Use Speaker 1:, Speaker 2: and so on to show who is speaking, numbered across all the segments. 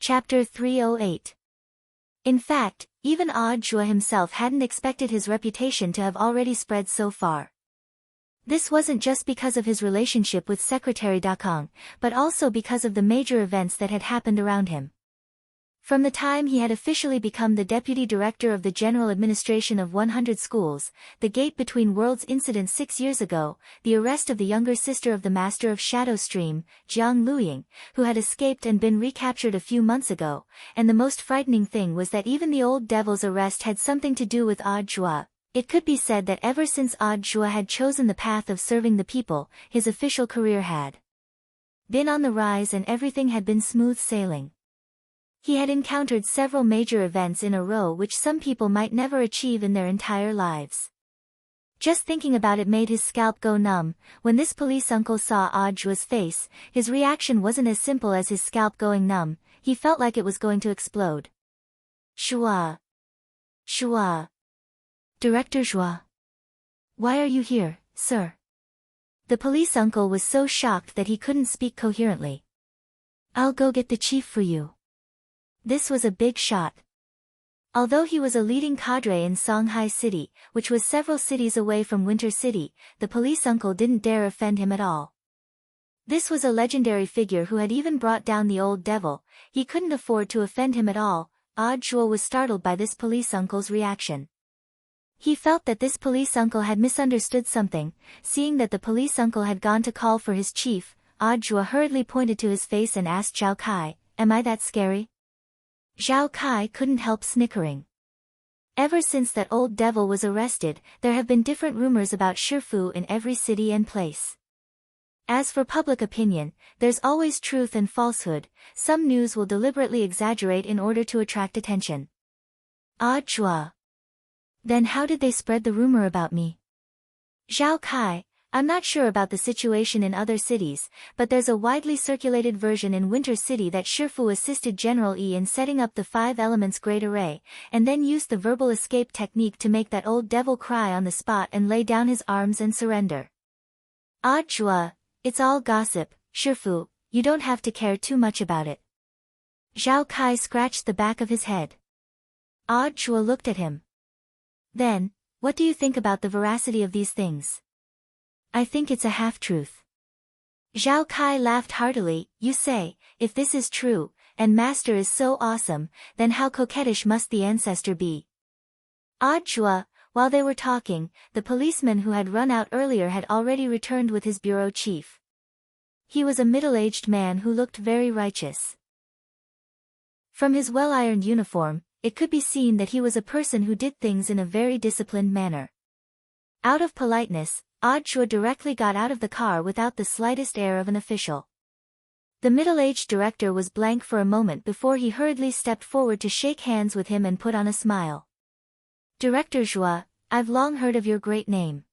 Speaker 1: Chapter 308. In fact, even Audjua himself hadn't expected his reputation to have already spread so far. This wasn't just because of his relationship with Secretary Dakong, but also because of the major events that had happened around him. From the time he had officially become the deputy director of the General Administration of 100 Schools, the Gate Between Worlds incident 6 years ago, the arrest of the younger sister of the Master of Shadow Stream, Jiang Luying, who had escaped and been recaptured a few months ago, and the most frightening thing was that even the old devil's arrest had something to do with Audjua. It could be said that ever since Audjua had chosen the path of serving the people, his official career had been on the rise and everything had been smooth sailing. He had encountered several major events in a row which some people might never achieve in their entire lives. Just thinking about it made his scalp go numb. When this police uncle saw Audjua's face, his reaction wasn't as simple as his scalp going numb, he felt like it was going to explode. Shua. Shua. Director Zhua. Why are you here, sir? The police uncle was so shocked that he couldn't speak coherently. I'll go get the chief for you. This was a big shot. Although he was a leading cadre in Songhai City, which was several cities away from Winter City, the police uncle didn't dare offend him at all. This was a legendary figure who had even brought down the old devil, he couldn't afford to offend him at all. Audjua was startled by this police uncle's reaction. He felt that this police uncle had misunderstood something. Seeing that the police uncle had gone to call for his chief, Audjua hurriedly pointed to his face and asked Zhao Kai, "Am I that scary?" Zhao Kai couldn't help snickering. Ever since that old devil was arrested, there have been different rumors about Shifu in every city and place. As for public opinion, there's always truth and falsehood. Some news will deliberately exaggerate in order to attract attention. Audjua. Then how did they spread the rumor about me? Zhao Kai, I'm not sure about the situation in other cities, but there's a widely circulated version in Winter City that Shifu assisted General Yi in setting up the 5 elements Great Array, and then used the verbal escape technique to make that old devil cry on the spot and lay down his arms and surrender. Audjua, it's all gossip, Shifu, you don't have to care too much about it. Zhao Kai scratched the back of his head. Audjua looked at him. Then, what do you think about the veracity of these things? I think it's a half-truth. Zhao Kai laughed heartily. You say, if this is true, and Master is so awesome, then how coquettish must the ancestor be? Audjua, while they were talking, the policeman who had run out earlier had already returned with his bureau chief. He was a middle-aged man who looked very righteous. From his well-ironed uniform, it could be seen that he was a person who did things in a very disciplined manner. Out of politeness, Audjua directly got out of the car without the slightest air of an official. The middle-aged director was blank for a moment before he hurriedly stepped forward to shake hands with him and put on a smile. Director Zhua, I've long heard of your great name.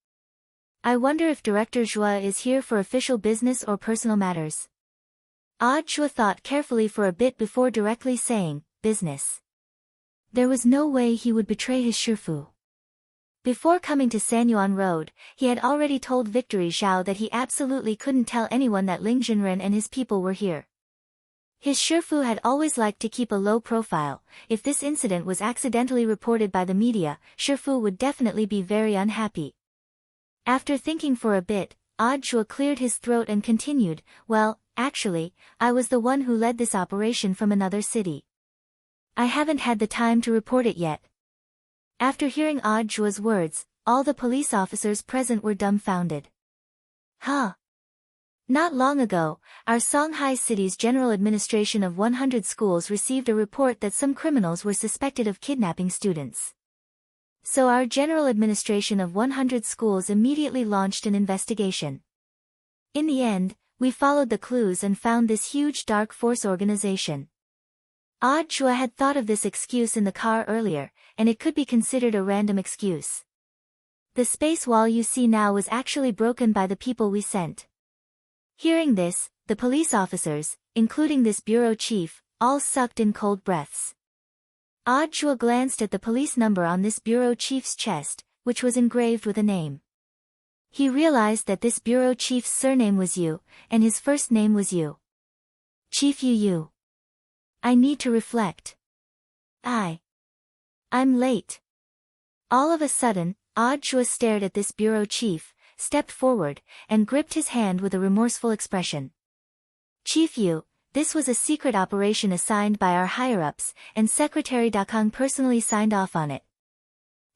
Speaker 1: I wonder if Director Zhua is here for official business or personal matters. Audjua thought carefully for a bit before directly saying, business. There was no way he would betray his Shifu. Before coming to Sanyuan Road, he had already told Victory Zhao that he absolutely couldn't tell anyone that Ling Zhenren and his people were here. His Shifu had always liked to keep a low profile. If this incident was accidentally reported by the media, Shifu would definitely be very unhappy. After thinking for a bit, Audjua cleared his throat and continued, well, actually, I was the one who led this operation from another city. I haven't had the time to report it yet. After hearing Audjua's words, all the police officers present were dumbfounded. Huh? Not long ago, our Songhai City's General Administration of 100 Schools received a report that some criminals were suspected of kidnapping students. So our General Administration of 100 Schools immediately launched an investigation. In the end, we followed the clues and found this huge dark force organization. Audjua had thought of this excuse in the car earlier, and it could be considered a random excuse. The space wall you see now was actually broken by the people we sent. Hearing this, the police officers, including this bureau chief, all sucked in cold breaths. Audjua glanced at the police number on this bureau chief's chest, which was engraved with a name. He realized that this bureau chief's surname was Yu, and his first name was Yu. Chief Yu Yu. I need to reflect. I'm late. All of a sudden, Audra stared at this bureau chief, stepped forward, and gripped his hand with a remorseful expression. Chief Yu, this was a secret operation assigned by our higher-ups, and Secretary Dakang personally signed off on it.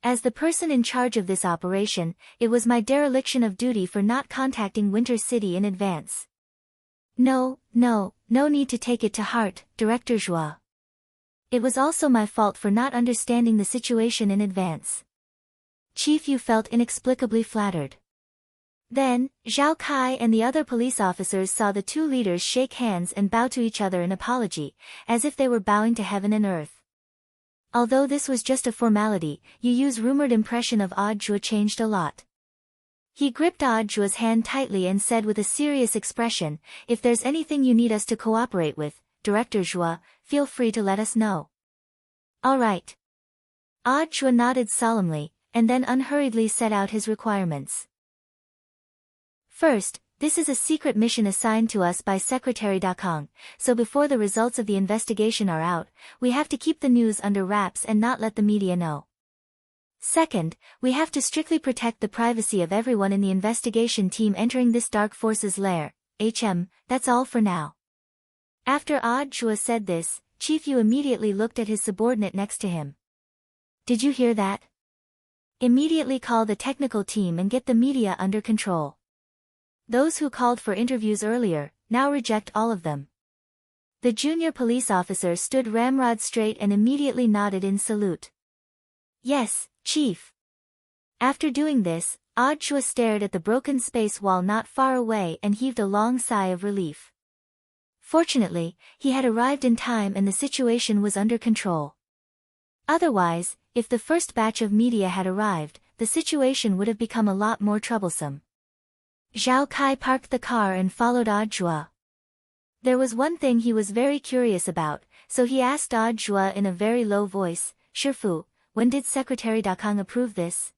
Speaker 1: As the person in charge of this operation, it was my dereliction of duty for not contacting Winter City in advance. No need to take it to heart, Director Zhua. It was also my fault for not understanding the situation in advance. Chief Yu felt inexplicably flattered. Then, Zhao Kai and the other police officers saw the two leaders shake hands and bow to each other in apology, as if they were bowing to heaven and earth. Although this was just a formality, Yu Yu's rumored impression of Audra changed a lot. He gripped Audra's hand tightly and said with a serious expression, "If there's anything you need us to cooperate with, Director Zhua, feel free to let us know." "All right." Audra nodded solemnly, and then unhurriedly set out his requirements. First, this is a secret mission assigned to us by Secretary Dakang, so before the results of the investigation are out, we have to keep the news under wraps and not let the media know. Second, we have to strictly protect the privacy of everyone in the investigation team entering this dark forces lair. That's all for now. After Audra said this, Chief Yu immediately looked at his subordinate next to him. "Did you hear that? Immediately call the technical team and get the media under control. Those who called for interviews earlier, now reject all of them." The junior police officer stood ramrod straight and immediately nodded in salute. "Yes, Chief." After doing this, Audra stared at the broken space wall not far away and heaved a long sigh of relief. Fortunately, he had arrived in time and the situation was under control. Otherwise, if the first batch of media had arrived, the situation would have become a lot more troublesome. Zhao Kai parked the car and followed Audra. There was one thing he was very curious about, so he asked Audra in a very low voice, "Shifu, when did Secretary Dakang approve this?"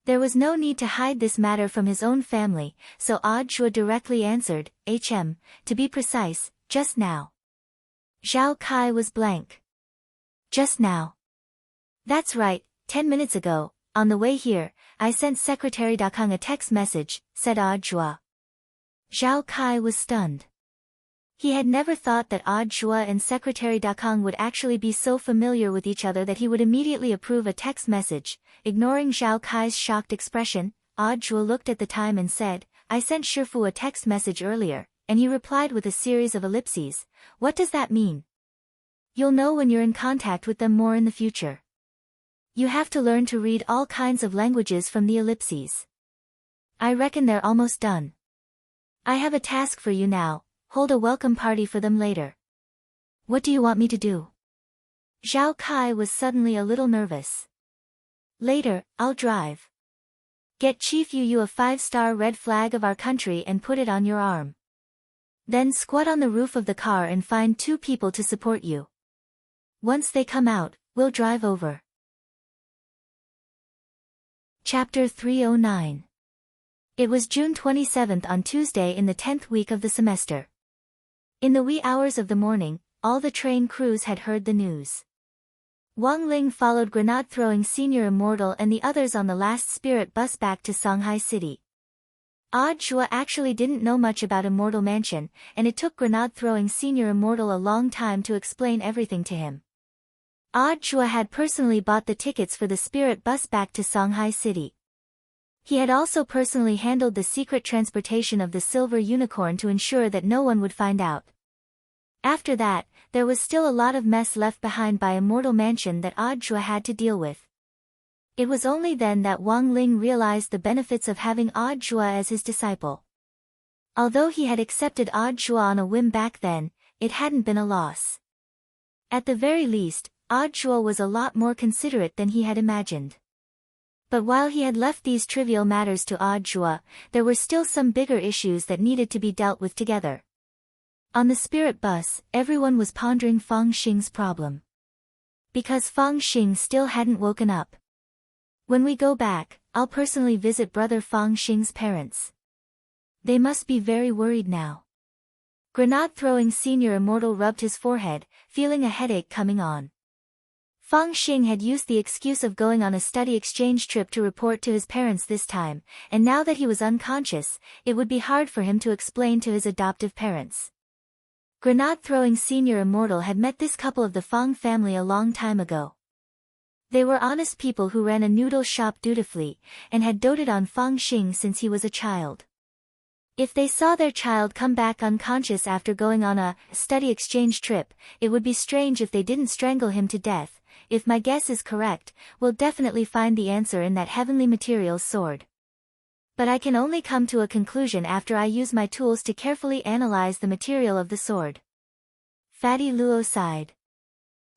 Speaker 1: There was no need to hide this matter from his own family, so Audra directly answered, To be precise, just now." Zhao Kai was blank. "Just now?" "That's right, 10 minutes ago. On the way here, I sent Secretary Dakang a text message," said Audra. Zhao Kai was stunned. He had never thought that Audra and Secretary Dakang would actually be so familiar with each other that he would immediately approve a text message. Ignoring Zhao Kai's shocked expression, Audra looked at the time and said, "I sent Shifu a text message earlier," and he replied with a series of ellipses. "What does that mean?" "You'll know when you're in contact with them more in the future. You have to learn to read all kinds of languages from the ellipses. I reckon they're almost done. I have a task for you now, hold a welcome party for them later." "What do you want me to do?" Zhao Kai was suddenly a little nervous. "Later, I'll drive. Get Chief Yu a 5-star red flag of our country and put it on your arm. Then squat on the roof of the car and find 2 people to support you. Once they come out, we'll drive over." Chapter 309. It was June 27th on Tuesday in the 10th week of the semester. In the wee hours of the morning, all the train crews had heard the news. Wang Ling followed grenade-throwing Senior Immortal and the others on the last spirit bus back to Shanghai City. Audra actually didn't know much about Immortal Mansion, and it took grenade-throwing Senior Immortal a long time to explain everything to him. Audra had personally bought the tickets for the spirit bus back to Shanghai City. He had also personally handled the secret transportation of the silver unicorn to ensure that no one would find out. After that, there was still a lot of mess left behind by Immortal Mansion that Audra had to deal with. It was only then that Wang Ling realized the benefits of having Audra as his disciple. Although he had accepted Audra on a whim back then, it hadn't been a loss. At the very least, Audra was a lot more considerate than he had imagined. But while he had left these trivial matters to Audra, there were still some bigger issues that needed to be dealt with together. On the spirit bus, everyone was pondering Fang Xing's problem. Because Fang Xing still hadn't woken up. "When we go back, I'll personally visit brother Fang Xing's parents. They must be very worried now." Grenade-throwing senior immortal rubbed his forehead, feeling a headache coming on. Fang Xing had used the excuse of going on a study exchange trip to report to his parents this time, and now that he was unconscious, it would be hard for him to explain to his adoptive parents. Grenade-throwing senior immortal had met this couple of the Fang family a long time ago. They were honest people who ran a noodle shop dutifully, and had doted on Fang Xing since he was a child. If they saw their child come back unconscious after going on a study exchange trip, it would be strange if they didn't strangle him to death. If my guess is correct, we'll definitely find the answer in that heavenly materials sword. But I can only come to a conclusion after I use my tools to carefully analyze the material of the sword. Fatty Luo sighed.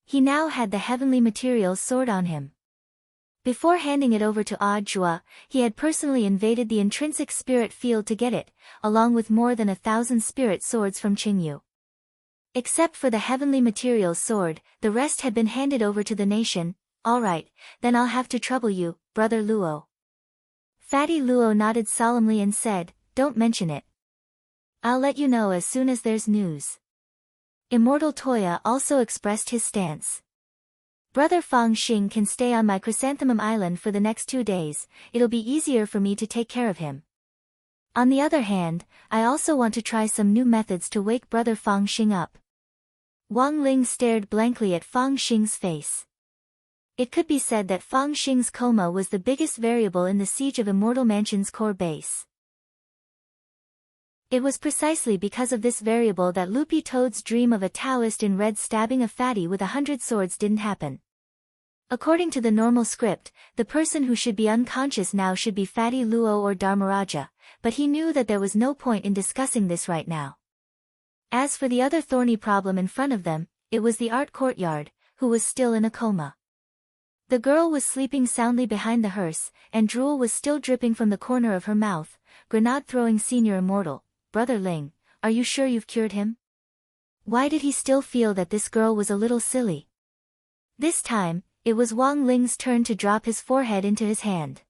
Speaker 1: He now had the heavenly materials sword on him. Before handing it over to Jua, he had personally invaded the intrinsic spirit field to get it, along with more than 1,000 spirit swords from Qingyu. Except for the heavenly materials sword, the rest had been handed over to the nation. Alright, then I'll have to trouble you, brother Luo. Fatty Luo nodded solemnly and said, don't mention it. I'll let you know as soon as there's news. Immortal Toya also expressed his stance. Brother Fang Xing can stay on my Chrysanthemum Island for the next 2 days, it'll be easier for me to take care of him. On the other hand, I also want to try some new methods to wake brother Fang Xing up. Wang Ling stared blankly at Fang Xing's face. It could be said that Fang Xing's coma was the biggest variable in the siege of Immortal Mansion's core base. It was precisely because of this variable that Loopy Toad's dream of a Taoist in red stabbing a fatty with 100 swords didn't happen. According to the normal script, the person who should be unconscious now should be Fatty Luo or Dharmaraja, but he knew that there was no point in discussing this right now. As for the other thorny problem in front of them, it was the art courtyard, who was still in a coma. The girl was sleeping soundly behind the hearse, and drool was still dripping from the corner of her mouth. Grenade-throwing senior immortal, Brother Ling, are you sure you've cured him? Why did he still feel that this girl was a little silly? This time, it was Wang Ling's turn to drop his forehead into his hand.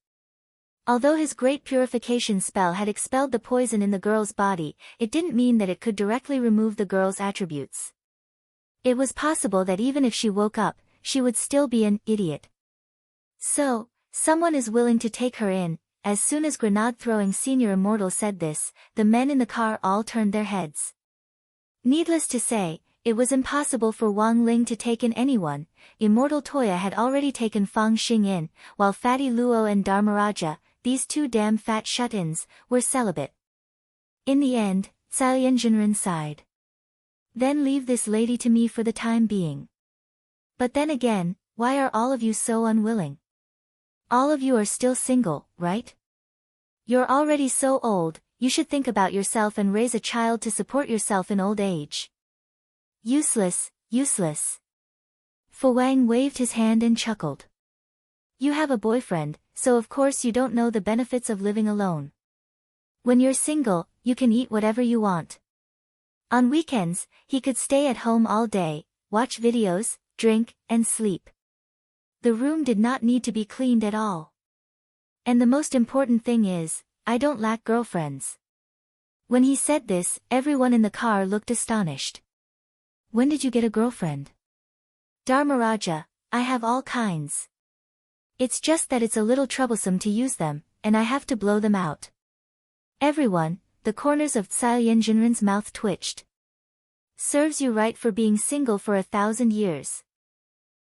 Speaker 1: Although his great purification spell had expelled the poison in the girl's body, it didn't mean that it could directly remove the girl's attributes. It was possible that even if she woke up, she would still be an idiot. So, someone is willing to take her in. As soon as Grenade-throwing senior immortal said this, the men in the car all turned their heads. Needless to say, it was impossible for Wang Ling to take in anyone. Immortal Toya had already taken Fang Xing in, while Fatty Luo and Dharmaraja, these 2 damn fat shut-ins, were celibate. In the end, Cailian Jinren sighed. Then leave this lady to me for the time being. But then again, why are all of you so unwilling? All of you are still single, right? You're already so old, you should think about yourself and raise a child to support yourself in old age. Useless, useless. Fu Wang waved his hand and chuckled. You have a boyfriend, so of course you don't know the benefits of living alone. When you're single, you can eat whatever you want. On weekends, he could stay at home all day, watch videos, drink, and sleep. The room did not need to be cleaned at all. And the most important thing is, I don't lack girlfriends. When he said this, everyone in the car looked astonished. When did you get a girlfriend? Dharmaraja, I have all kinds. It's just that it's a little troublesome to use them, and I have to blow them out. Everyone, the corners of Cailian Jinren's mouth twitched. Serves you right for being single for 1,000 years.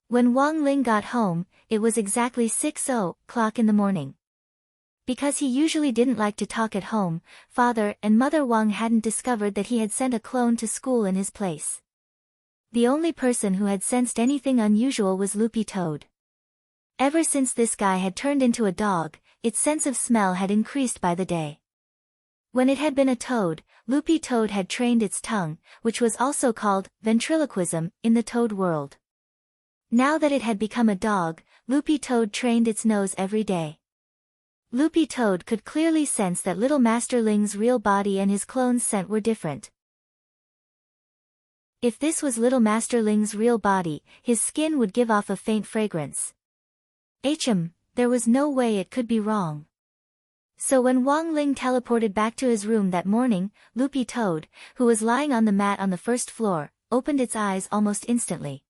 Speaker 1: When Wang Ling got home, it was exactly 6:00 in the morning. Because he usually didn't like to talk at home, Father and Mother Wang hadn't discovered that he had sent a clone to school in his place. The only person who had sensed anything unusual was Loopy Toad. Ever since this guy had turned into a dog, its sense of smell had increased by the day. When it had been a toad, Loopy Toad had trained its tongue, which was also called ventriloquism in the toad world. Now that it had become a dog, Loopy Toad trained its nose every day. Loopy Toad could clearly sense that little Master Ling's real body and his clone's scent were different. If this was little Master Ling's real body, his skin would give off a faint fragrance. There was no way it could be wrong. So when Wang Ling teleported back to his room that morning, Loopy Toad, who was lying on the mat on the first floor, opened its eyes almost instantly.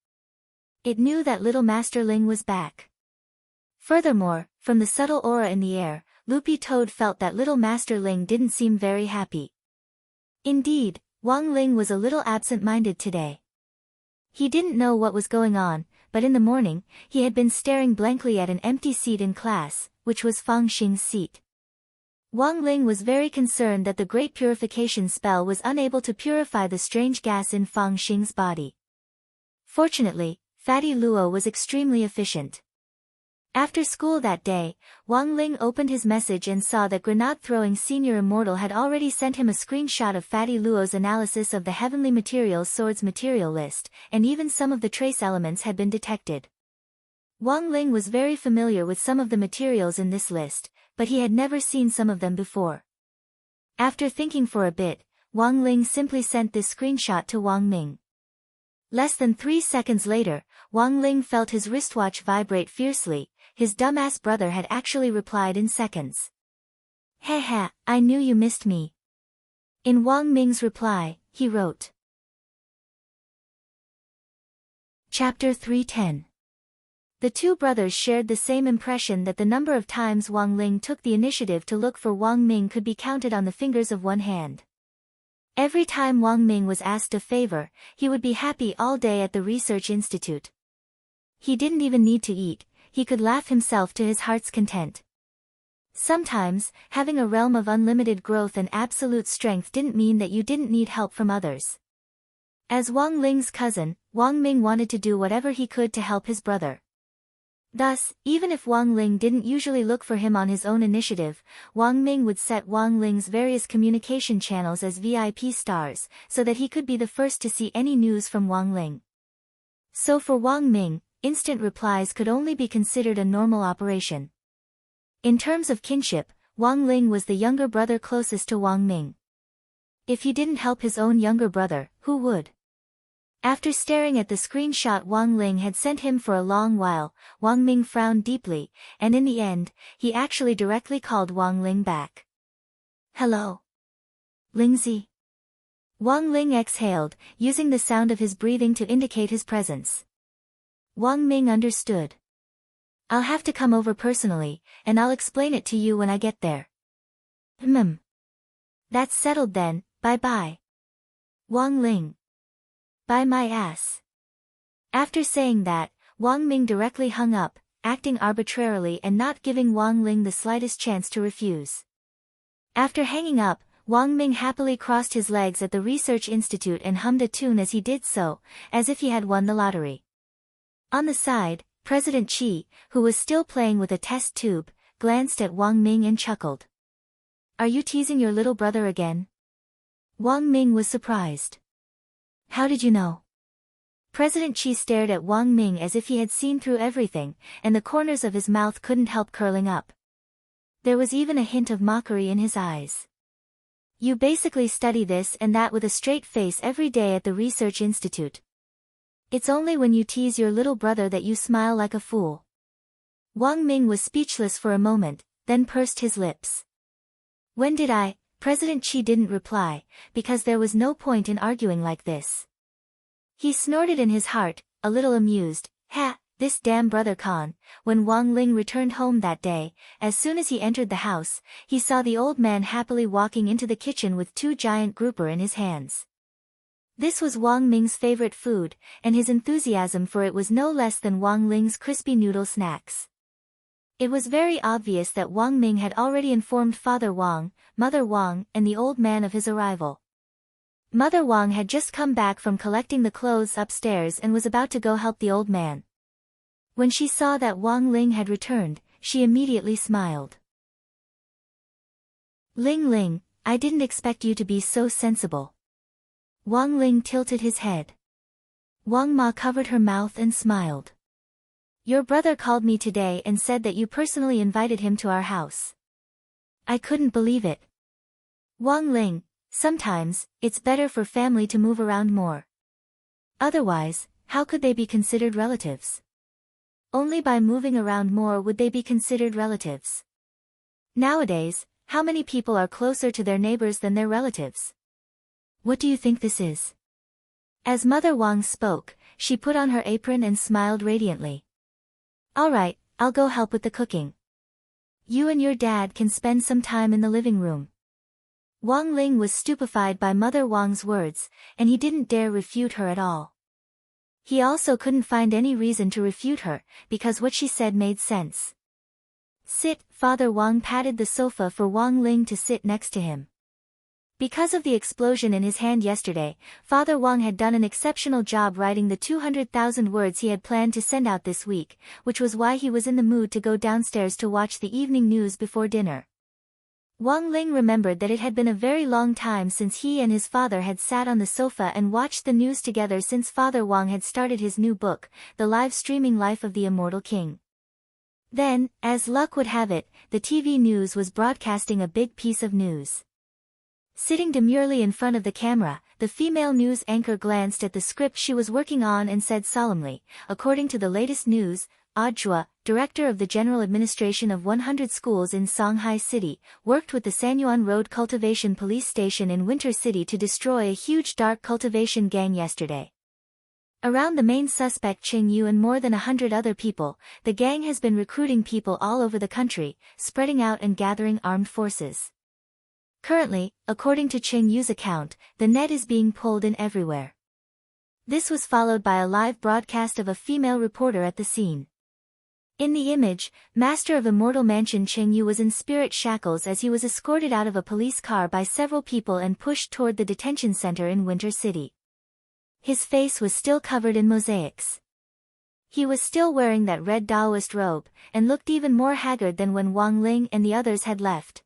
Speaker 1: It knew that little Master Ling was back. Furthermore, from the subtle aura in the air, Loopy Toad felt that little Master Ling didn't seem very happy. Indeed, Wang Ling was a little absent-minded today. He didn't know what was going on, but in the morning, he had been staring blankly at an empty seat in class, which was Fang Xing's seat. Wang Ling was very concerned that the Great Purification spell was unable to purify the strange gas in Fang Xing's body. Fortunately, Fatty Luo was extremely efficient. After school that day, Wang Ling opened his message and saw that Grenade-throwing Senior Immortal had already sent him a screenshot of Fatty Luo's analysis of the Heavenly Materials Swords material list, and even some of the trace elements had been detected. Wang Ling was very familiar with some of the materials in this list, but he had never seen some of them before. After thinking for a bit, Wang Ling simply sent this screenshot to Wang Ming. Less than 3 seconds later, Wang Ling felt his wristwatch vibrate fiercely. His dumbass brother had actually replied in seconds. Haha, I knew you missed me. In Wang Ming's reply, he wrote. Chapter 310. The two brothers shared the same impression that the number of times Wang Ling took the initiative to look for Wang Ming could be counted on the fingers of one hand. Every time Wang Ming was asked a favor, he would be happy all day at the research institute. He didn't even need to eat, he could laugh himself to his heart's content. Sometimes, having a realm of unlimited growth and absolute strength didn't mean that you didn't need help from others. As Wang Ling's cousin, Wang Ming wanted to do whatever he could to help his brother. Thus, even if Wang Ling didn't usually look for him on his own initiative, Wang Ming would set Wang Ling's various communication channels as VIP stars, so that he could be the first to see any news from Wang Ling. So for Wang Ming, instant replies could only be considered a normal operation. In terms of kinship, Wang Ling was the younger brother closest to Wang Ming. If he didn't help his own younger brother, who would? After staring at the screenshot Wang Ling had sent him for a long while, Wang Ming frowned deeply, and in the end, he actually directly called Wang Ling back. Hello? Lingzi? Wang Ling exhaled, using the sound of his breathing to indicate his presence. Wang Ming understood. I'll have to come over personally, and I'll explain it to you when I get there. That's settled then, bye-bye. Wang Ling. By my ass. After saying that, Wang Ming directly hung up, acting arbitrarily and not giving Wang Ling the slightest chance to refuse. After hanging up, Wang Ming happily crossed his legs at the research institute and hummed a tune as he did so, as if he had won the lottery. On the side, President Qi, who was still playing with a test tube, glanced at Wang Ming and chuckled. Are you teasing your little brother again? Wang Ming was surprised. How did you know? President Qi stared at Wang Ming as if he had seen through everything, and the corners of his mouth couldn't help curling up. There was even a hint of mockery in his eyes. You basically study this and that with a straight face every day at the research institute. It's only when you tease your little brother that you smile like a fool. Wang Ming was speechless for a moment, then pursed his lips. When did I? President Qi didn't reply, because there was no point in arguing like this. He snorted in his heart, a little amused, this damn brother Khan. When Wang Ling returned home that day, as soon as he entered the house, he saw the old man happily walking into the kitchen with 2 giant grouper in his hands. This was Wang Ming's favorite food, and his enthusiasm for it was no less than Wang Ling's crispy noodle snacks. It was very obvious that Wang Ming had already informed Father Wang, Mother Wang, and the old man of his arrival. Mother Wang had just come back from collecting the clothes upstairs and was about to go help the old man. When she saw that Wang Ling had returned, she immediately smiled. Ling Ling, I didn't expect you to be so sensible. Wang Ling tilted his head. Wang Ma covered her mouth and smiled. Your brother called me today and said that you personally invited him to our house. I couldn't believe it. Wang Ling, sometimes, it's better for family to move around more. Otherwise, how could they be considered relatives? Only by moving around more would they be considered relatives. Nowadays, How many people are closer to their neighbors than their relatives? What do you think this is? As Mother Wang spoke, she put on her apron and smiled radiantly. All right, I'll go help with the cooking. You and your dad can spend some time in the living room. Wang Ling was stupefied by Mother Wang's words, and he didn't dare refute her at all. He also couldn't find any reason to refute her, because what she said made sense. Sit, Father Wang patted the sofa for Wang Ling to sit next to him. Because of the explosion in his hand yesterday, Father Wang had done an exceptional job writing the 200,000 words he had planned to send out this week, which was why he was in the mood to go downstairs to watch the evening news before dinner. Wang Ling remembered that it had been a very long time since he and his father had sat on the sofa and watched the news together since Father Wang had started his new book, The Live-Streaming Life of the Immortal King. Then, as luck would have it, the TV news was broadcasting a big piece of news. Sitting demurely in front of the camera, the female news anchor glanced at the script she was working on and said solemnly, according to the latest news, Audiobook, director of the General Administration of 100 schools in Songhai City, worked with the Sanyuan Road Cultivation Police Station in Winter City to destroy a huge dark cultivation gang yesterday. Around the main suspect Qing Yu and more than 100 other people, the gang has been recruiting people all over the country, spreading out and gathering armed forces. Currently, according to Qing Yu's account, the net is being pulled in everywhere. This was followed by a live broadcast of a female reporter at the scene. In the image, Master of Immortal Mansion Qing Yu was in spirit shackles as he was escorted out of a police car by several people and pushed toward the detention center in Winter City. His face was still covered in mosaics. He was still wearing that red Taoist robe, and looked even more haggard than when Wang Ling and the others had left.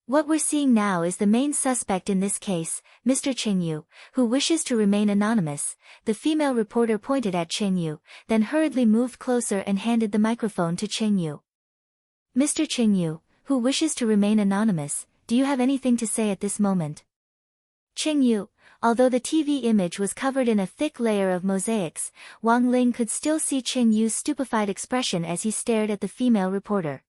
Speaker 1: What we're seeing now is the main suspect in this case, Mr. Qing Yu, who wishes to remain anonymous. The female reporter pointed at Qing Yu, then hurriedly moved closer and handed the microphone to Qing Yu. Mr. Qing Yu, who wishes to remain anonymous, do you have anything to say at this moment? Qing Yu, although the TV image was covered in a thick layer of mosaics, Wang Ling could still see Qing Yu's stupefied expression as he stared at the female reporter.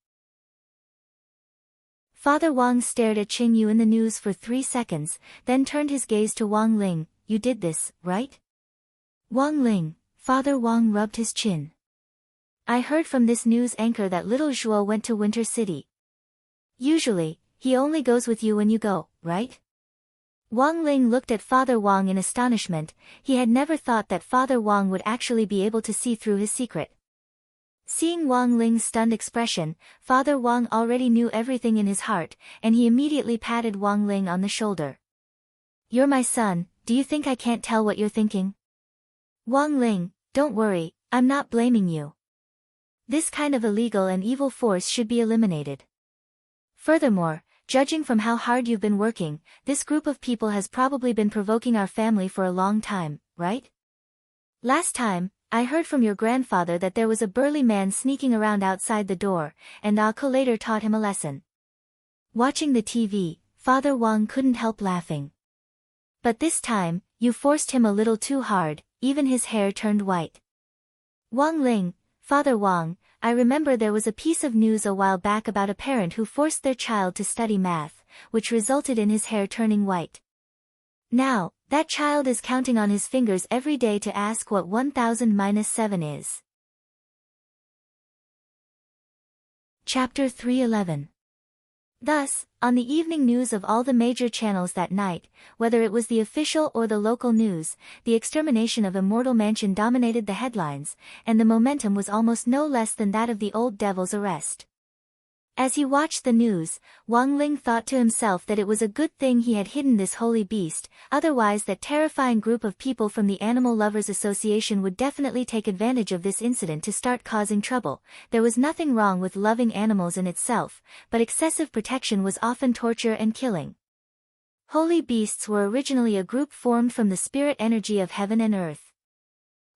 Speaker 1: Father Wang stared at Qing Yu in the news for 3 seconds, then turned his gaze to Wang Ling. You did this, right? Wang Ling, Father Wang rubbed his chin. I heard from this news anchor that little Zhuo went to Winter City. Usually, he only goes with you when you go, right? Wang Ling looked at Father Wang in astonishment. He had never thought that Father Wang would actually be able to see through his secret. Seeing Wang Ling's stunned expression, Father Wang already knew everything in his heart, and he immediately patted Wang Ling on the shoulder. You're my son, do you think I can't tell what you're thinking? Wang Ling, don't worry, I'm not blaming you. This kind of illegal and evil force should be eliminated. Furthermore, judging from how hard you've been working, this group of people has probably been provoking our family for a long time, right? Last time, I heard from your grandfather that there was a burly man sneaking around outside the door, and Ako later taught him a lesson. Watching the TV, Father Wang couldn't help laughing. But this time, you forced him a little too hard, even his hair turned white. Wang Ling, Father Wang, I remember there was a piece of news a while back about a parent who forced their child to study math, which resulted in his hair turning white. Now, that child is counting on his fingers every day to ask what 1000-7 is. Chapter 311. Thus, on the evening news of all the major channels that night, whether it was the official or the local news, the extermination of Immortal Mansion dominated the headlines, and the momentum was almost no less than that of the old devil's arrest. As he watched the news, Wang Ling thought to himself that it was a good thing he had hidden this holy beast, otherwise that terrifying group of people from the Animal Lovers Association would definitely take advantage of this incident to start causing trouble. There was nothing wrong with loving animals in itself, but excessive protection was often torture and killing. Holy beasts were originally a group formed from the spirit energy of heaven and earth.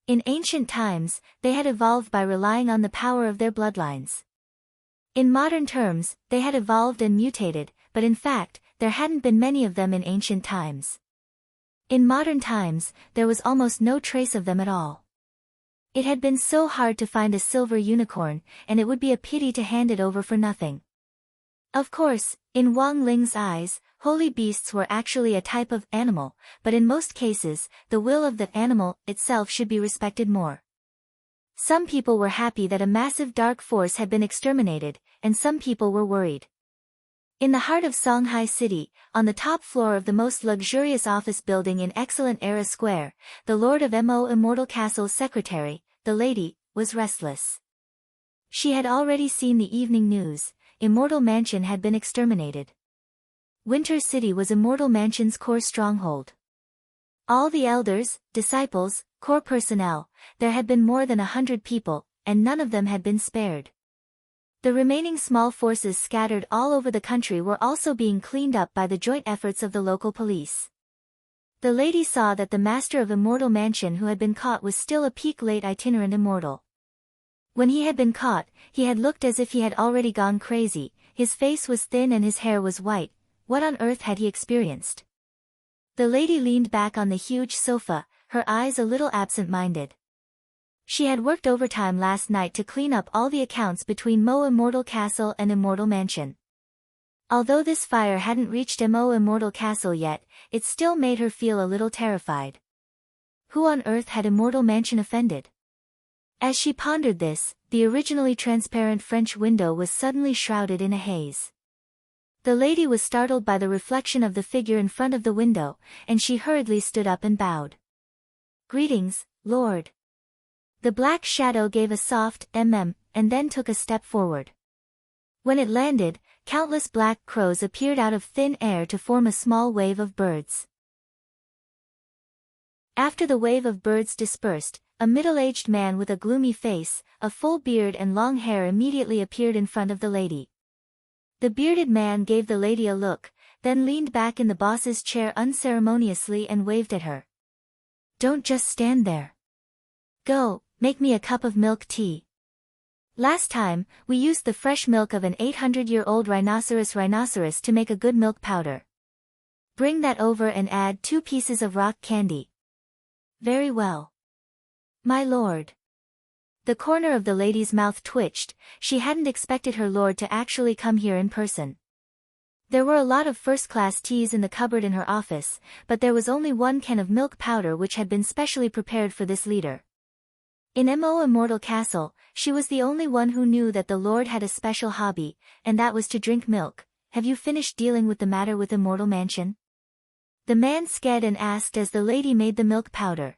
Speaker 1: In ancient times, they had evolved by relying on the power of their bloodlines. In modern terms, they had evolved and mutated, but in fact, there hadn't been many of them in ancient times. In modern times, there was almost no trace of them at all. It had been so hard to find a silver unicorn, and it would be a pity to hand it over for nothing. Of course, in Wang Ling's eyes, holy beasts were actually a type of animal, but in most cases, the will of the animal itself should be respected more. Some people were happy that a massive dark force had been exterminated, and some people were worried. In the heart of Songhai City, on the top floor of the most luxurious office building in Excellent Era Square, the Lord of Mo Immortal Castle's secretary, the lady, was restless. She had already seen the evening news. Immortal Mansion had been exterminated. Winter City was Immortal Mansion's core stronghold. All the elders, disciples, core personnel, there had been more than 100 people, and none of them had been spared. The remaining small forces scattered all over the country were also being cleaned up by the joint efforts of the local police. The lady saw that the master of Immortal Mansion who had been caught was still a peak late itinerant immortal. When he had been caught, he had looked as if he had already gone crazy, his face was thin and his hair was white. What on earth had he experienced? The lady leaned back on the huge sofa, her eyes a little absent-minded. She had worked overtime last night to clean up all the accounts between Mo Immortal Castle and Immortal Mansion. Although this fire hadn't reached Mo Immortal Castle yet, it still made her feel a little terrified. Who on earth had Immortal Mansion offended? As she pondered this, the originally transparent French window was suddenly shrouded in a haze. The lady was startled by the reflection of the figure in front of the window, and she hurriedly stood up and bowed. "Greetings, Lord." The black shadow gave a soft and then took a step forward. When it landed, countless black crows appeared out of thin air to form a small wave of birds. After the wave of birds dispersed, a middle-aged man with a gloomy face, a full beard and long hair immediately appeared in front of the lady. The bearded man gave the lady a look, then leaned back in the boss's chair unceremoniously and waved at her. "Don't just stand there. Go, make me a cup of milk tea. Last time, we used the fresh milk of an 800-year-old rhinoceros to make a good milk powder. Bring that over and add 2 pieces of rock candy." "Very well, my lord." The corner of the lady's mouth twitched, she hadn't expected her lord to actually come here in person. There were a lot of first-class teas in the cupboard in her office, but there was only 1 can of milk powder which had been specially prepared for this leader. In Mo Immortal Castle, she was the only one who knew that the lord had a special hobby, and that was to drink milk. "Have you finished dealing with the matter with Immortal Mansion?" The man sked and asked as the lady made the milk powder.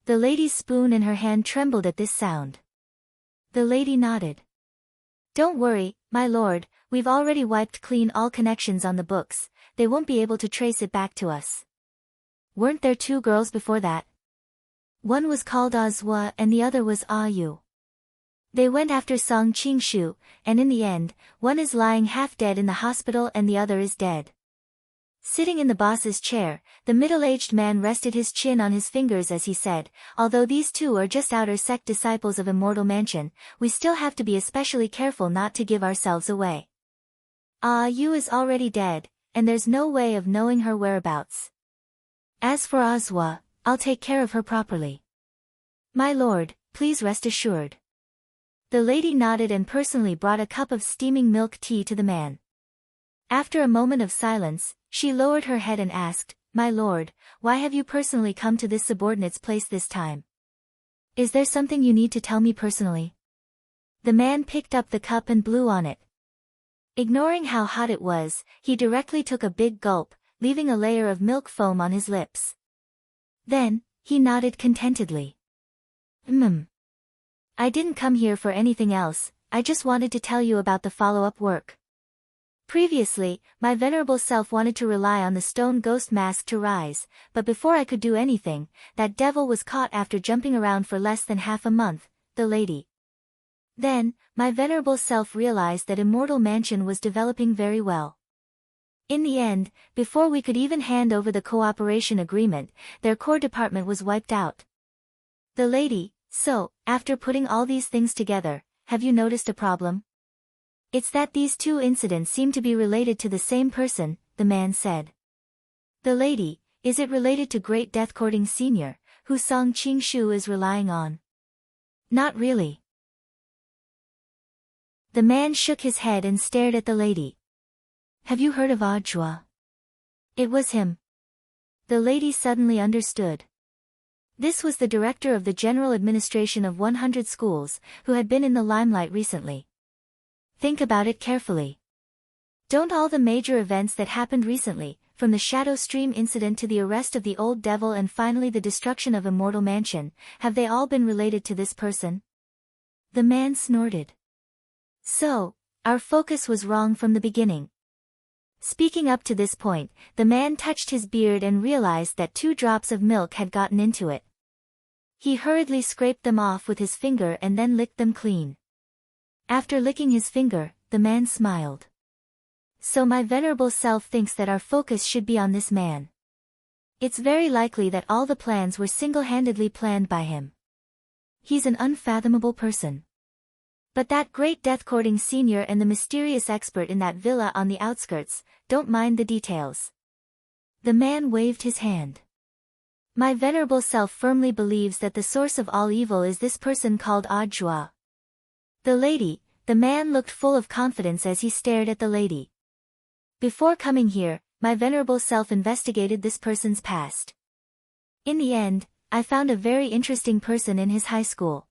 Speaker 1: The lady's spoon in her hand trembled at this sound. The lady nodded. "Don't worry, my lord, we've already wiped clean all connections on the books, they won't be able to trace it back to us." "Weren't there 2 girls before that?" "One was called Azwa and the other was Yu. They went after Song Qingshu, and in the end, one is lying half dead in the hospital and the other is dead." Sitting in the boss's chair, the middle-aged man rested his chin on his fingers as he said, "Although these 2 are just outer sect disciples of Immortal Mansion, we still have to be especially careful not to give ourselves away. Yu is already dead, and there's no way of knowing her whereabouts. As for Azwa, I'll take care of her properly. My lord, please rest assured." The lady nodded and personally brought a cup of steaming milk tea to the man. After a moment of silence, she lowered her head and asked, "My lord, why have you personally come to this subordinate's place this time? Is there something you need to tell me personally?" The man picked up the cup and blew on it. Ignoring how hot it was, he directly took a big gulp, leaving a layer of milk foam on his lips. Then, he nodded contentedly. I didn't come here for anything else, I just wanted to tell you about the follow-up work. Previously, my venerable self wanted to rely on the stone ghost mask to rise, but before I could do anything, that devil was caught after jumping around for less than half a month, the lady. Then, my venerable self realized that Immortal Mansion was developing very well. In the end, before we could even hand over the cooperation agreement, their core department was wiped out. The lady, "So, after putting all these things together, have you noticed a problem?" "It's that these 2 incidents seem to be related to the same person," the man said. The lady, "Is it related to Great Death Courting Senior, who Song Qingshu is relying on?" "Not really." The man shook his head and stared at the lady. Have you heard of Audiobook? It was him. The lady suddenly understood. This was the director of the general administration of 100 schools, who had been in the limelight recently. Think about it carefully. Don't all the major events that happened recently, from the Shadow Stream incident to the arrest of the old devil and finally the destruction of Immortal Mansion, have they all been related to this person? The man snorted. So, our focus was wrong from the beginning. Speaking up to this point, the man touched his beard and realized that 2 drops of milk had gotten into it. He hurriedly scraped them off with his finger and then licked them clean. After licking his finger, the man smiled. So my venerable self thinks that our focus should be on this man. It's very likely that all the plans were single-handedly planned by him. He's an unfathomable person. But that great death-courting senior and the mysterious expert in that villa on the outskirts, don't mind the details. The man waved his hand. My venerable self firmly believes that the source of all evil is this person called Audiobook. The man looked full of confidence as he stared at the lady. Before coming here, my venerable self investigated this person's past. In the end, I found a very interesting person in his high school.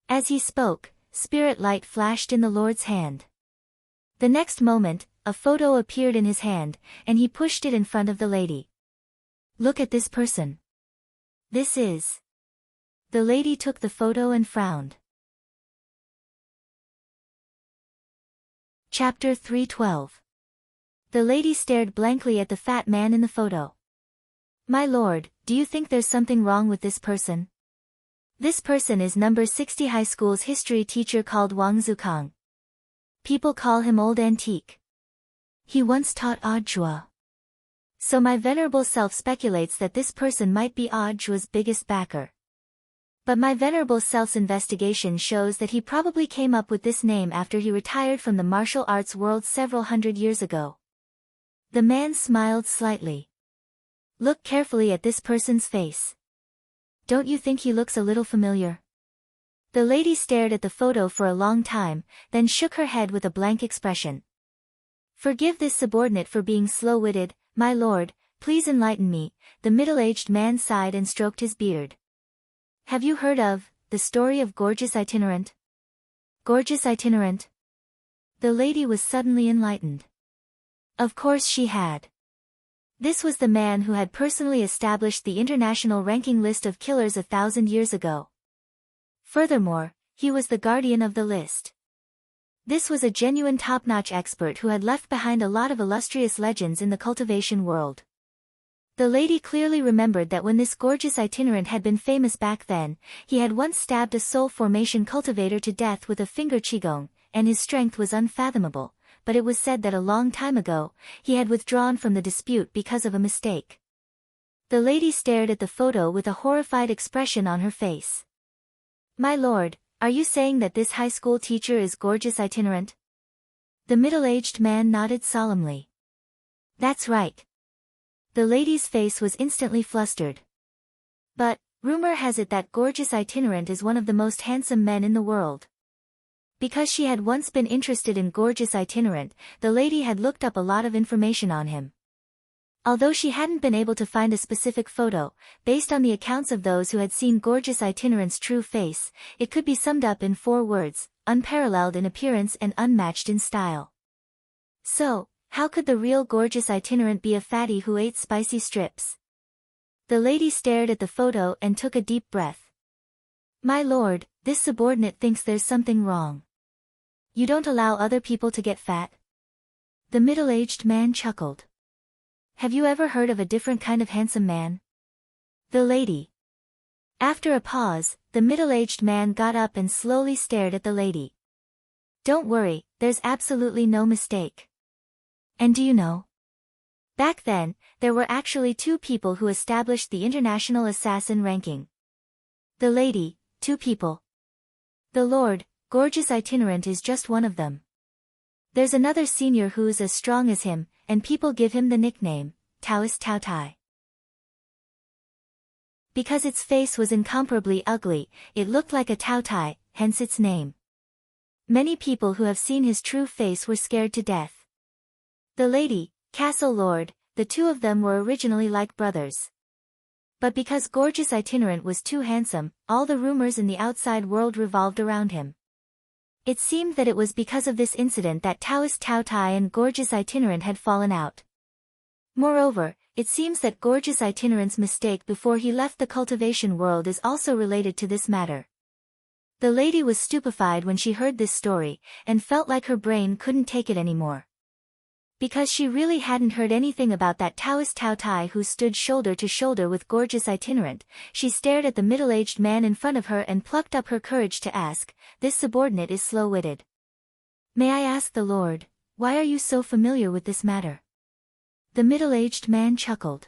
Speaker 1: As he spoke, spirit light flashed in the Lord's hand. The next moment, a photo appeared in his hand, and he pushed it in front of the lady. Look at this person. This is. The lady took the photo and frowned. Chapter 312. The lady stared blankly at the fat man in the photo. My lord, do you think there's something wrong with this person? This person is number 60 high school's history teacher called Wang Zukang. People call him Old Antique. He once taught Audiobook. So my venerable self speculates that this person might be Audiobook's biggest backer. But my venerable self's investigation shows that he probably came up with this name after he retired from the martial arts world several hundred years ago. The man smiled slightly. Look carefully at this person's face. Don't you think he looks a little familiar? The lady stared at the photo for a long time, then shook her head with a blank expression. Forgive this subordinate for being slow-witted, my lord, please enlighten me, the middle-aged man sighed and stroked his beard. Have you heard of, the story of Gorgeous Itinerant? Gorgeous Itinerant? The lady was suddenly enlightened. Of course she had. This was the man who had personally established the international ranking list of killers 1,000 years ago. Furthermore, he was the guardian of the list. This was a genuine top-notch expert who had left behind a lot of illustrious legends in the cultivation world. The lady clearly remembered that when this gorgeous itinerant had been famous back then, he had once stabbed a soul formation cultivator to death with a finger qigong, and his strength was unfathomable, but it was said that a long time ago, he had withdrawn from the dispute because of a mistake. The lady stared at the photo with a horrified expression on her face. My lord, are you saying that this high school teacher is Gorgeous Itinerant? The middle-aged man nodded solemnly. That's right. The lady's face was instantly flustered. But, rumor has it that Gorgeous Itinerant is one of the most handsome men in the world. Because she had once been interested in Gorgeous Itinerant, the lady had looked up a lot of information on him. Although she hadn't been able to find a specific photo, based on the accounts of those who had seen Gorgeous Itinerant's true face, it could be summed up in 4 words, unparalleled in appearance and unmatched in style. So, how could the real Gorgeous Itinerant be a fatty who ate spicy strips? The lady stared at the photo and took a deep breath. My lord, this subordinate thinks there's something wrong. You don't allow other people to get fat? The middle-aged man chuckled. Have you ever heard of a different kind of handsome man? The lady. After a pause, the middle-aged man got up and slowly stared at the lady. Don't worry, there's absolutely no mistake. And do you know? Back then, there were actually 2 people who established the international assassin ranking. The lady, 2 people. The lord, Gorgeous Itinerant is just one of them. There's another senior who's as strong as him, and people give him the nickname, Taoist Tao Tai. Because its face was incomparably ugly, it looked like a Tao Tai, hence its name. Many people who have seen his true face were scared to death. The lady, castle lord, the two of them were originally like brothers. But because gorgeous itinerant was too handsome, all the rumors in the outside world revolved around him. It seemed that it was because of this incident that Taoist Tao Tai and gorgeous itinerant had fallen out. Moreover, it seems that gorgeous itinerant's mistake before he left the cultivation world is also related to this matter. The lady was stupefied when she heard this story, and felt like her brain couldn't take it anymore. Because she really hadn't heard anything about that Taoist Tao Tai who stood shoulder to shoulder with gorgeous itinerant, she stared at the middle-aged man in front of her and plucked up her courage to ask, "This subordinate is slow-witted. May I ask the Lord, why are you so familiar with this matter?" The middle-aged man chuckled.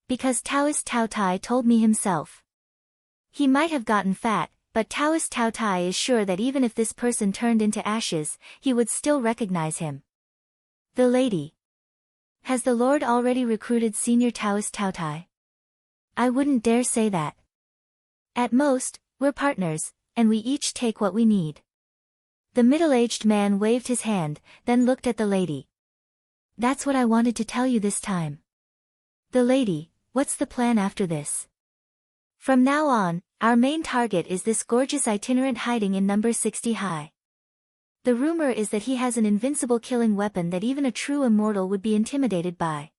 Speaker 1: "Because Taoist Tao Tai told me himself. He might have gotten fat, but Taoist Tao Tai is sure that even if this person turned into ashes, he would still recognize him." The lady. "Has the Lord already recruited senior Taoist Tao Tai?" "I wouldn't dare say that. At most, we're partners, and we each take what we need." The middle-aged man waved his hand, then looked at the lady. "That's what I wanted to tell you this time." The lady, "What's the plan after this?" "From now on, our main target is this gorgeous itinerant hiding in number 60 high. The rumor is that he has an invincible killing weapon that even a true immortal would be intimidated by.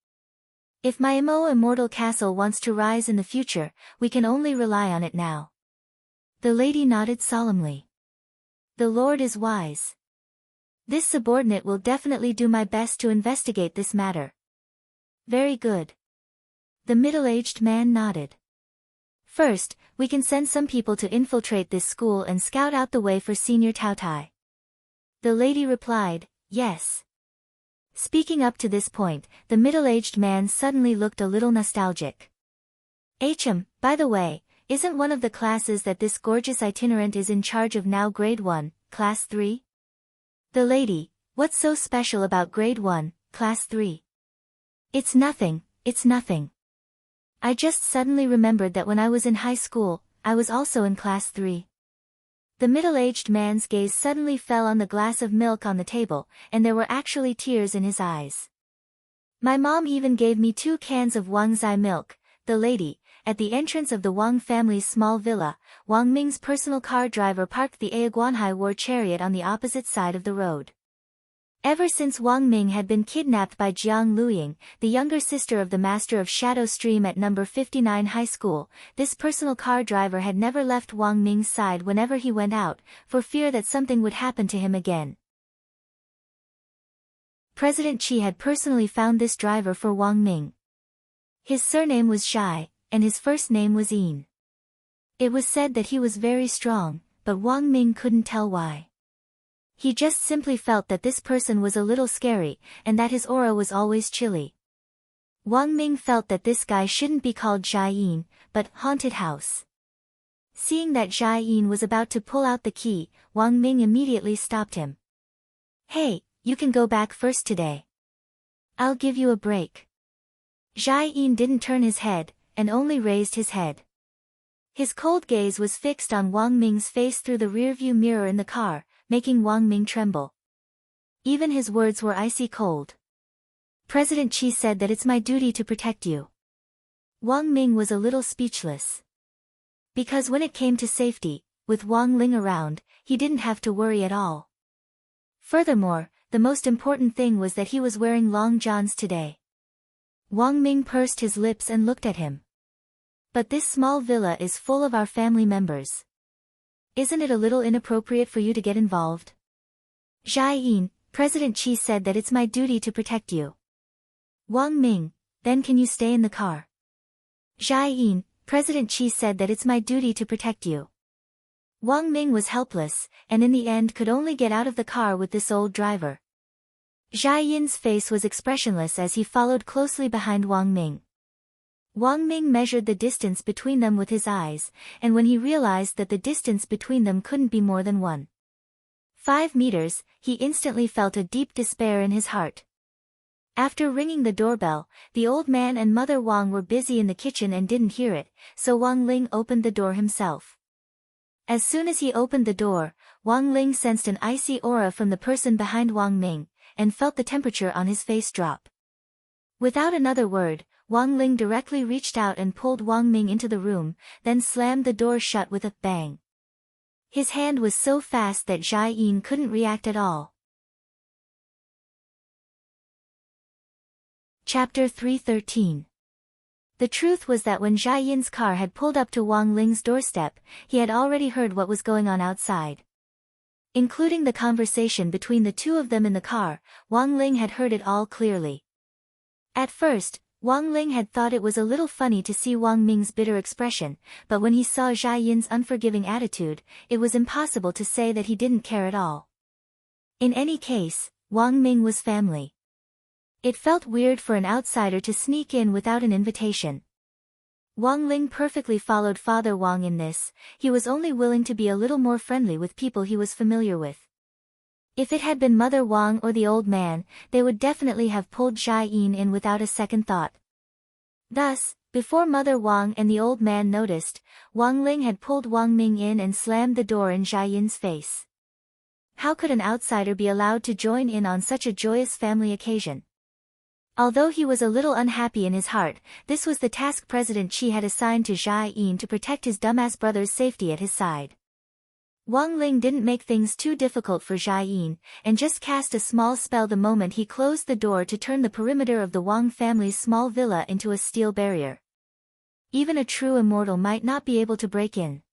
Speaker 1: If my immortal castle wants to rise in the future, we can only rely on it now." The lady nodded solemnly. "The Lord is wise. This subordinate will definitely do my best to investigate this matter." "Very good." The middle-aged man nodded. "First, we can send some people to infiltrate this school and scout out the way for senior Tao Tai." The lady replied, "Yes." Speaking up to this point, the middle-aged man suddenly looked a little nostalgic. By the way, isn't one of the classes that this gorgeous itinerant is in charge of now grade 1, class 3? The lady, "What's so special about grade 1, class 3? It's nothing. I just suddenly remembered that when I was in high school, I was also in class 3. The middle-aged man's gaze suddenly fell on the glass of milk on the table, and there were actually tears in his eyes. "My mom even gave me 2 cans of Wang Zai milk." The lady, at the entrance of the Wang family's small villa, Wang Ming's personal car driver parked the Aguanhai war chariot on the opposite side of the road. Ever since Wang Ming had been kidnapped by Jiang Luying, the younger sister of the master of Shadow Stream at number 59 high school, this personal car driver had never left Wang Ming's side whenever he went out, for fear that something would happen to him again. President Qi had personally found this driver for Wang Ming. His surname was Zhai, and his first name was Yin. It was said that he was very strong, but Wang Ming couldn't tell why. He just simply felt that this person was a little scary, and that his aura was always chilly. Wang Ming felt that this guy shouldn't be called Zhai Yin, but Haunted House. Seeing that Zhai Yin was about to pull out the key, Wang Ming immediately stopped him. "Hey, you can go back first today. I'll give you a break." Zhai Yin didn't turn his head, and only raised his head. His cold gaze was fixed on Wang Ming's face through the rearview mirror in the car, making Wang Ming tremble. Even his words were icy cold. "President Qi said that it's my duty to protect you." Wang Ming was a little speechless. Because when it came to safety, with Wang Ling around, he didn't have to worry at all. Furthermore, the most important thing was that he was wearing long johns today. Wang Ming pursed his lips and looked at him. "But this small villa is full of our family members. Isn't it a little inappropriate for you to get involved?" "Zhai Yin, President Qi said that it's my duty to protect you." Wang Ming, "Then can you stay in the car?" "Zhai Yin, President Qi said that it's my duty to protect you." Wang Ming was helpless, and in the end could only get out of the car with this old driver. Zhai Yin's face was expressionless as he followed closely behind Wang Ming. Wang Ming measured the distance between them with his eyes, and when he realized that the distance between them couldn't be more than 1.5 meters, he instantly felt a deep despair in his heart. After ringing the doorbell, the old man and Mother Wang were busy in the kitchen and didn't hear it, so Wang Ling opened the door himself. As soon as he opened the door, Wang Ling sensed an icy aura from the person behind Wang Ming, and felt the temperature on his face drop. Without another word, Wang Ling directly reached out and pulled Wang Ming into the room, then slammed the door shut with a bang. His hand was so fast that Jia Yin couldn't react at all. Chapter 313. The truth was that when Jia Yin's car had pulled up to Wang Ling's doorstep, he had already heard what was going on outside. Including the conversation between the two of them in the car, Wang Ling had heard it all clearly. At first, Wang Ling had thought it was a little funny to see Wang Ming's bitter expression, but when he saw Jia Yin's unforgiving attitude, it was impossible to say that he didn't care at all. In any case, Wang Ming was family. It felt weird for an outsider to sneak in without an invitation. Wang Ling perfectly followed Father Wang in this. He was only willing to be a little more friendly with people he was familiar with. If it had been Mother Wang or the old man, they would definitely have pulled Jia Yin in without a second thought. Thus, before Mother Wang and the old man noticed, Wang Ling had pulled Wang Ming in and slammed the door in Jia Yin's face. How could an outsider be allowed to join in on such a joyous family occasion? Although he was a little unhappy in his heart, this was the task President Qi had assigned to Jia Yin to protect his dumbass brother's safety at his side. Wang Ling didn't make things too difficult for Jia Yin, and just cast a small spell the moment he closed the door to turn the perimeter of the Wang family's small villa into a steel barrier. Even a true immortal might not be able to break in.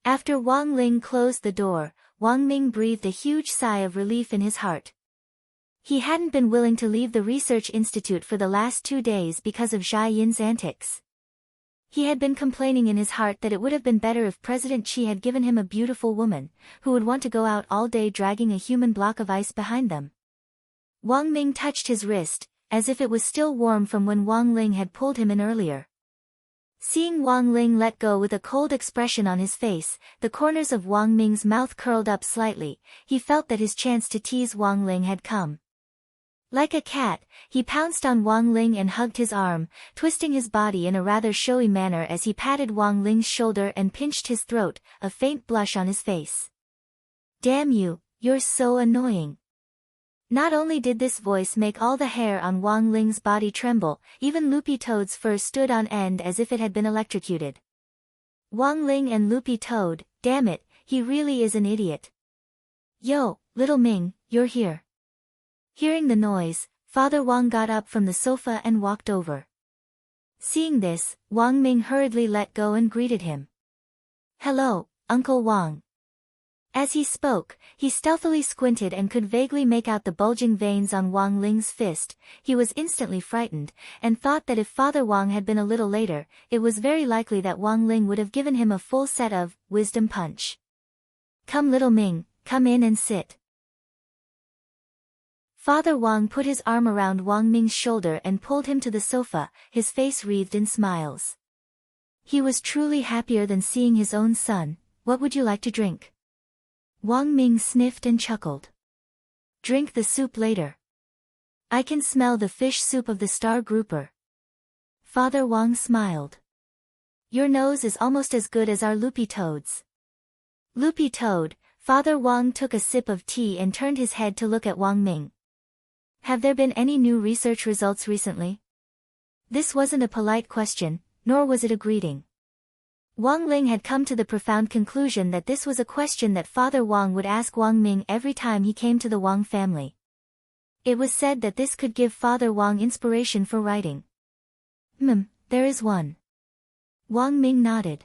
Speaker 1: After Wang Ling closed the door, Wang Ming breathed a huge sigh of relief in his heart. He hadn't been willing to leave the research institute for the last 2 days because of Jia Yin's antics. He had been complaining in his heart that it would have been better if President Qi had given him a beautiful woman, who would want to go out all day dragging a human block of ice behind them. Wang Ming touched his wrist, as if it was still warm from when Wang Ling had pulled him in earlier. Seeing Wang Ling let go with a cold expression on his face, the corners of Wang Ming's mouth curled up slightly. He felt that his chance to tease Wang Ling had come. Like a cat, he pounced on Wang Ling and hugged his arm, twisting his body in a rather showy manner as he patted Wang Ling's shoulder and pinched his throat, a faint blush on his face. "Damn you, you're so annoying." Not only did this voice make all the hair on Wang Ling's body tremble, even Loopy Toad's fur stood on end as if it had been electrocuted. Wang Ling and Loopy Toad, damn it, he really is an idiot. "Yo, little Ming, you're here." Hearing the noise, Father Wang got up from the sofa and walked over. Seeing this, Wang Ming hurriedly let go and greeted him. "Hello, Uncle Wang." As he spoke, he stealthily squinted and could vaguely make out the bulging veins on Wang Ling's fist. He was instantly frightened, and thought that if Father Wang had been a little later, it was very likely that Wang Ling would have given him a full set of wisdom punch. "Come little Ming, come in and sit." Father Wang put his arm around Wang Ming's shoulder and pulled him to the sofa, his face wreathed in smiles. He was truly happier than seeing his own son. "What would you like to drink?" Wang Ming sniffed and chuckled. "Drink the soup later. I can smell the fish soup of the star grouper." Father Wang smiled. "Your nose is almost as good as our Loopy Toad's." Loopy Toad, Father Wang took a sip of tea and turned his head to look at Wang Ming. "Have there been any new research results recently?" This wasn't a polite question, nor was it a greeting. Wang Ling had come to the profound conclusion that this was a question that Father Wang would ask Wang Ming every time he came to the Wang family. It was said that this could give Father Wang inspiration for writing. There is one." Wang Ming nodded.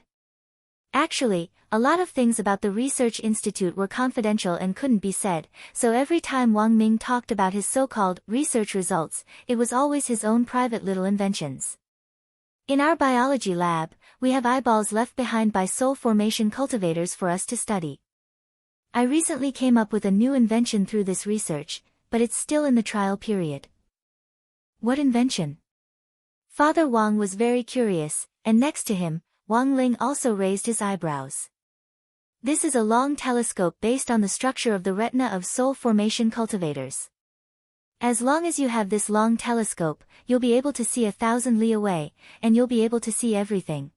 Speaker 1: Actually, a lot of things about the research institute were confidential and couldn't be said, so every time Wang Ming talked about his so-called research results, it was always his own private little inventions. "In our biology lab, we have eyeballs left behind by soul formation cultivators for us to study. I recently came up with a new invention through this research, but it's still in the trial period." "What invention?" Father Wang was very curious, and next to him, Wang Ling also raised his eyebrows. "This is a long telescope based on the structure of the retina of soul formation cultivators. As long as you have this long telescope, you'll be able to see 1,000 li away, and you'll be able to see everything."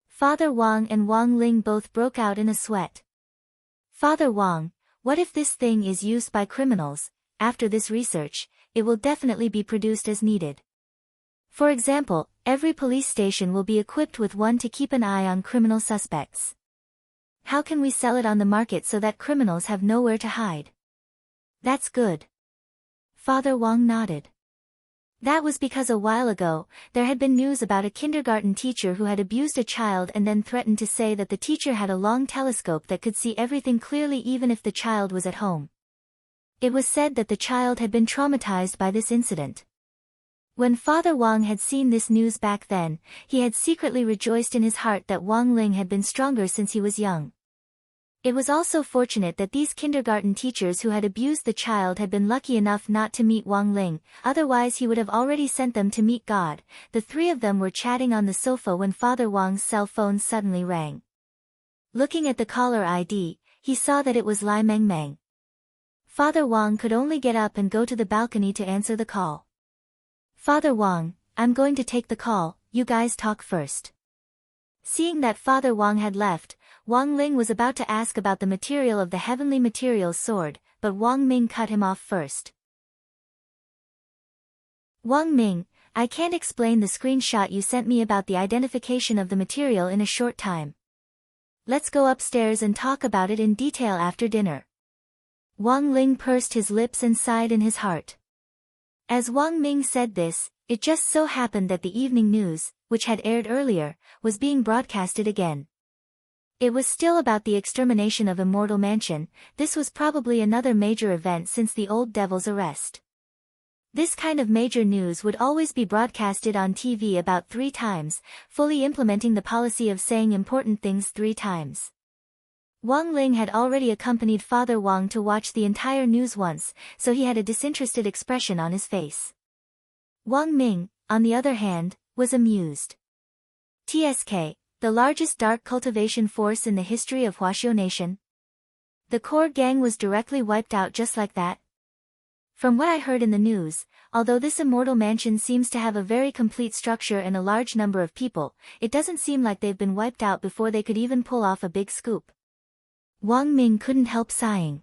Speaker 1: Father Wang and Wang Ling both broke out in a sweat. "Father Wang, what if this thing is used by criminals?" after this research, it will definitely be produced as needed. For example, every police station will be equipped with one to keep an eye on criminal suspects. How can we sell it on the market so that criminals have nowhere to hide? That's good. Father Wang nodded. That was because a while ago, there had been news about a kindergarten teacher who had abused a child and then threatened to say that the teacher had a long telescope that could see everything clearly even if the child was at home. It was said that the child had been traumatized by this incident. When Father Wang had seen this news back then, he had secretly rejoiced in his heart that Wang Ling had been stronger since he was young. It was also fortunate that these kindergarten teachers who had abused the child had been lucky enough not to meet Wang Ling, otherwise he would have already sent them to meet God. The three of them were chatting on the sofa when Father Wang's cell phone suddenly rang. Looking at the caller ID, he saw that it was Lai Meng Meng. Father Wang could only get up and go to the balcony to answer the call. Father Wang, I'm going to take the call, you guys talk first. Seeing that Father Wang had left, Wang Ling was about to ask about the material of the heavenly materials sword, but Wang Ming cut him off first. Wang Ming, I can't explain the screenshot you sent me about the identification of the material in a short time. Let's go upstairs and talk about it in detail after dinner. Wang Ling pursed his lips and sighed in his heart. As Wang Ming said this, it just so happened that the evening news, which had aired earlier, was being broadcasted again. It was still about the extermination of Immortal Mansion. This was probably another major event since the old devil's arrest. This kind of major news would always be broadcasted on TV about 3 times, fully implementing the policy of saying important things 3 times. Wang Ling had already accompanied Father Wang to watch the entire news once, so he had a disinterested expression on his face. Wang Ming, on the other hand, was amused. TSK, the largest dark cultivation force in the history of Huaxiao Nation. The core gang was directly wiped out just like that. From what I heard in the news, although this immortal mansion seems to have a very complete structure and a large number of people, it doesn't seem like they've been wiped out before they could even pull off a big scoop. Wang Ming couldn't help sighing.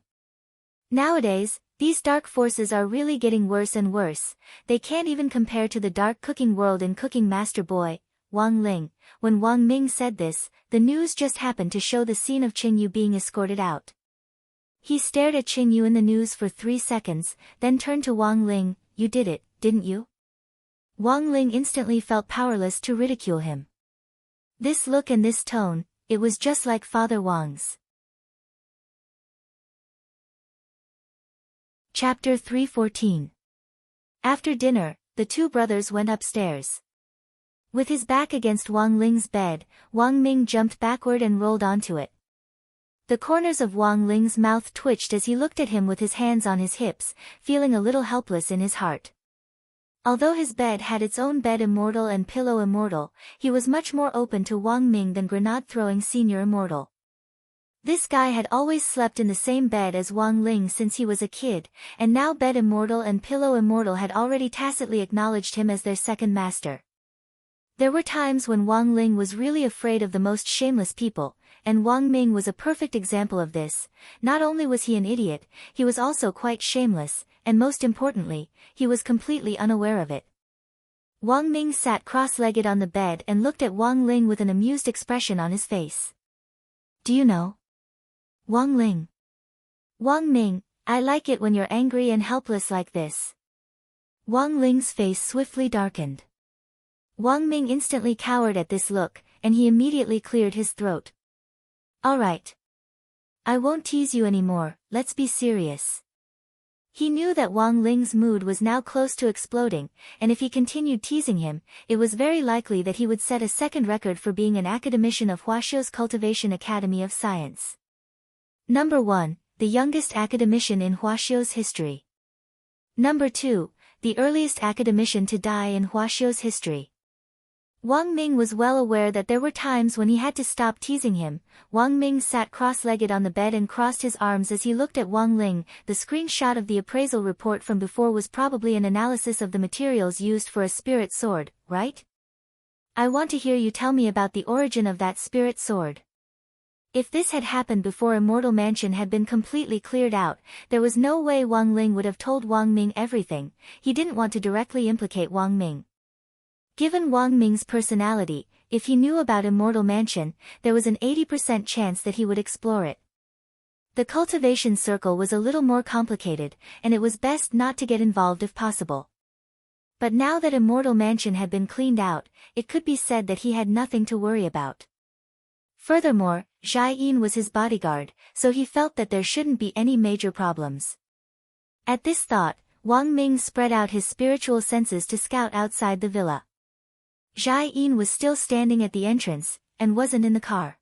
Speaker 1: Nowadays, these dark forces are really getting worse and worse. They can't even compare to the dark cooking world in Cooking Master Boy, Wang Ling. When Wang Ming said this, the news just happened to show the scene of Qingyu being escorted out. He stared at Qingyu in the news for 3 seconds, then turned to Wang Ling. You did it, didn't you? Wang Ling instantly felt powerless to ridicule him. This look and this tone, it was just like Father Wang's. Chapter 314. After dinner, the 2 brothers went upstairs. With his back against Wang Ling's bed, Wang Ming jumped backward and rolled onto it. The corners of Wang Ling's mouth twitched as he looked at him with his hands on his hips, feeling a little helpless in his heart. Although his bed had its own bed immortal and pillow immortal, he was much more open to Wang Ming than grenade-throwing senior immortal. This guy had always slept in the same bed as Wang Ling since he was a kid, and now bed immortal and pillow immortal had already tacitly acknowledged him as their second master. There were times when Wang Ling was really afraid of the most shameless people, and Wang Ming was a perfect example of this. Not only was he an idiot, he was also quite shameless, and most importantly, he was completely unaware of it. Wang Ming sat cross-legged on the bed and looked at Wang Ling with an amused expression on his face. Do you know? Wang Ling. Wang Ming, I like it when you're angry and helpless like this. Wang Ling's face swiftly darkened. Wang Ming instantly cowered at this look, and he immediately cleared his throat. All right. I won't tease you anymore, let's be serious. He knew that Wang Ling's mood was now close to exploding, and if he continued teasing him, it was very likely that he would set a second record for being an academician of Huaxiao's Cultivation Academy of Science. Number 1, the youngest academician in Huaxiao's history. Number 2, the earliest academician to die in Huaxiao's history. Wang Ming was well aware that there were times when he had to stop teasing him. Wang Ming sat cross-legged on the bed and crossed his arms as he looked at Wang Ling. The screenshot of the appraisal report from before was probably an analysis of the materials used for a spirit sword, right? I want to hear you tell me about the origin of that spirit sword. If this had happened before Immortal Mansion had been completely cleared out, there was no way Wang Ling would have told Wang Ming everything. He didn't want to directly implicate Wang Ming. Given Wang Ming's personality, if he knew about Immortal Mansion, there was an 80% chance that he would explore it. The cultivation circle was a little more complicated, and it was best not to get involved if possible. But now that Immortal Mansion had been cleaned out, it could be said that he had nothing to worry about. Furthermore, Zhai Yin was his bodyguard, so he felt that there shouldn't be any major problems. At this thought, Wang Ming spread out his spiritual senses to scout outside the villa. Zhai Yin was still standing at the entrance, and wasn't in the car.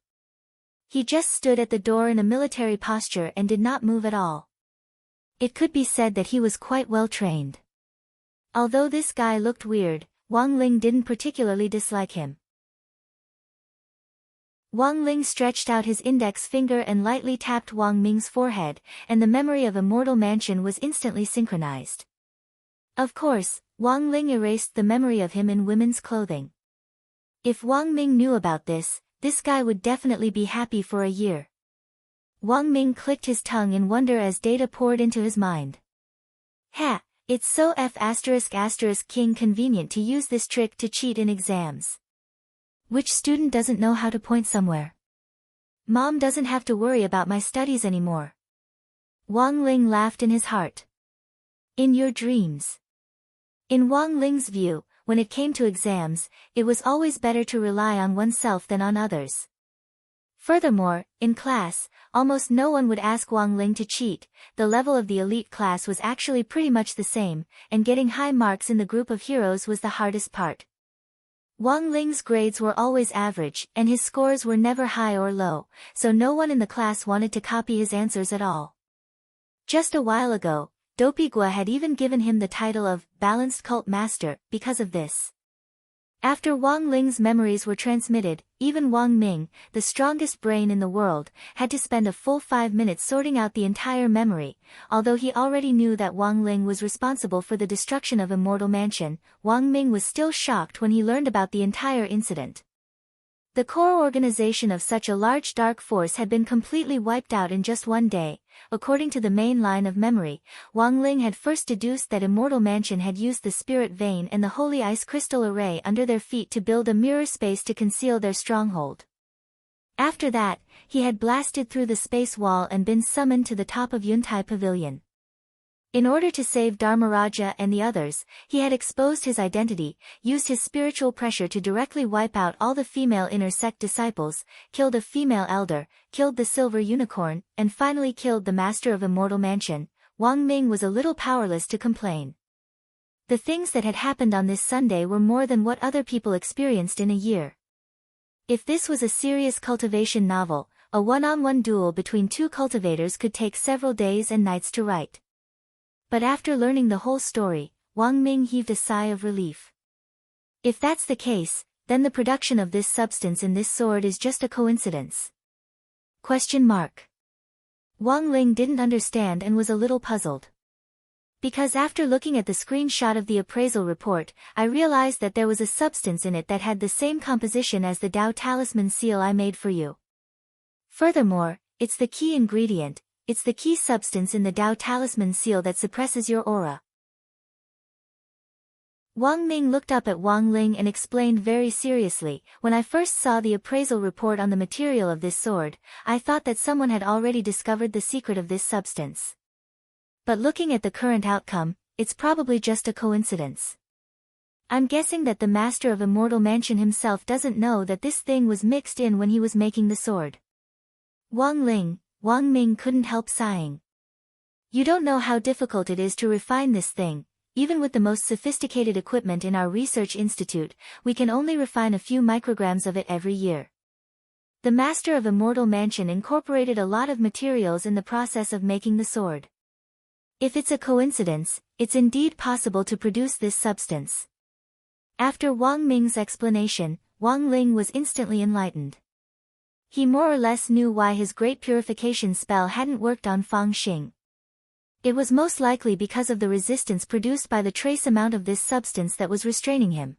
Speaker 1: He just stood at the door in a military posture and did not move at all. It could be said that he was quite well trained. Although this guy looked weird, Wang Ling didn't particularly dislike him. Wang Ling stretched out his index finger and lightly tapped Wang Ming's forehead, and the memory of Immortal Mansion was instantly synchronized. Of course, Wang Ling erased the memory of him in women's clothing. If Wang Ming knew about this guy would definitely be happy for a year. Wang Ming clicked his tongue in wonder as data poured into his mind. Ha! It's so **** convenient to use this trick to cheat in exams. Which student doesn't know how to point somewhere? Mom doesn't have to worry about my studies anymore. Wang Ling laughed in his heart. In your dreams. In Wang Ling's view, when it came to exams, it was always better to rely on oneself than on others. Furthermore, in class, almost no one would ask Wang Ling to cheat. The level of the elite class was actually pretty much the same, and getting high marks in the group of heroes was the hardest part. Wang Ling's grades were always average, and his scores were never high or low, so no one in the class wanted to copy his answers at all. Just a while ago, Dopey Gua had even given him the title of Balanced Cult Master because of this. After Wang Ling's memories were transmitted, even Wang Ming, the strongest brain in the world, had to spend a full 5 minutes sorting out the entire memory. Although he already knew that Wang Ling was responsible for the destruction of Immortal Mansion, Wang Ming was still shocked when he learned about the entire incident. The core organization of such a large dark force had been completely wiped out in just one day. According to the main line of memory, Wang Ling had first deduced that Immortal Mansion had used the Spirit Vein and the Holy Ice Crystal Array under their feet to build a mirror space to conceal their stronghold. After that, he had blasted through the space wall and been summoned to the top of Yuntai Pavilion. In order to save Dharmaraja and the others, he had exposed his identity, used his spiritual pressure to directly wipe out all the female inner sect disciples, killed a female elder, killed the silver unicorn, and finally killed the master of Immortal Mansion. Wang Ming was a little powerless to complain. The things that had happened on this Sunday were more than what other people experienced in a year. If this was a serious cultivation novel, a one-on-one duel between two cultivators could take several days and nights to write. But after learning the whole story, Wang Ming heaved a sigh of relief. If that's the case, then the production of this substance in this sword is just a coincidence. Wang Ling didn't understand and was a little puzzled. Because after looking at the screenshot of the appraisal report, I realized that there was a substance in it that had the same composition as the Dao Talisman seal I made for you. Furthermore, it's the key ingredient. It's the key substance in the Dao Talisman seal that suppresses your aura. Wang Ming looked up at Wang Ling and explained very seriously, when I first saw the appraisal report on the material of this sword, I thought that someone had already discovered the secret of this substance. But looking at the current outcome, it's probably just a coincidence. I'm guessing that the master of Immortal Mansion himself doesn't know that this thing was mixed in when he was making the sword. Wang Ming couldn't help sighing. You don't know how difficult it is to refine this thing. Even with the most sophisticated equipment in our research institute, we can only refine a few micrograms of it every year. The master of Immortal Mansion incorporated a lot of materials in the process of making the sword. If it's a coincidence, it's indeed possible to produce this substance. After Wang Ming's explanation, Wang Ling was instantly enlightened. He more or less knew why his great purification spell hadn't worked on Fang Xing. It was most likely because of the resistance produced by the trace amount of this substance that was restraining him.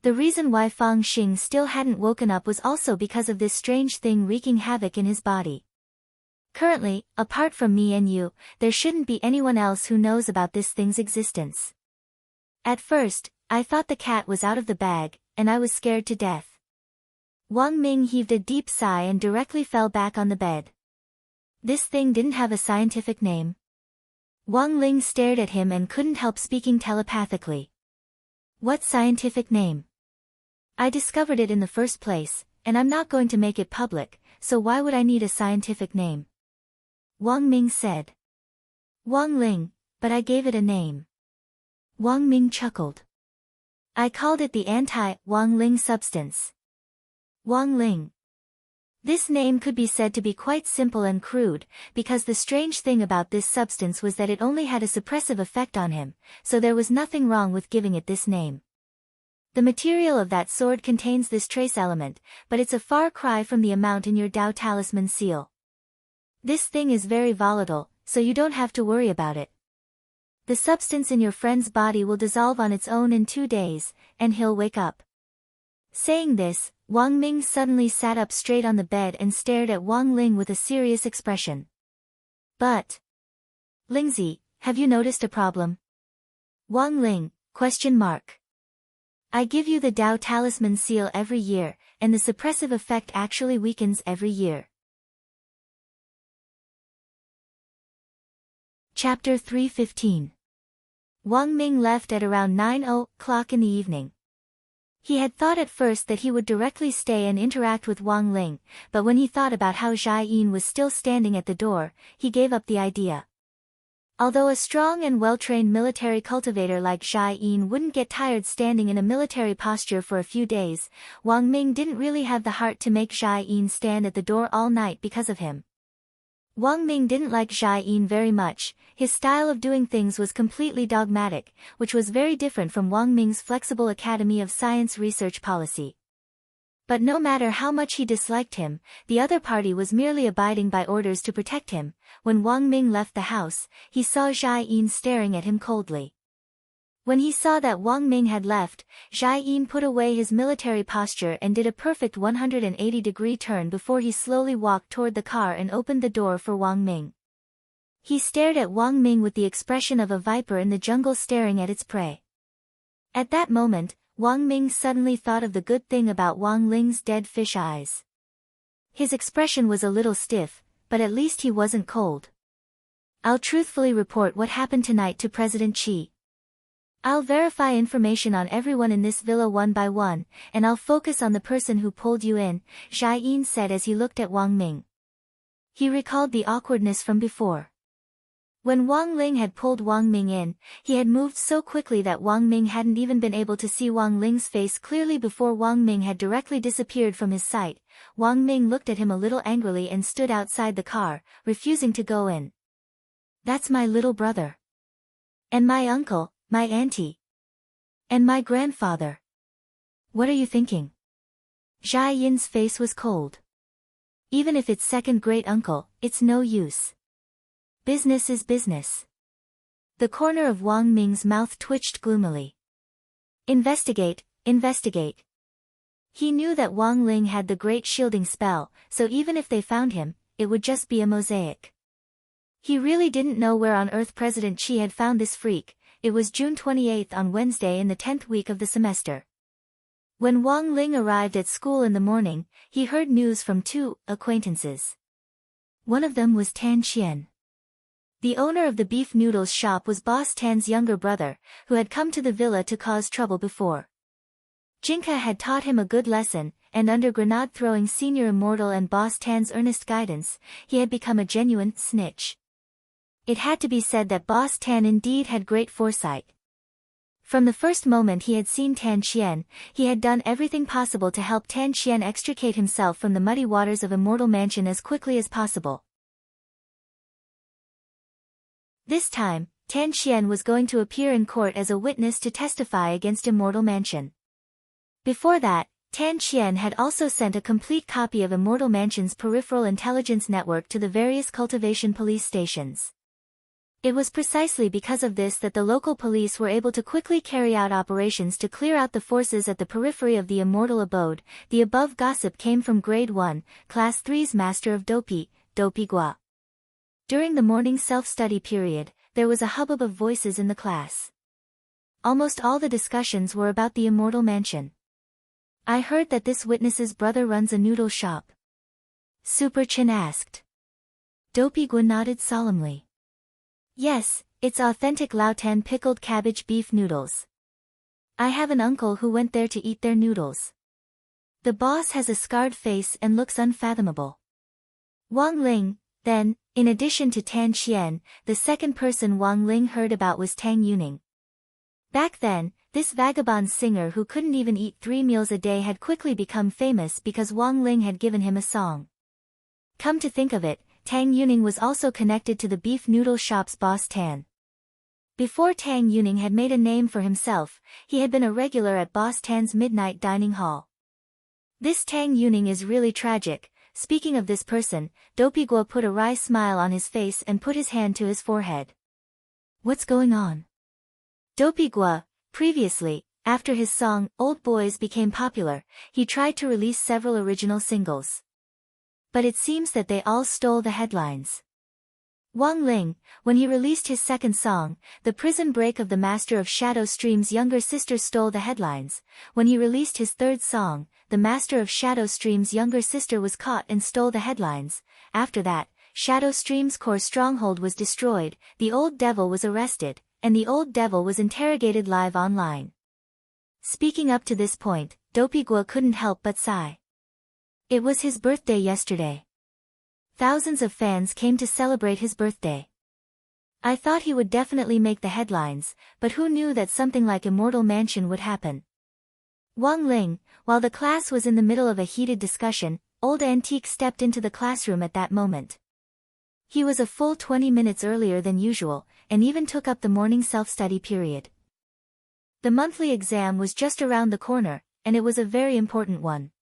Speaker 1: The reason why Fang Xing still hadn't woken up was also because of this strange thing wreaking havoc in his body. Currently, apart from me and you, there shouldn't be anyone else who knows about this thing's existence. At first, I thought the cat was out of the bag, and I was scared to death. Wang Ming heaved a deep sigh and directly fell back on the bed. This thing didn't have a scientific name. Wang Ling stared at him and couldn't help speaking telepathically. What scientific name? I discovered it in the first place, and I'm not going to make it public, so why would I need a scientific name? Wang Ming said. Wang Ling, but I gave it a name. Wang Ming chuckled. I called it the anti-Wang Ling substance. Wang Ling. This name could be said to be quite simple and crude, because the strange thing about this substance was that it only had a suppressive effect on him, so there was nothing wrong with giving it this name. The material of that sword contains this trace element, but it's a far cry from the amount in your Dao Talisman seal. This thing is very volatile, so you don't have to worry about it. The substance in your friend's body will dissolve on its own in 2 days, and he'll wake up. Saying this, Wang Ming suddenly sat up straight on the bed and stared at Wang Ling with a serious expression. But, Lingzi, have you noticed a problem? Wang Ling, ? I give you the Dao Talisman seal every year, and the suppressive effect actually weakens every year. Chapter 315. Wang Ming left at around 9:00 in the evening. He had thought at first that he would directly stay and interact with Wang Ling, but when he thought about how Zhai Yin was still standing at the door, he gave up the idea. Although a strong and well-trained military cultivator like Zhai Yin wouldn't get tired standing in a military posture for a few days, Wang Ming didn't really have the heart to make Zhai Yin stand at the door all night because of him. Wang Ming didn't like Zhai Yin very much. His style of doing things was completely dogmatic, which was very different from Wang Ming's flexible Academy of Science research policy. But no matter how much he disliked him, the other party was merely abiding by orders to protect him. When Wang Ming left the house, he saw Zhai Yin staring at him coldly. When he saw that Wang Ming had left, Zhai Yin put away his military posture and did a perfect 180-degree turn before he slowly walked toward the car and opened the door for Wang Ming. He stared at Wang Ming with the expression of a viper in the jungle staring at its prey. At that moment, Wang Ming suddenly thought of the good thing about Wang Ling's dead fish eyes. His expression was a little stiff, but at least he wasn't cold. I'll truthfully report what happened tonight to President Qi. I'll verify information on everyone in this villa one by one, and I'll focus on the person who pulled you in, Zhai Yin said as he looked at Wang Ming. He recalled the awkwardness from before. When Wang Ling had pulled Wang Ming in, he had moved so quickly that Wang Ming hadn't even been able to see Wang Ling's face clearly before Wang Ming had directly disappeared from his sight. Wang Ming looked at him a little angrily and stood outside the car, refusing to go in. That's my little brother. And my uncle, my auntie. And my grandfather. What are you thinking? Zhai Yin's face was cold. Even if it's second great uncle, it's no use. Business is business. The corner of Wang Ming's mouth twitched gloomily. Investigate, investigate. He knew that Wang Ling had the great shielding spell, so even if they found him, it would just be a mosaic. He really didn't know where on earth President Qi had found this freak. It was June 28th on Wednesday in the 10th week of the semester. When Wang Ling arrived at school in the morning, he heard news from 2 acquaintances. One of them was Tan Qian. The owner of the beef noodles shop was Boss Tan's younger brother, who had come to the villa to cause trouble before. Jinka had taught him a good lesson, and under grenade-throwing senior immortal and Boss Tan's earnest guidance, he had become a genuine snitch. It had to be said that Boss Tan indeed had great foresight. From the first moment he had seen Tan Qian, he had done everything possible to help Tan Qian extricate himself from the muddy waters of Immortal Mansion as quickly as possible. This time, Tan Qian was going to appear in court as a witness to testify against Immortal Mansion. Before that, Tan Qian had also sent a complete copy of Immortal Mansion's peripheral intelligence network to the various cultivation police stations. It was precisely because of this that the local police were able to quickly carry out operations to clear out the forces at the periphery of the immortal abode. The above gossip came from Grade 1, Class 3's Master of Dopi, Dopi Gua. During the morning self-study period, there was a hubbub of voices in the class. Almost all the discussions were about the immortal mansion. I heard that this witness's brother runs a noodle shop. Super Chin asked. Dopi Gua nodded solemnly. Yes, it's authentic Laotan pickled cabbage beef noodles. I have an uncle who went there to eat their noodles. The boss has a scarred face and looks unfathomable. Wang Ling, then, in addition to Tan Qian, the second person Wang Ling heard about was Tang Yuning. Back then, this vagabond singer who couldn't even eat 3 meals a day had quickly become famous because Wang Ling had given him a song. Come to think of it, Tang Yuning was also connected to the beef noodle shop's boss Tan. Before Tang Yuning had made a name for himself, he had been a regular at boss Tan's midnight dining hall. This Tang Yuning is really tragic. Speaking of this person, Dopi Gua put a wry smile on his face and put his hand to his forehead. What's going on? Dopi Gua, previously, after his song, Old Boys became popular, he tried to release several original singles. But it seems that they all stole the headlines. Wang Ling, when he released his second song, The Prison Break of the Master of Shadow Stream's younger sister stole the headlines. When he released his third song, The Master of Shadow Stream's younger sister was caught and stole the headlines. After that, Shadow Stream's core stronghold was destroyed, the old devil was arrested, and the old devil was interrogated live online. Speaking up to this point, Dopi Gua couldn't help but sigh. It was his birthday yesterday. Thousands of fans came to celebrate his birthday. I thought he would definitely make the headlines, but who knew that something like Immortal Mansion would happen? Wang Ling, while the class was in the middle of a heated discussion, Old Antique stepped into the classroom at that moment. He was a full 20 minutes earlier than usual, and even took up the morning self-study period. The monthly exam was just around the corner, and it was a very important one.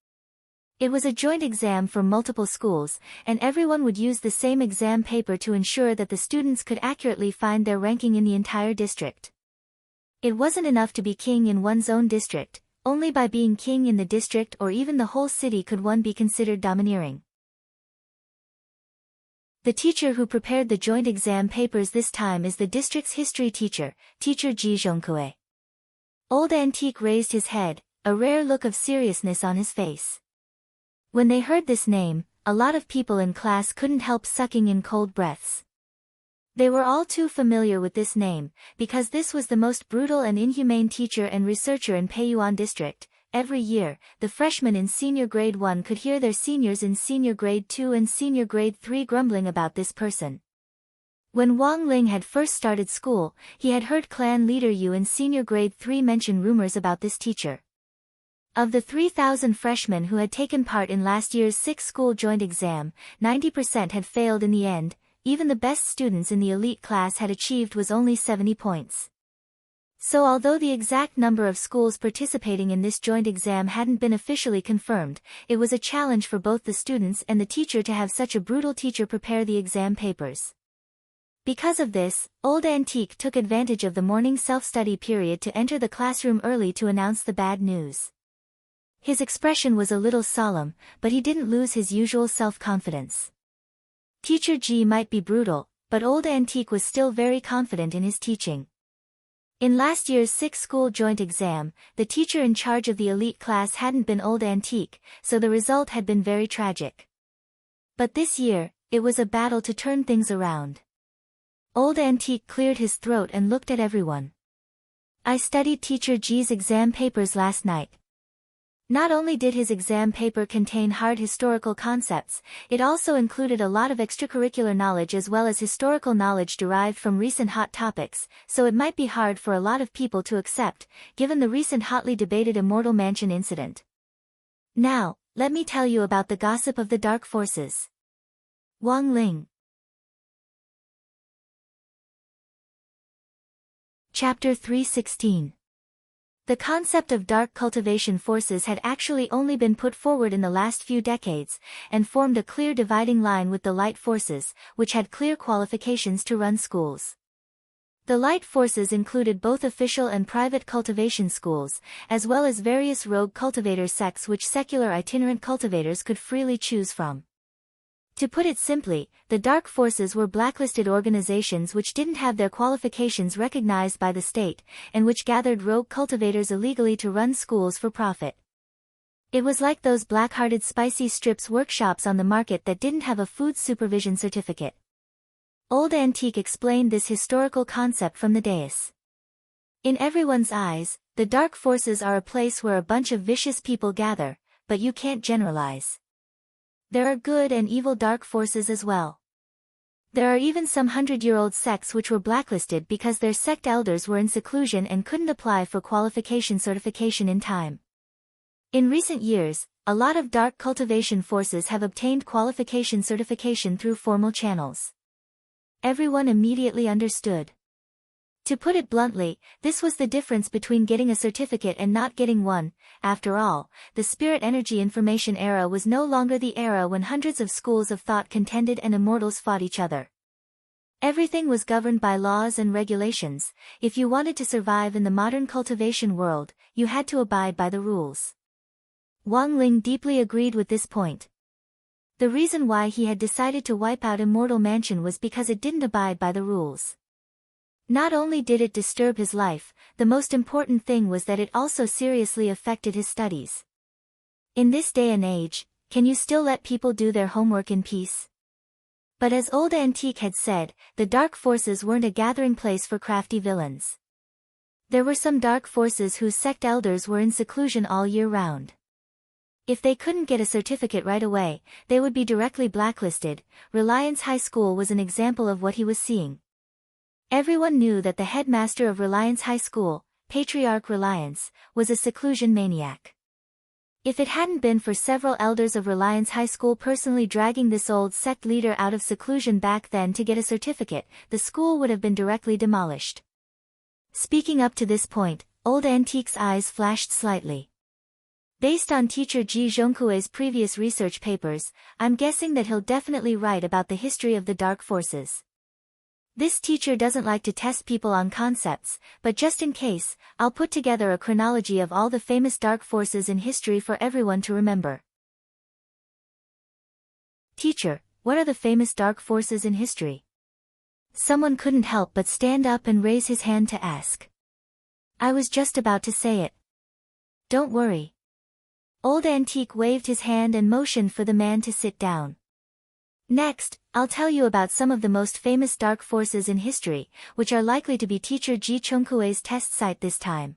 Speaker 1: It was a joint exam for multiple schools, and everyone would use the same exam paper to ensure that the students could accurately find their ranking in the entire district. It wasn't enough to be king in one's own district, only by being king in the district or even the whole city could one be considered domineering. The teacher who prepared the joint exam papers this time is the district's history teacher, Teacher Ji Zhongkue. Old Antique raised his head, a rare look of seriousness on his face. When they heard this name, a lot of people in class couldn't help sucking in cold breaths. They were all too familiar with this name, because this was the most brutal and inhumane teacher and researcher in Peiyuan district. Every year, the freshmen in senior grade 1 could hear their seniors in senior grade 2 and senior grade 3 grumbling about this person. When Wang Ling had first started school, he had heard clan leader Yu in senior grade 3 mention rumors about this teacher. Of the 3,000 freshmen who had taken part in last year's 6th school joint exam, 90% had failed in the end. Even the best students in the elite class had achieved was only 70 points. So although the exact number of schools participating in this joint exam hadn't been officially confirmed, it was a challenge for both the students and the teacher to have such a brutal teacher prepare the exam papers. Because of this, Old Antique took advantage of the morning self-study period to enter the classroom early to announce the bad news. His expression was a little solemn, but he didn't lose his usual self-confidence. Teacher Ji might be brutal, but Old Antique was still very confident in his teaching. In last year's 6th school joint exam, the teacher in charge of the elite class hadn't been Old Antique, so the result had been very tragic. But this year, it was a battle to turn things around. Old Antique cleared his throat and looked at everyone. I studied Teacher Ji's exam papers last night. Not only did his exam paper contain hard historical concepts, it also included a lot of extracurricular knowledge as well as historical knowledge derived from recent hot topics, so it might be hard for a lot of people to accept, given the recent hotly debated Immortal Mansion incident. Now, let me tell you about the gossip of the dark forces. Wang Ling. Chapter 316. The concept of dark cultivation forces had actually only been put forward in the last few decades, and formed a clear dividing line with the light forces, which had clear qualifications to run schools. The light forces included both official and private cultivation schools, as well as various rogue cultivator sects which secular itinerant cultivators could freely choose from. To put it simply, the dark forces were blacklisted organizations which didn't have their qualifications recognized by the state, and which gathered rogue cultivators illegally to run schools for profit. It was like those black-hearted spicy strips workshops on the market that didn't have a food supervision certificate. Old Antique explained this historical concept from the dais. In everyone's eyes, the dark forces are a place where a bunch of vicious people gather, but you can't generalize. There are good and evil dark forces as well. There are even some 100-year-old sects which were blacklisted because their sect elders were in seclusion and couldn't apply for qualification certification in time. In recent years, a lot of dark cultivation forces have obtained qualification certification through formal channels. Everyone immediately understood. To put it bluntly, this was the difference between getting a certificate and not getting one. After all, the spirit energy information era was no longer the era when hundreds of schools of thought contended and immortals fought each other. Everything was governed by laws and regulations. If you wanted to survive in the modern cultivation world, you had to abide by the rules. Wang Ling deeply agreed with this point. The reason why he had decided to wipe out Immortal Mansion was because it didn't abide by the rules. Not only did it disturb his life, the most important thing was that it also seriously affected his studies. In this day and age, can you still let people do their homework in peace? But as Old Antique had said, the dark forces weren't a gathering place for crafty villains. There were some dark forces whose sect elders were in seclusion all year round. If they couldn't get a certificate right away, they would be directly blacklisted. Reliance High School was an example of what he was seeing. Everyone knew that the headmaster of Reliance High School, Patriarch Reliance, was a seclusion maniac. If it hadn't been for several elders of Reliance High School personally dragging this old sect leader out of seclusion back then to get a certificate, the school would have been directly demolished. Speaking up to this point, Old Antique's eyes flashed slightly. Based on teacher Ji Zhongkue's previous research papers, I'm guessing that he'll definitely write about the history of the dark forces. This teacher doesn't like to test people on concepts, but just in case, I'll put together a chronology of all the famous dark forces in history for everyone to remember. Teacher, what are the famous dark forces in history? Someone couldn't help but stand up and raise his hand to ask. I was just about to say it. Don't worry. Old Antique waved his hand and motioned for the man to sit down. Next, I'll tell you about some of the most famous dark forces in history, which are likely to be teacher Ji Zhongkue's test site this time.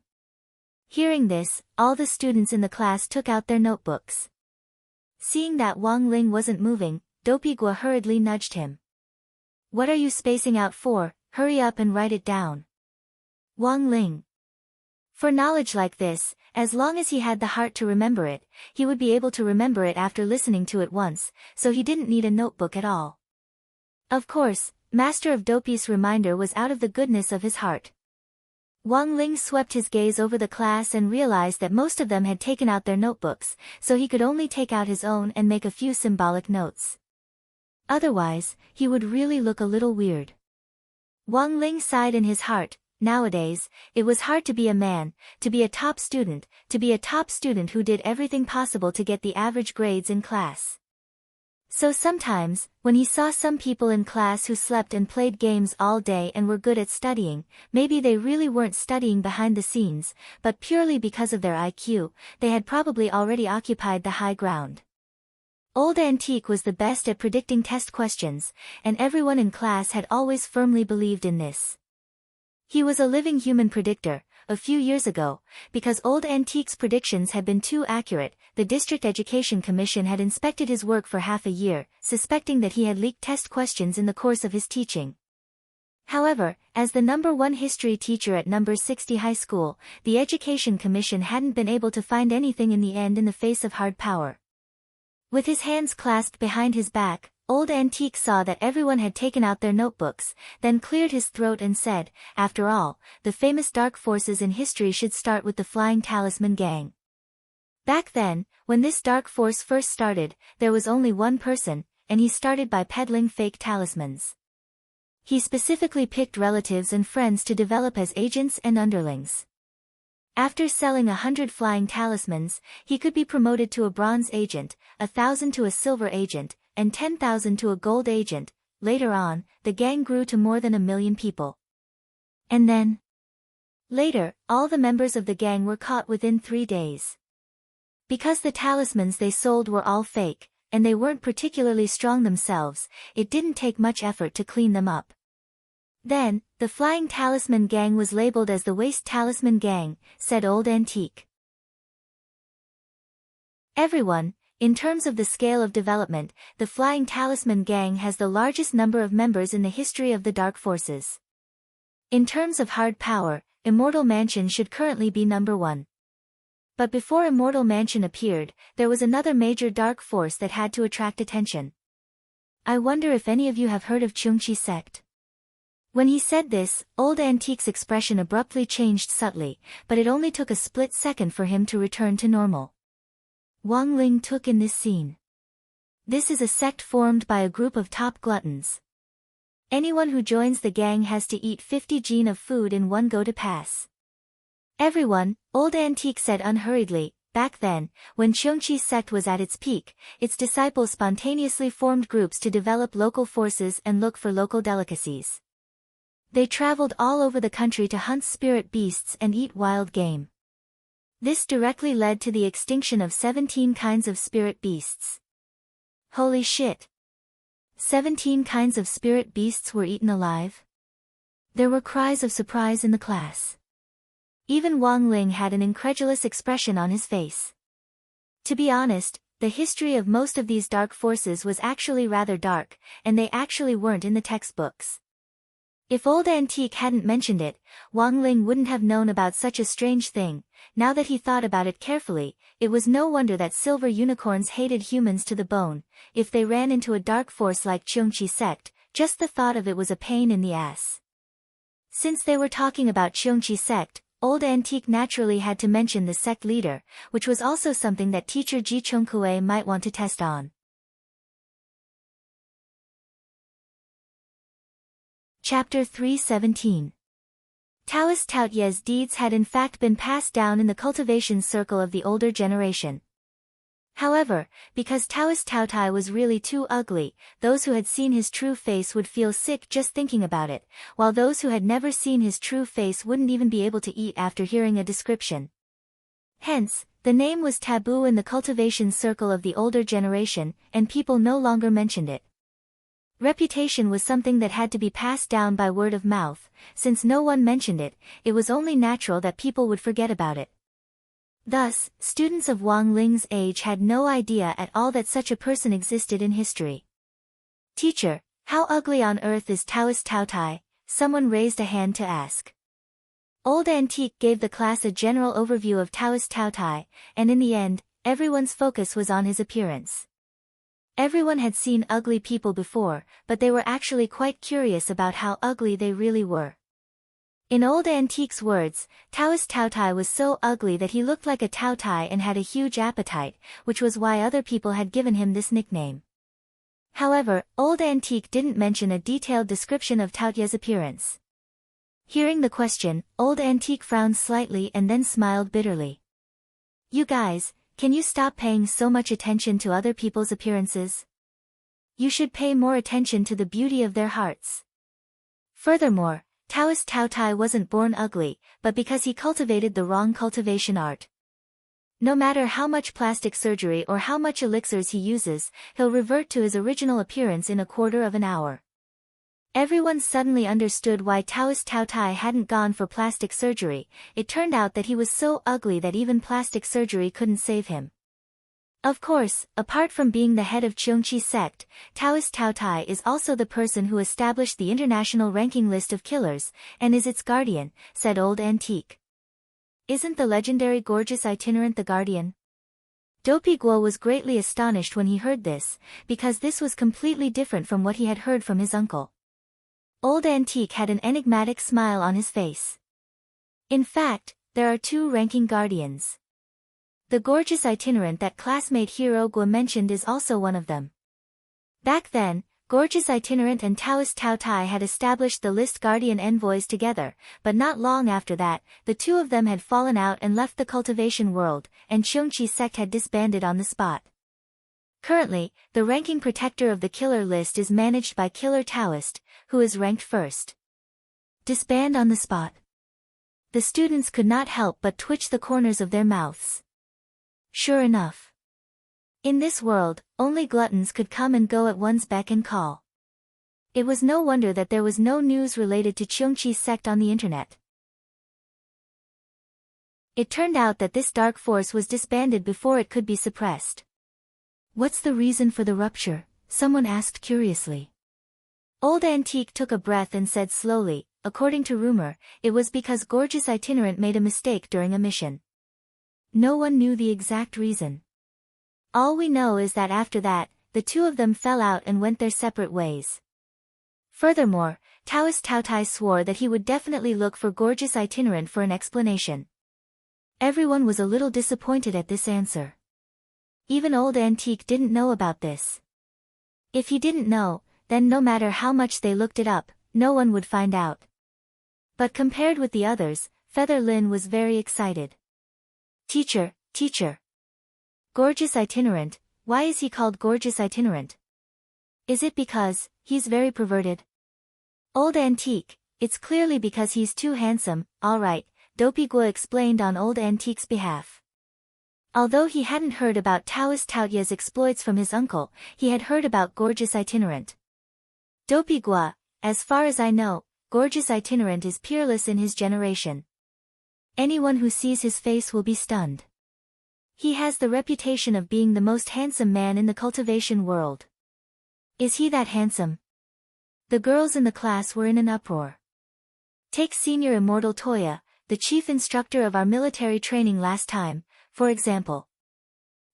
Speaker 1: Hearing this, all the students in the class took out their notebooks. Seeing that Wang Ling wasn't moving, Dopey Gua hurriedly nudged him. What are you spacing out for? Hurry up and write it down. Wang Ling. For knowledge like this, as long as he had the heart to remember it, he would be able to remember it after listening to it once, so he didn't need a notebook at all. Of course, Master of Dopey's reminder was out of the goodness of his heart. Wang Ling swept his gaze over the class and realized that most of them had taken out their notebooks, so he could only take out his own and make a few symbolic notes. Otherwise, he would really look a little weird. Wang Ling sighed in his heart. Nowadays, it was hard to be a man, to be a top student who did everything possible to get the average grades in class. So sometimes, when he saw some people in class who slept and played games all day and were good at studying, maybe they really weren't studying behind the scenes, but purely because of their IQ, they had probably already occupied the high ground. Old Antique was the best at predicting test questions, and everyone in class had always firmly believed in this. He was a living human predictor. A few years ago, because Old Antique's predictions had been too accurate, the District Education Commission had inspected his work for half a year, suspecting that he had leaked test questions in the course of his teaching. However, as the #1 history teacher at No. 60 High School, the Education Commission hadn't been able to find anything in the end in the face of hard power. With his hands clasped behind his back, Old Antique saw that everyone had taken out their notebooks, then cleared his throat and said, after all, the famous dark forces in history should start with the Flying Talisman Gang. Back then, when this dark force first started, there was only one person, and he started by peddling fake talismans. He specifically picked relatives and friends to develop as agents and underlings. After selling 100 flying talismans, he could be promoted to a bronze agent, 1,000 to a silver agent, and 10,000 to a gold agent. Later on, the gang grew to more than 1 million people. And then, later, all the members of the gang were caught within 3 days. Because the talismans they sold were all fake, and they weren't particularly strong themselves, it didn't take much effort to clean them up. Then, the Flying Talisman Gang was labeled as the Waste Talisman Gang, said Old Antique. Everyone, in terms of the scale of development, the Flying Talisman Gang has the largest number of members in the history of the Dark Forces. In terms of hard power, Immortal Mansion should currently be number 1. But before Immortal Mansion appeared, there was another major dark force that had to attract attention. I wonder if any of you have heard of Chungchi sect. When he said this, Old Antique's expression abruptly changed subtly, but it only took a split second for him to return to normal. Wang Ling took in this scene. This is a sect formed by a group of top gluttons. Anyone who joins the gang has to eat 50 jin of food in one go to pass. Everyone, Old Antique said unhurriedly. Back then, when Chungchi's sect was at its peak, its disciples spontaneously formed groups to develop local forces and look for local delicacies. They traveled all over the country to hunt spirit beasts and eat wild game. This directly led to the extinction of 17 kinds of spirit beasts. Holy shit! 17 kinds of spirit beasts were eaten alive? There were cries of surprise in the class. Even Wang Ling had an incredulous expression on his face. To be honest, the history of most of these dark forces was actually rather dark, and they actually weren't in the textbooks. If Old Antique hadn't mentioned it, Wang Ling wouldn't have known about such a strange thing. Now that he thought about it carefully, it was no wonder that silver unicorns hated humans to the bone. If they ran into a dark force like Chungchi sect, just the thought of it was a pain in the ass. Since they were talking about Chungchi sect, Old Antique naturally had to mention the sect leader, which was also something that teacher Ji Chongkue might want to test on. Chapter 317. Taoist Taoye's deeds had in fact been passed down in the cultivation circle of the older generation. However, because Taoist Taotai was really too ugly, those who had seen his true face would feel sick just thinking about it, while those who had never seen his true face wouldn't even be able to eat after hearing a description. Hence, the name was taboo in the cultivation circle of the older generation, and people no longer mentioned it. Reputation was something that had to be passed down by word of mouth. Since no one mentioned it, it was only natural that people would forget about it. Thus, students of Wang Ling's age had no idea at all that such a person existed in history. Teacher, how ugly on earth is Taoist Taotai? Someone raised a hand to ask. Old Antique gave the class a general overview of Taoist Taotai, and in the end, everyone's focus was on his appearance. Everyone had seen ugly people before, but they were actually quite curious about how ugly they really were. In Old Antique's words, Taoist Taotai was so ugly that he looked like a Taotai and had a huge appetite, which was why other people had given him this nickname. However, Old Antique didn't mention a detailed description of Taoye's appearance. Hearing the question, Old Antique frowned slightly and then smiled bitterly. You guys, can you stop paying so much attention to other people's appearances? You should pay more attention to the beauty of their hearts. Furthermore, Taoist Taotai wasn't born ugly, but because he cultivated the wrong cultivation art. No matter how much plastic surgery or how much elixirs he uses, he'll revert to his original appearance in a quarter of an hour. Everyone suddenly understood why Taoist Taotai hadn't gone for plastic surgery. It turned out that he was so ugly that even plastic surgery couldn't save him. Of course, apart from being the head of Chungchi sect, Taoist Taotai is also the person who established the international ranking list of killers, and is its guardian, said Old Antique. Isn't the legendary gorgeous itinerant the guardian? Dopey Guo was greatly astonished when he heard this, because this was completely different from what he had heard from his uncle. Old Antique had an enigmatic smile on his face. In fact, there are 2 ranking guardians. The gorgeous itinerant that classmate Hiro Guo mentioned is also one of them. Back then, Gorgeous Itinerant and Taoist Tao Tai had established the list guardian envoys together, but not long after that, the two of them had fallen out and left the cultivation world, and Cheongchi sect had disbanded on the spot. Currently, the ranking protector of the killer list is managed by Killer Taoist, who is ranked first. Disband on the spot. The students could not help but twitch the corners of their mouths. Sure enough. In this world, only gluttons could come and go at one's beck and call. It was no wonder that there was no news related to Cheongchi's sect on the internet. It turned out that this dark force was disbanded before it could be suppressed. What's the reason for the rupture? Someone asked curiously. Old Antique took a breath and said slowly, according to rumor, it was because Gorgeous Itinerant made a mistake during a mission. No one knew the exact reason. All we know is that after that, the two of them fell out and went their separate ways. Furthermore, Taoist Tao Tai swore that he would definitely look for Gorgeous Itinerant for an explanation. Everyone was a little disappointed at this answer. Even Old Antique didn't know about this. If he didn't know, then no matter how much they looked it up, no one would find out. But compared with the others, Feather Lin was very excited. Teacher, teacher. Gorgeous Itinerant, why is he called Gorgeous Itinerant? Is it because he's very perverted? Old Antique, it's clearly because he's too handsome, alright, Dopey Gua explained on Old Antique's behalf. Although he hadn't heard about Taoist Taoya's exploits from his uncle, he had heard about Gorgeous Itinerant. Dopey Gua, as far as I know, Gorgeous Itinerant is peerless in his generation. Anyone who sees his face will be stunned. He has the reputation of being the most handsome man in the cultivation world. Is he that handsome? The girls in the class were in an uproar. Take Senior Immortal Toya, the chief instructor of our military training last time, for example.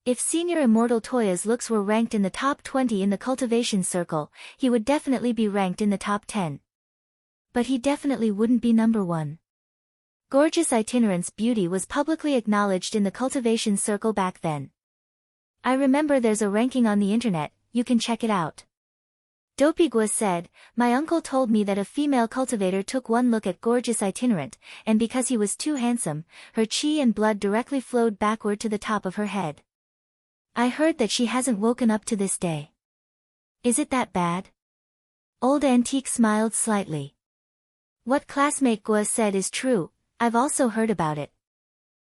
Speaker 1: If Senior Immortal Toya's looks were ranked in the top 20 in the cultivation circle, he would definitely be ranked in the top 10. But he definitely wouldn't be number 1. Gorgeous Itinerant's beauty was publicly acknowledged in the cultivation circle back then. I remember there's a ranking on the internet, you can check it out. Dopey Gua said, my uncle told me that a female cultivator took one look at Gorgeous Itinerant, and because he was too handsome, her chi and blood directly flowed backward to the top of her head. I heard that she hasn't woken up to this day. Is it that bad? Old Antique smiled slightly. What classmate Gua said is true, I've also heard about it.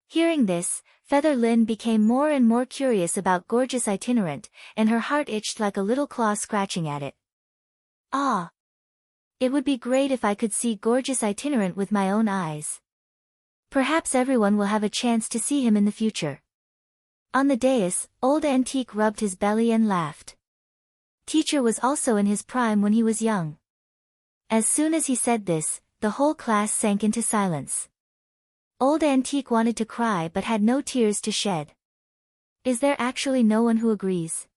Speaker 1: Hearing this, Feather Lin became more and more curious about Gorgeous Itinerant, and her heart itched like a little claw scratching at it. Ah! It would be great if I could see Gorgeous Itinerant with my own eyes. Perhaps everyone will have a chance to see him in the future. On the dais, Old Antique rubbed his belly and laughed. Teacher was also in his prime when he was young. As soon as he said this, the whole class sank into silence. Old Antique wanted to cry but had no tears to shed. Is there actually no one who agrees?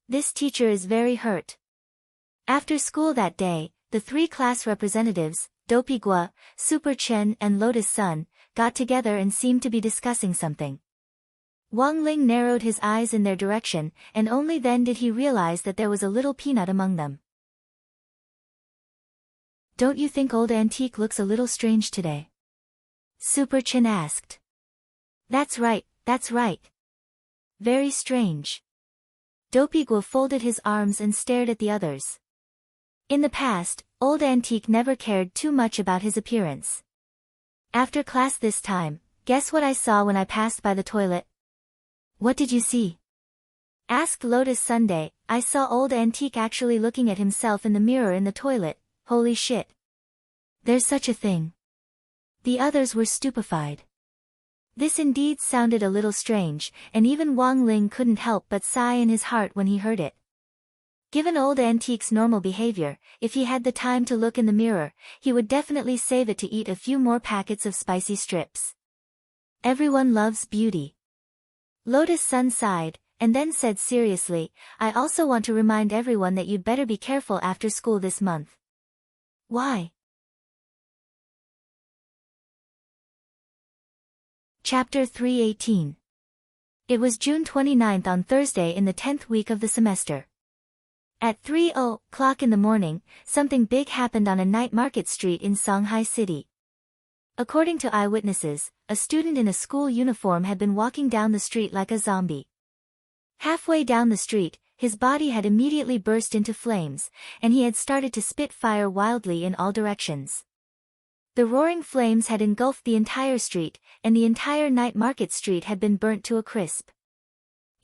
Speaker 1: This teacher is very hurt. After school that day, the 3 class representatives, Dopey Gua, Super Chen and Lotus Sun, got together and seemed to be discussing something. Wang Ling narrowed his eyes in their direction, and only then did he realize that there was a little peanut among them. Don't you think Old Antique looks a little strange today? Super Chen asked. That's right, that's right. Very strange. Dopey Gua folded his arms and stared at the others. In the past, Old Antique never cared too much about his appearance. After class this time, guess what I saw when I passed by the toilet? What did you see? Asked Lotus Sunday. I saw Old Antique actually looking at himself in the mirror in the toilet. Holy shit. There's such a thing. The others were stupefied. This indeed sounded a little strange, and even Wang Ling couldn't help but sigh in his heart when he heard it. Given Old Antique's normal behavior, if he had the time to look in the mirror, he would definitely save it to eat a few more packets of spicy strips. Everyone loves beauty. Lotus Sun sighed, and then said seriously, I also want to remind everyone that you'd better be careful after school this month. Why? Chapter 318. It was June 29th on Thursday in the 10th week of the semester. At 3:00 in the morning, something big happened on a night market street in Shanghai City. According to eyewitnesses, a student in a school uniform had been walking down the street like a zombie. Halfway down the street, his body had immediately burst into flames, and he had started to spit fire wildly in all directions. The roaring flames had engulfed the entire street, and the entire night market street had been burnt to a crisp.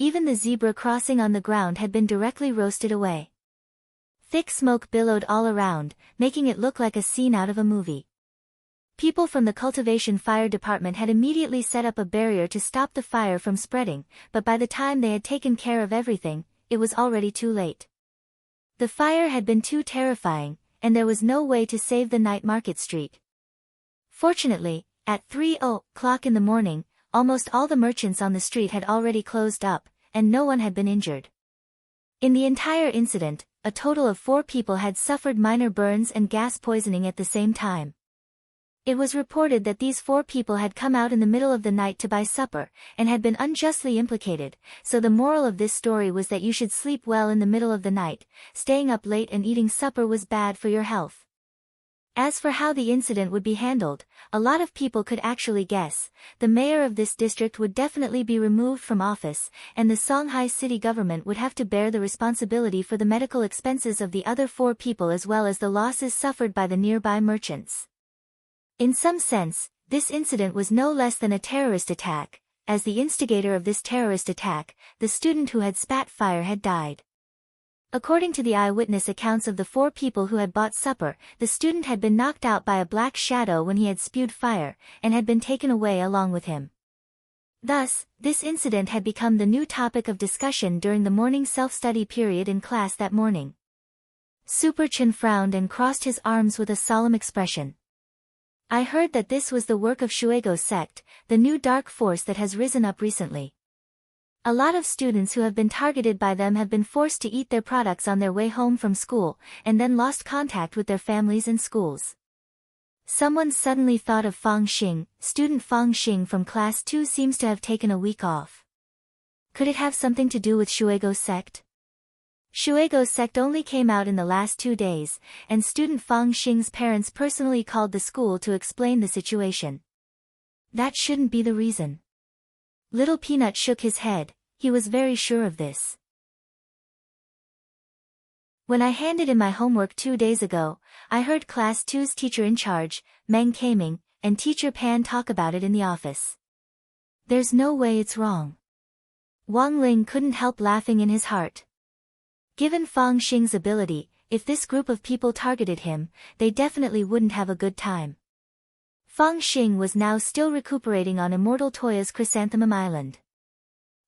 Speaker 1: Even the zebra crossing on the ground had been directly roasted away. Thick smoke billowed all around, making it look like a scene out of a movie. People from the cultivation fire department had immediately set up a barrier to stop the fire from spreading, but by the time they had taken care of everything, it was already too late. The fire had been too terrifying, and there was no way to save the night market street. Fortunately, at 3:00 in the morning, almost all the merchants on the street had already closed up, and no one had been injured. In the entire incident, a total of 4 people had suffered minor burns and gas poisoning at the same time. It was reported that these 4 people had come out in the middle of the night to buy supper, and had been unjustly implicated, so the moral of this story was that you should sleep well in the middle of the night. Staying up late and eating supper was bad for your health. As for how the incident would be handled, a lot of people could actually guess. The mayor of this district would definitely be removed from office, and the Shanghai city government would have to bear the responsibility for the medical expenses of the other 4 people as well as the losses suffered by the nearby merchants. In some sense, this incident was no less than a terrorist attack. As the instigator of this terrorist attack, the student who had spat fire had died. According to the eyewitness accounts of the 4 people who had bought supper, the student had been knocked out by a black shadow when he had spewed fire, and had been taken away along with him. Thus, this incident had become the new topic of discussion during the morning self-study period in class that morning. Super Chen frowned and crossed his arms with a solemn expression. I heard that this was the work of Shuego sect, the new dark force that has risen up recently. A lot of students who have been targeted by them have been forced to eat their products on their way home from school, and then lost contact with their families and schools. Someone suddenly thought of Fang Xing. Student Fang Xing from class 2 seems to have taken a week off. Could it have something to do with Shuego sect? Shuego sect only came out in the last 2 days, and student Fang Xing's parents personally called the school to explain the situation. That shouldn't be the reason. Little Peanut shook his head. He was very sure of this. When I handed in my homework 2 days ago, I heard Class 2's teacher in charge, Meng Kaming, and Teacher Pan talk about it in the office. There's no way it's wrong. Wang Ling couldn't help laughing in his heart. Given Fang Xing's ability, if this group of people targeted him, they definitely wouldn't have a good time. Fang Xing was now still recuperating on Immortal Toya's Chrysanthemum Island.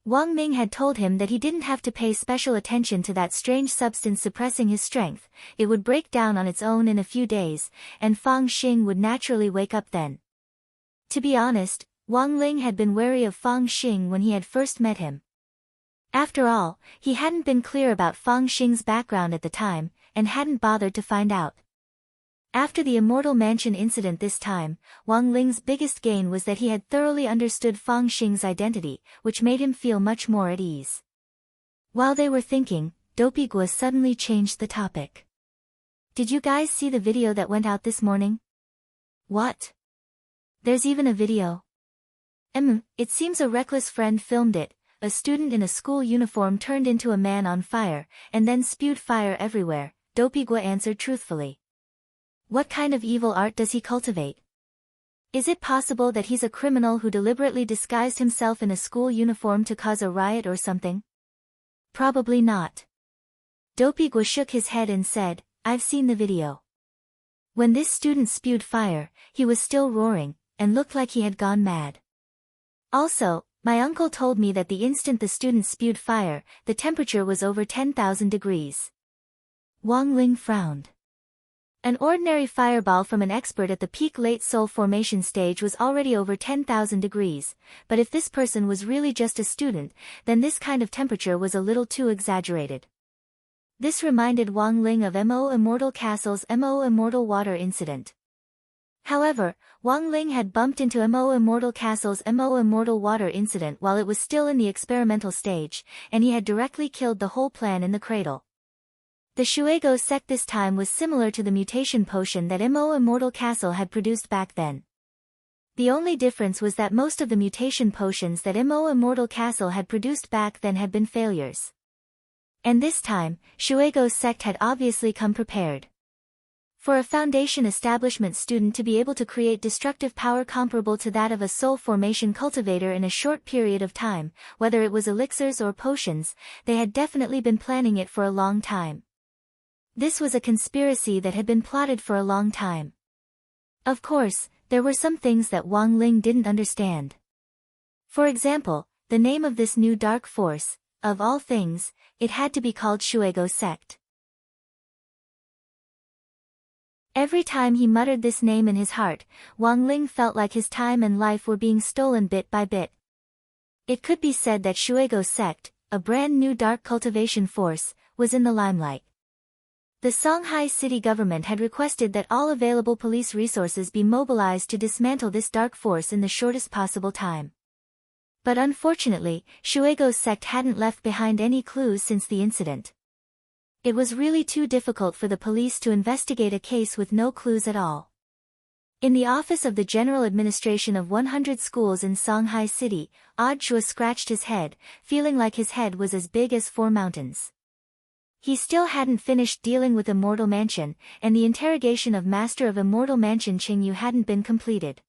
Speaker 1: Wang Ming had told him that he didn't have to pay special attention to that strange substance suppressing his strength. It would break down on its own in a few days, and Fang Xing would naturally wake up then. To be honest, Wang Ling had been wary of Fang Xing when he had first met him. After all, he hadn't been clear about Fang Xing's background at the time, and hadn't bothered to find out. After the Immortal Mansion incident this time, Wang Ling's biggest gain was that he had thoroughly understood Fang Xing's identity, which made him feel much more at ease. While they were thinking, Dopey Gua suddenly changed the topic. Did you guys see the video that went out this morning? What? There's even a video? It seems a reckless friend filmed it. A student in a school uniform turned into a man on fire, and then spewed fire everywhere, Dopey Gua answered truthfully. What kind of evil art does he cultivate? Is it possible that he's a criminal who deliberately disguised himself in a school uniform to cause a riot or something? Probably not. Dopey Gua shook his head and said, I've seen the video. When this student spewed fire, he was still roaring, and looked like he had gone mad. Also, my uncle told me that the instant the student spewed fire, the temperature was over 10,000 degrees. Wang Ling frowned. An ordinary fireball from an expert at the peak late Sol formation stage was already over 10,000 degrees, but if this person was really just a student, then this kind of temperature was a little too exaggerated. This reminded Wang Ling of Mo Immortal Castle's Mo Immortal Water incident. However, Wang Ling had bumped into Mo Immortal Castle's Mo Immortal Water incident while it was still in the experimental stage, and he had directly killed the whole plan in the cradle. The Shuego sect this time was similar to the mutation potion that Mo Immortal Castle had produced back then. The only difference was that most of the mutation potions that Mo Immortal Castle had produced back then had been failures. And this time, Shuego's sect had obviously come prepared. For a Foundation establishment student to be able to create destructive power comparable to that of a soul formation cultivator in a short period of time, whether it was elixirs or potions, they had definitely been planning it for a long time. This was a conspiracy that had been plotted for a long time. Of course, there were some things that Wang Ling didn't understand. For example, the name of this new dark force, of all things, it had to be called Shuego sect. Every time he muttered this name in his heart, Wang Ling felt like his time and life were being stolen bit by bit. It could be said that Shuego sect, a brand new dark cultivation force, was in the limelight. The Songhai city government had requested that all available police resources be mobilized to dismantle this dark force in the shortest possible time. But unfortunately, Shuego's sect hadn't left behind any clues since the incident. It was really too difficult for the police to investigate a case with no clues at all. In the office of the General Administration of 100 schools in Songhai City, Odd Chua scratched his head, feeling like his head was as big as 4 mountains. He still hadn't finished dealing with Immortal Mansion, and the interrogation of Master of Immortal Mansion Qingyu hadn't been completed.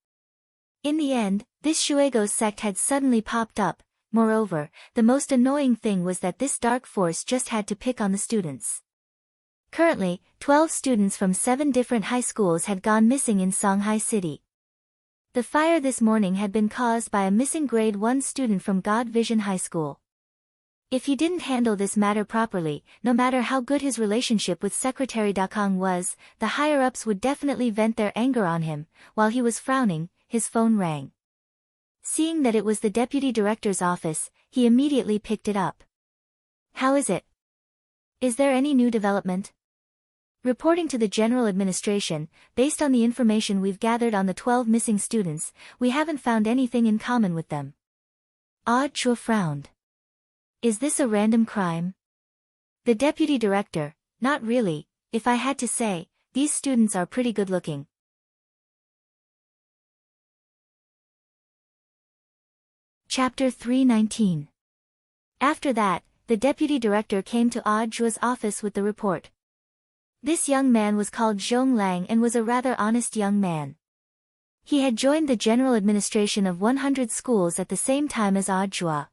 Speaker 1: In the end, this Shuego sect had suddenly popped up. Moreover, the most annoying thing was that this dark force just had to pick on the students. Currently, 12 students from 7 different high schools had gone missing in Songhai City. The fire this morning had been caused by a missing grade 1 student from God Vision High School. If he didn't handle this matter properly, no matter how good his relationship with Secretary Dakong was, the higher-ups would definitely vent their anger on him. While he was frowning, his phone rang. Seeing that it was the deputy director's office, he immediately picked it up. "How is it? Is there any new development?" Reporting to the General Administration, based on the information we've gathered on the 12 missing students, we haven't found anything in common with them. Odd Chua frowned. "Is this a random crime?" The deputy director, "Not really, if I had to say, these students are pretty good looking." Chapter 319. After that, the deputy director came to Odd Chua's office with the report. This young man was called Zhong Lang and was a rather honest young man. He had joined the general administration of 100 schools at the same time as Odd Chua.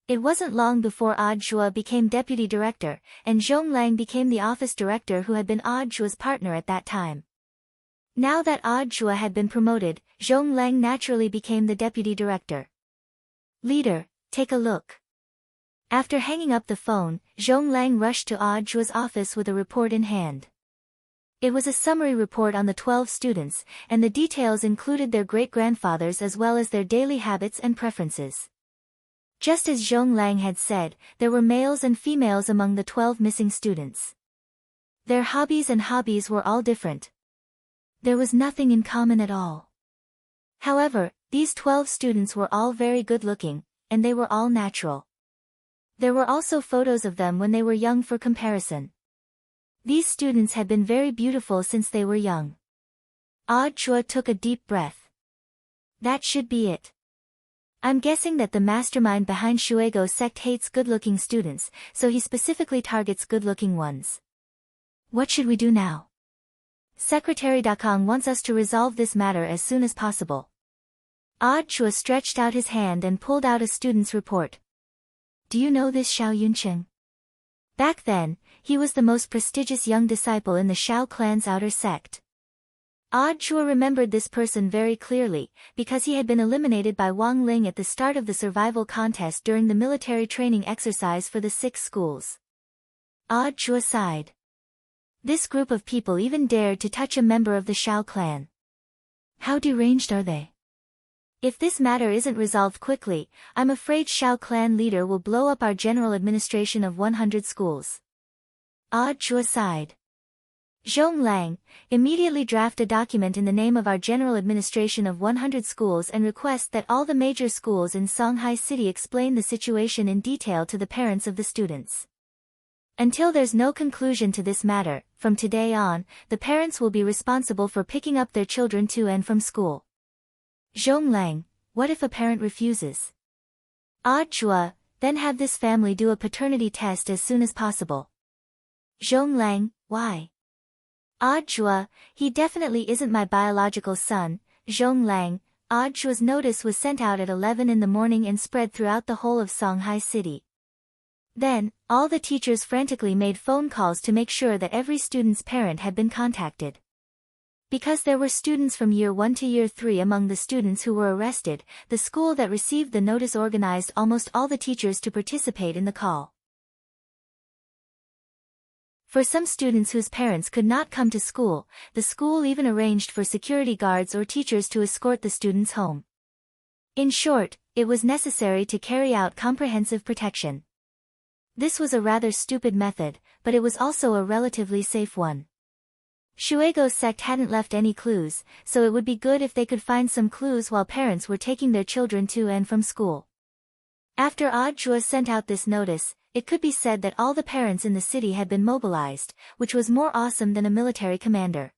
Speaker 1: It wasn't long before Odd Chua became deputy director, and Zhong Lang became the office director who had been Odd Chua's partner at that time. Now that Odd Chua had been promoted, Zhong Lang naturally became the deputy director. "Leader, take a look." After hanging up the phone, Zhong Lang rushed to Odd Chua's office with a report in hand. It was a summary report on the 12 students, and the details included their great-grandfathers as well as their daily habits and preferences. Just as Zhong Lang had said, there were males and females among the 12 missing students. Their hobbies were all different. There was nothing in common at all. However, these 12 students were all very good-looking, and they were all natural. There were also photos of them when they were young for comparison. These students had been very beautiful since they were young. Odd Chua took a deep breath. That should be it. I'm guessing that the mastermind behind Shuego sect hates good-looking students, so he specifically targets good-looking ones. What should we do now? Secretary Dakong wants us to resolve this matter as soon as possible. Odd Chua stretched out his hand and pulled out a student's report. Do you know this Xiao Yunqing? Back then, he was the most prestigious young disciple in the Xiao clan's outer sect. Odd Chua remembered this person very clearly, because he had been eliminated by Wang Ling at the start of the survival contest during the military training exercise for the 6 schools. Odd Chua sighed. This group of people even dared to touch a member of the Xiao clan. How deranged are they? If this matter isn't resolved quickly, I'm afraid Xiao clan leader will blow up our general administration of 100 schools. Odd Chua sighed. Zhong Lang, immediately draft a document in the name of our general administration of 100 schools and request that all the major schools in Songhai City explain the situation in detail to the parents of the students. Until there's no conclusion to this matter, from today on, the parents will be responsible for picking up their children to and from school. Zhonglang, what if a parent refuses? Jue, then have this family do a paternity test as soon as possible. Zhonglang, why? Jue, he definitely isn't my biological son. Zhonglang, Jue's notice was sent out at 11 in the morning and spread throughout the whole of Songhai City. Then, all the teachers frantically made phone calls to make sure that every student's parent had been contacted. Because there were students from year 1 to year 3 among the students who were arrested, the school that received the notice organized almost all the teachers to participate in the call. For some students whose parents could not come to school, the school even arranged for security guards or teachers to escort the students home. In short, it was necessary to carry out comprehensive protection. This was a rather stupid method, but it was also a relatively safe one. Shuego's sect hadn't left any clues, so it would be good if they could find some clues while parents were taking their children to and from school. After Jue sent out this notice, it could be said that all the parents in the city had been mobilized, which was more awesome than a military commander.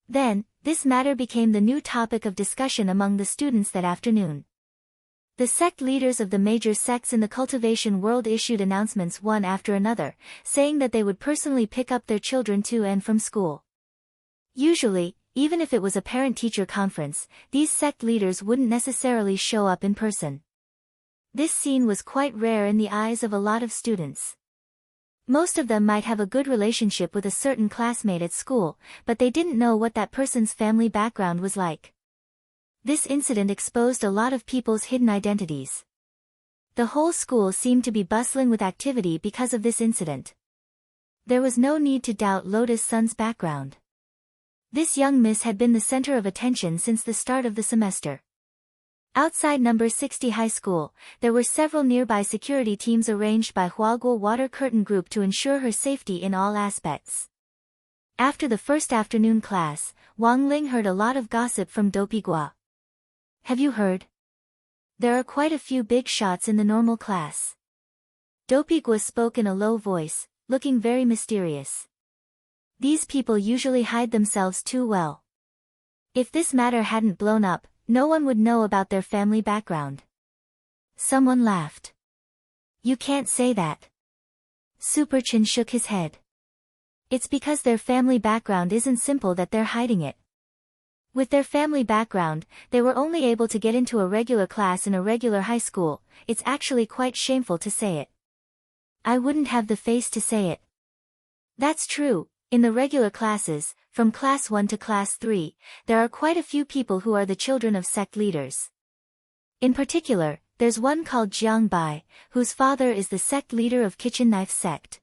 Speaker 1: Then, this matter became the new topic of discussion among the students that afternoon. The sect leaders of the major sects in the cultivation world issued announcements one after another, saying that they would personally pick up their children to and from school. Usually, even if it was a parent-teacher conference, these sect leaders wouldn't necessarily show up in person. This scene was quite rare in the eyes of a lot of students. Most of them might have a good relationship with a certain classmate at school, but they didn't know what that person's family background was like. This incident exposed a lot of people's hidden identities. The whole school seemed to be bustling with activity because of this incident. There was no need to doubt Lotus Sun's background. This young miss had been the center of attention since the start of the semester. Outside number 60 high school, there were several nearby security teams arranged by Huaguo Water Curtain Group to ensure her safety in all aspects. After the first afternoon class, Wang Ling heard a lot of gossip from Dopigua. Have you heard? There are quite a few big shots in the normal class. Dopigua spoke in a low voice, looking very mysterious. These people usually hide themselves too well. If this matter hadn't blown up, no one would know about their family background. Someone laughed. You can't say that. Superchin shook his head. It's because their family background isn't simple that they're hiding it. With their family background, they were only able to get into a regular class in a regular high school. It's actually quite shameful to say it. I wouldn't have the face to say it. That's true. In the regular classes, from class 1 to class 3, there are quite a few people who are the children of sect leaders. In particular, there's one called Jiang Bai, whose father is the sect leader of Kitchen Knife Sect.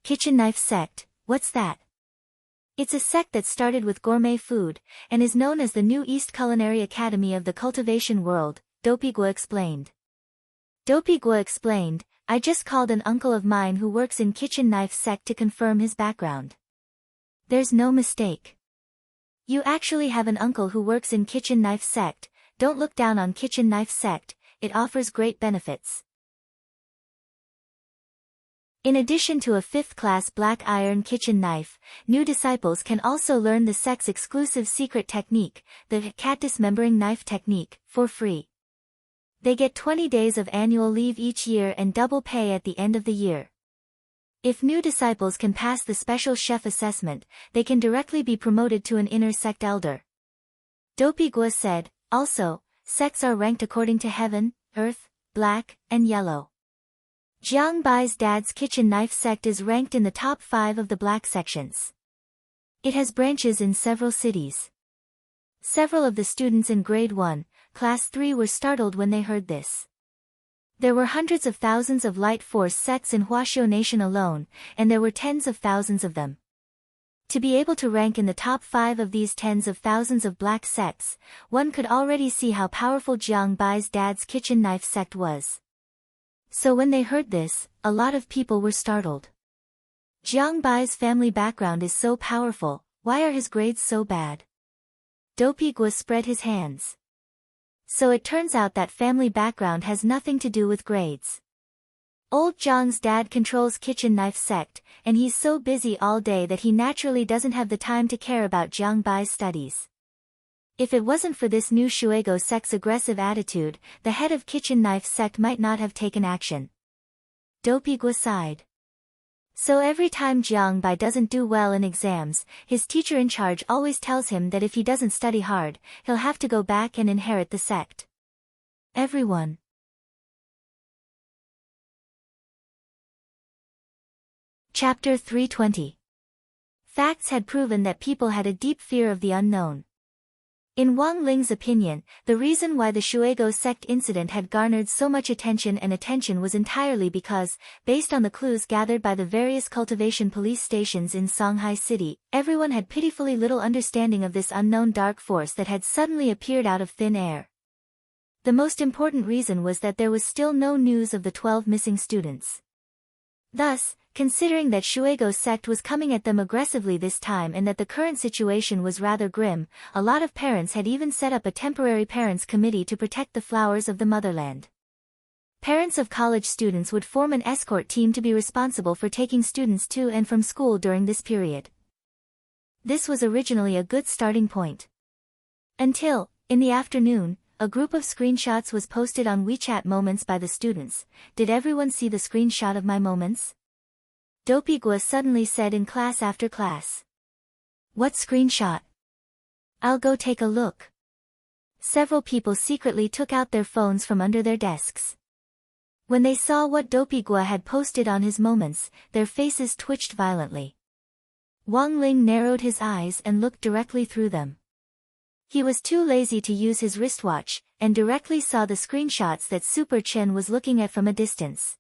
Speaker 1: Kitchen Knife Sect, what's that? It's a sect that started with gourmet food, and is known as the New East Culinary Academy of the cultivation world, Dopigua explained. Dopigua explained, I just called an uncle of mine who works in Kitchen Knife Sect to confirm his background. There's no mistake. You actually have an uncle who works in Kitchen Knife Sect. Don't look down on Kitchen Knife Sect, it offers great benefits. In addition to a 5th-class black iron kitchen knife, new disciples can also learn the sect's exclusive secret technique, the cat dismembering knife technique, for free. They get 20 days of annual leave each year and double pay at the end of the year. If new disciples can pass the special chef assessment, they can directly be promoted to an inner sect elder. Dopigua said, also, sects are ranked according to heaven, earth, black, and yellow. Jiang Bai's dad's kitchen knife sect is ranked in the top 5 of the black sections. It has branches in several cities. Several of the students in grade 1, class 3 were startled when they heard this. There were hundreds of thousands of light force sects in Huaxiu Nation alone, and there were tens of thousands of them. To be able to rank in the top 5 of these tens of thousands of black sects, one could already see how powerful Jiang Bai's dad's kitchen knife sect was. So when they heard this, a lot of people were startled. Jiang Bai's family background is so powerful, why are his grades so bad? Dopigua spread his hands. So it turns out that family background has nothing to do with grades. Old Zhang's dad controls kitchen knife sect, and he's so busy all day that he naturally doesn't have the time to care about Jiang Bai's studies. If it wasn't for this new Shuego sect's aggressive attitude, the head of kitchen knife sect might not have taken action. Dopigua sighed. So every time Jiang Bai doesn't do well in exams, his teacher in charge always tells him that if he doesn't study hard, he'll have to go back and inherit the sect. Everyone. Chapter 320. Facts had proven that people had a deep fear of the unknown. In Wang Ling's opinion, the reason why the Shuego sect incident had garnered so much attention was entirely because, based on the clues gathered by the various cultivation police stations in Songhai City, everyone had pitifully little understanding of this unknown dark force that had suddenly appeared out of thin air. The most important reason was that there was still no news of the 12 missing students. Thus, considering that Shuego sect was coming at them aggressively this time and that the current situation was rather grim, a lot of parents had even set up a temporary parents' committee to protect the flowers of the motherland. Parents of college students would form an escort team to be responsible for taking students to and from school during this period. This was originally a good starting point. Until, in the afternoon, a group of screenshots was posted on WeChat Moments by the students. Did everyone see the screenshot of my moments? Dopigua suddenly said in class after class. What screenshot? I'll go take a look. Several people secretly took out their phones from under their desks. When they saw what Dopigua had posted on his moments, their faces twitched violently. Wang Ling narrowed his eyes and looked directly through them. He was too lazy to use his wristwatch, and directly saw the screenshots that Super Chen was looking at from a distance.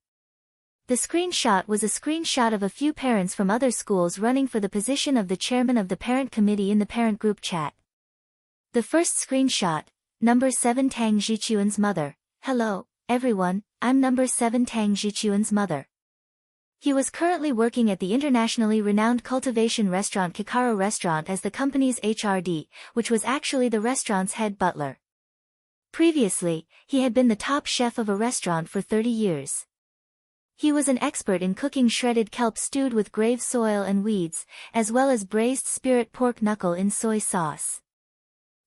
Speaker 1: The screenshot was a screenshot of a few parents from other schools running for the position of the chairman of the parent committee in the parent group chat. The first screenshot, number 7 Tang Jichuan's mother. Hello, everyone, I'm number 7 Tang Jichuan's mother. He was currently working at the internationally renowned cultivation restaurant Kikaro Restaurant as the company's HRD, which was actually the restaurant's head butler. Previously, he had been the top chef of a restaurant for 30 years. He was an expert in cooking shredded kelp stewed with grave soil and weeds, as well as braised spirit pork knuckle in soy sauce.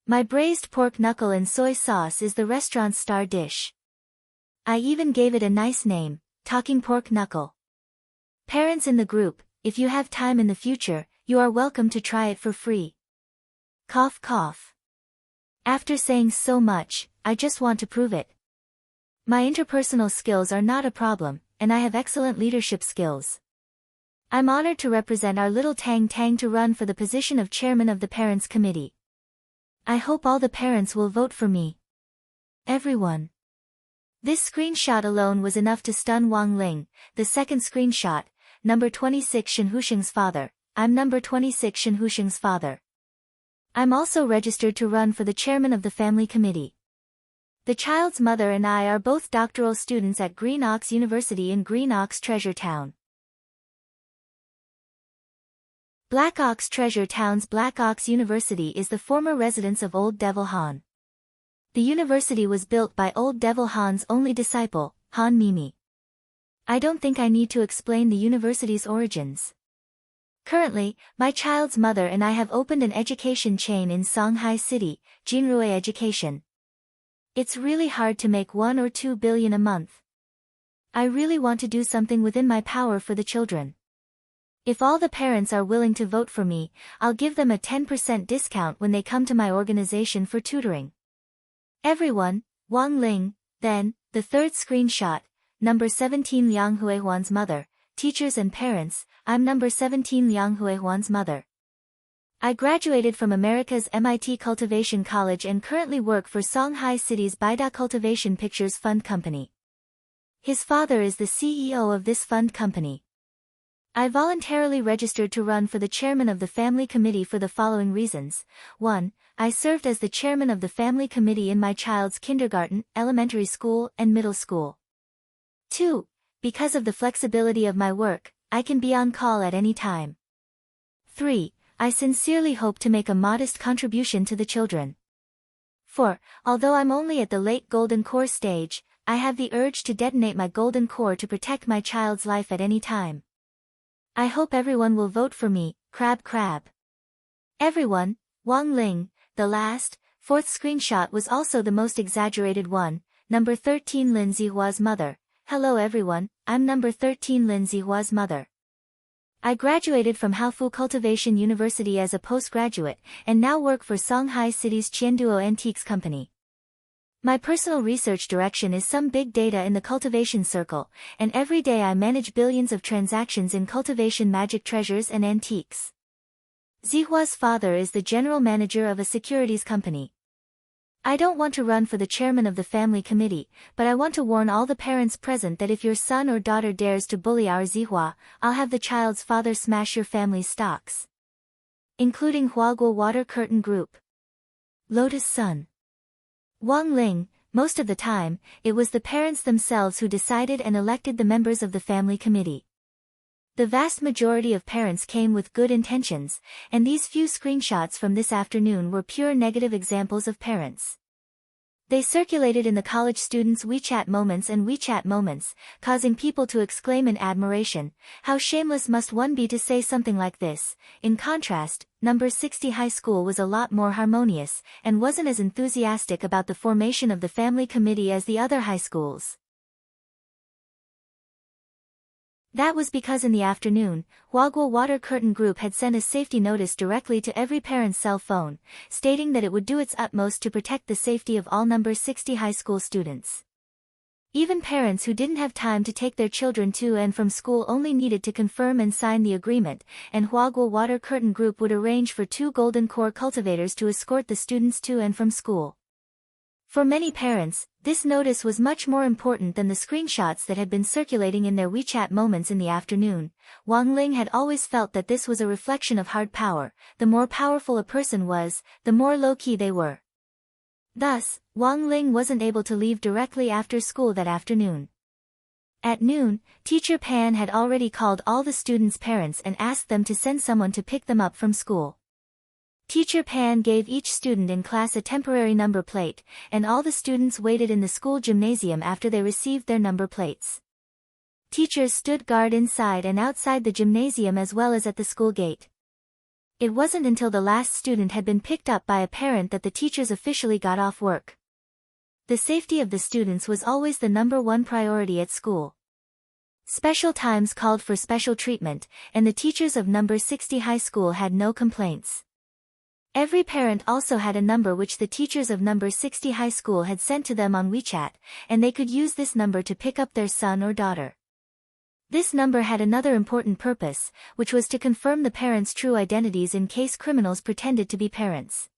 Speaker 1: My braised pork knuckle in soy sauce is the restaurant's star dish. I even gave it a nice name, Talking Pork Knuckle. Parents in the group, if you have time in the future, you are welcome to try it for free. Cough cough. After saying so much, I just want to prove it. My interpersonal skills are not a problem, and I have excellent leadership skills. I'm honored to represent our little Tang Tang to run for the position of chairman of the parents' committee. I hope all the parents will vote for me. Everyone. This screenshot alone was enough to stun Wang Ling. The second screenshot, number 26 Shen Husheng's father. I'm number 26 Shen Husheng's father. I'm also registered to run for the chairman of the family committee. The child's mother and I are both doctoral students at Green Ox University in Green Ox Treasure Town. Black Ox Treasure Town's Black Ox University is the former residence of Old Devil Han. The university was built by Old Devil Han's only disciple, Han Mimi. I don't think I need to explain the university's origins. Currently, my child's mother and I have opened an education chain in Songhai City, Jinrui Education. It's really hard to make 1 or 2 billion a month. I really want to do something within my power for the children. If all the parents are willing to vote for me, I'll give them a 10% discount when they come to my organization for tutoring. Everyone, Wang Ling. Then, the third screenshot, number 17 Liang Huihuan's mother. Teachers and parents, I'm number 17 Liang Huihuan's mother. I graduated from America's MIT Cultivation College and currently work for Songhai City's Baida Cultivation Pictures Fund Company. His father is the CEO of this fund company. I voluntarily registered to run for the chairman of the family committee for the following reasons. 1. I served as the chairman of the family committee in my child's kindergarten, elementary school, and middle school. 2. Because of the flexibility of my work, I can be on call at any time. 3. I sincerely hope to make a modest contribution to the children. 4. Although I'm only at the late golden core stage, I have the urge to detonate my golden core to protect my child's life at any time. I hope everyone will vote for me, crab crab. Everyone, Wang Ling, the last, fourth screenshot was also the most exaggerated one, number 13 Lin Zihua's mother. Hello everyone, I'm number 13 Lin Zihua's mother. I graduated from Haofu Cultivation University as a postgraduate, and now work for Shanghai City's Qianduo Antiques Company. My personal research direction is some big data in the cultivation circle, and every day I manage billions of transactions in cultivation magic treasures and antiques. Zihua's father is the general manager of a securities company. I don't want to run for the chairman of the family committee, but I want to warn all the parents present that if your son or daughter dares to bully our Zihua, I'll have the child's father smash your family's stocks. Including Huaguo Water Curtain Group. Lotus Sun. Wang Ling, most of the time, it was the parents themselves who decided and elected the members of the family committee. The vast majority of parents came with good intentions, and these few screenshots from this afternoon were pure negative examples of parents. They circulated in the college students' WeChat moments and WeChat moments, causing people to exclaim in admiration, how shameless must one be to say something like this. In contrast, number 60 high school was a lot more harmonious, and wasn't as enthusiastic about the formation of the family committee as the other high schools. That was because in the afternoon, Huaguo Water Curtain Group had sent a safety notice directly to every parent's cell phone, stating that it would do its utmost to protect the safety of all number 60 high school students. Even parents who didn't have time to take their children to and from school only needed to confirm and sign the agreement, and Huaguo Water Curtain Group would arrange for 2 golden core cultivators to escort the students to and from school. For many parents, this notice was much more important than the screenshots that had been circulating in their WeChat moments in the afternoon. Wang Ling had always felt that this was a reflection of hard power. The more powerful a person was, the more low-key they were. Thus, Wang Ling wasn't able to leave directly after school that afternoon. At noon, Teacher Pan had already called all the students' parents and asked them to send someone to pick them up from school. Teacher Pan gave each student in class a temporary number plate, and all the students waited in the school gymnasium after they received their number plates. Teachers stood guard inside and outside the gymnasium as well as at the school gate. It wasn't until the last student had been picked up by a parent that the teachers officially got off work. The safety of the students was always the number one priority at school. Special times called for special treatment, and the teachers of number 60 high school had no complaints. Every parent also had a number which the teachers of number 60 high school had sent to them on WeChat, and they could use this number to pick up their son or daughter. This number had another important purpose, which was to confirm the parents' true identities in case criminals pretended to be parents.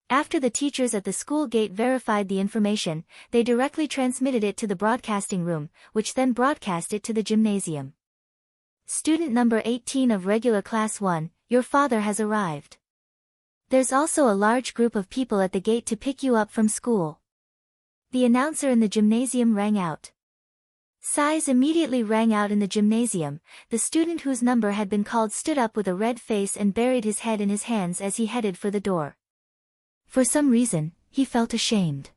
Speaker 1: After the teachers at the school gate verified the information, they directly transmitted it to the broadcasting room, which then broadcast it to the gymnasium. Student number 18 of regular class 1, your father has arrived. There's also a large group of people at the gate to pick you up from school. The announcer in the gymnasium rang out. Sighs immediately rang out in the gymnasium. The student whose number had been called stood up with a red face and buried his head in his hands as he headed for the door. For some reason, he felt ashamed.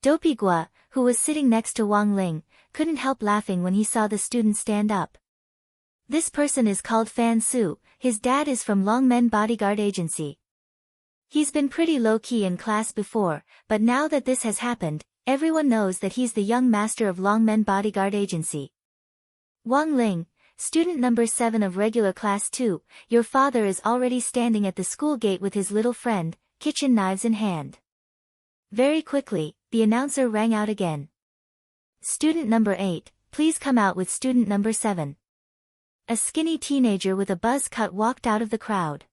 Speaker 1: Dopey Gua, who was sitting next to Wang Ling, couldn't help laughing when he saw the student stand up. This person is called Fan Su. His dad is from Longmen Bodyguard Agency. He's been pretty low-key in class before, but now that this has happened, everyone knows that he's the young master of Longmen Bodyguard Agency. Wang Ling, student number 7 of regular class 2, your father is already standing at the school gate with his little friend, kitchen knives in hand. Very quickly, the announcer rang out again. Student number 8, please come out with student number 7. A skinny teenager with a buzz cut walked out of the crowd.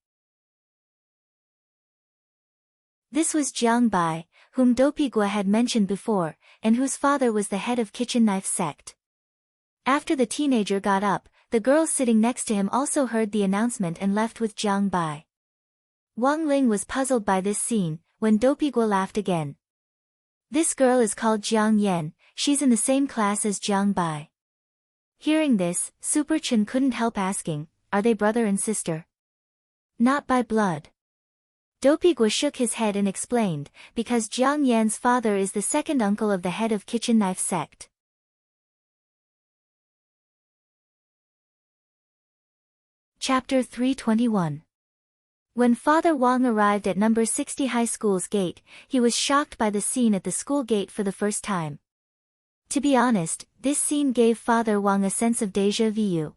Speaker 1: This was Jiang Bai, whom Dopey Gua had mentioned before, and whose father was the head of Kitchen Knife Sect. After the teenager got up, the girls sitting next to him also heard the announcement and left with Jiang Bai. Wang Ling was puzzled by this scene, when Dopey Gua laughed again. This girl is called Jiang Yan, she's in the same class as Jiang Bai. Hearing this, Super Chen couldn't help asking, are they brother and sister? Not by blood. Dopigwa shook his head and explained, because Jiang Yan's father is the second uncle of the head of kitchen knife sect. Chapter 321. When Father Wang arrived at number 60 high school's gate, he was shocked by the scene at the school gate for the first time. To be honest, this scene gave Father Wang a sense of déjà vu.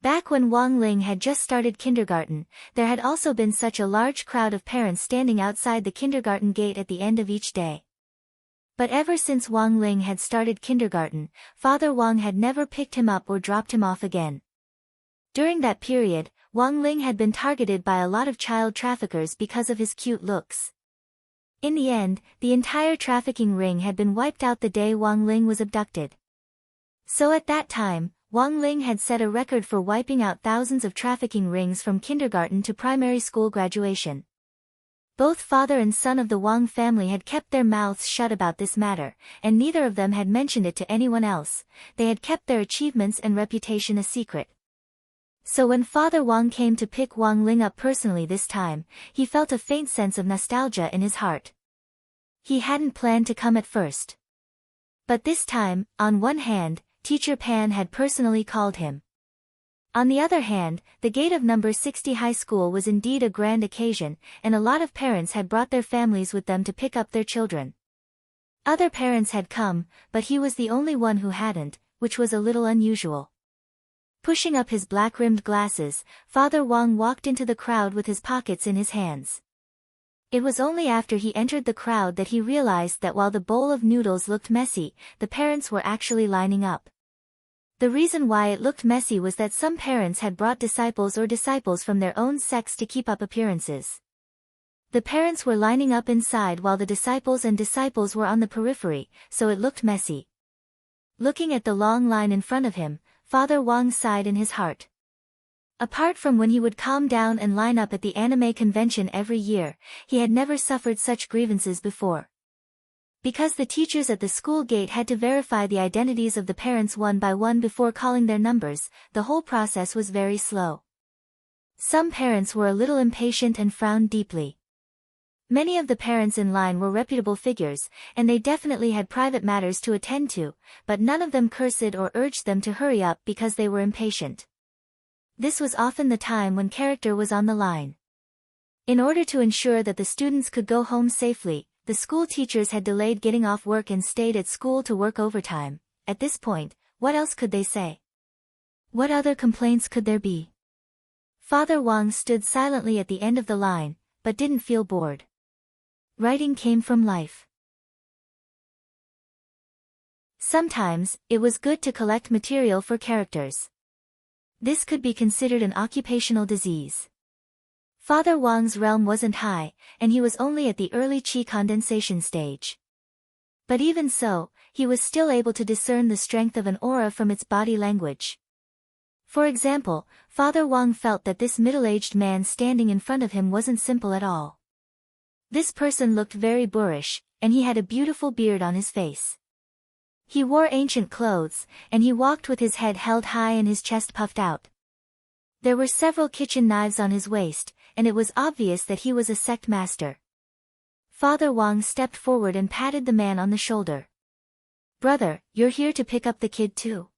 Speaker 1: Back when Wang Ling had just started kindergarten, there had also been such a large crowd of parents standing outside the kindergarten gate at the end of each day. But ever since Wang Ling had started kindergarten, Father Wang had never picked him up or dropped him off again. During that period, Wang Ling had been targeted by a lot of child traffickers because of his cute looks. In the end, the entire trafficking ring had been wiped out the day Wang Ling was abducted. So at that time, Wang Ling had set a record for wiping out thousands of trafficking rings from kindergarten to primary school graduation. Both father and son of the Wang family had kept their mouths shut about this matter, and neither of them had mentioned it to anyone else. They had kept their achievements and reputation a secret. So when Father Wang came to pick Wang Ling up personally this time, he felt a faint sense of nostalgia in his heart. He hadn't planned to come at first. But this time, on one hand, Teacher Pan had personally called him. On the other hand, the gate of number 60 high school was indeed a grand occasion, and a lot of parents had brought their families with them to pick up their children. Other parents had come, but he was the only one who hadn't, which was a little unusual. Pushing up his black-rimmed glasses, Father Wang walked into the crowd with his pockets in his hands. It was only after he entered the crowd that he realized that while the bowl of noodles looked messy, the parents were actually lining up. The reason why it looked messy was that some parents had brought disciples from their own sects to keep up appearances. The parents were lining up inside while the disciples were on the periphery, so it looked messy. Looking at the long line in front of him, Father Wang sighed in his heart. Apart from when he would calm down and line up at the anime convention every year, he had never suffered such grievances before. Because the teachers at the school gate had to verify the identities of the parents one by one before calling their numbers, the whole process was very slow. Some parents were a little impatient and frowned deeply. Many of the parents in line were reputable figures, and they definitely had private matters to attend to, but none of them cursed or urged them to hurry up because they were impatient. This was often the time when character was on the line. In order to ensure that the students could go home safely, the school teachers had delayed getting off work and stayed at school to work overtime. At this point, what else could they say? What other complaints could there be? Father Wang stood silently at the end of the line, but didn't feel bored. Writing came from life. Sometimes, it was good to collect material for characters. This could be considered an occupational disease. Father Wang's realm wasn't high, and he was only at the early qi condensation stage. But even so, he was still able to discern the strength of an aura from its body language. For example, Father Wang felt that this middle-aged man standing in front of him wasn't simple at all. This person looked very boorish, and he had a beautiful beard on his face. He wore ancient clothes, and he walked with his head held high and his chest puffed out. There were several kitchen knives on his waist, and it was obvious that he was a sect master. Father Wang stepped forward and patted the man on the shoulder. "Brother, you're here to pick up the kid too?"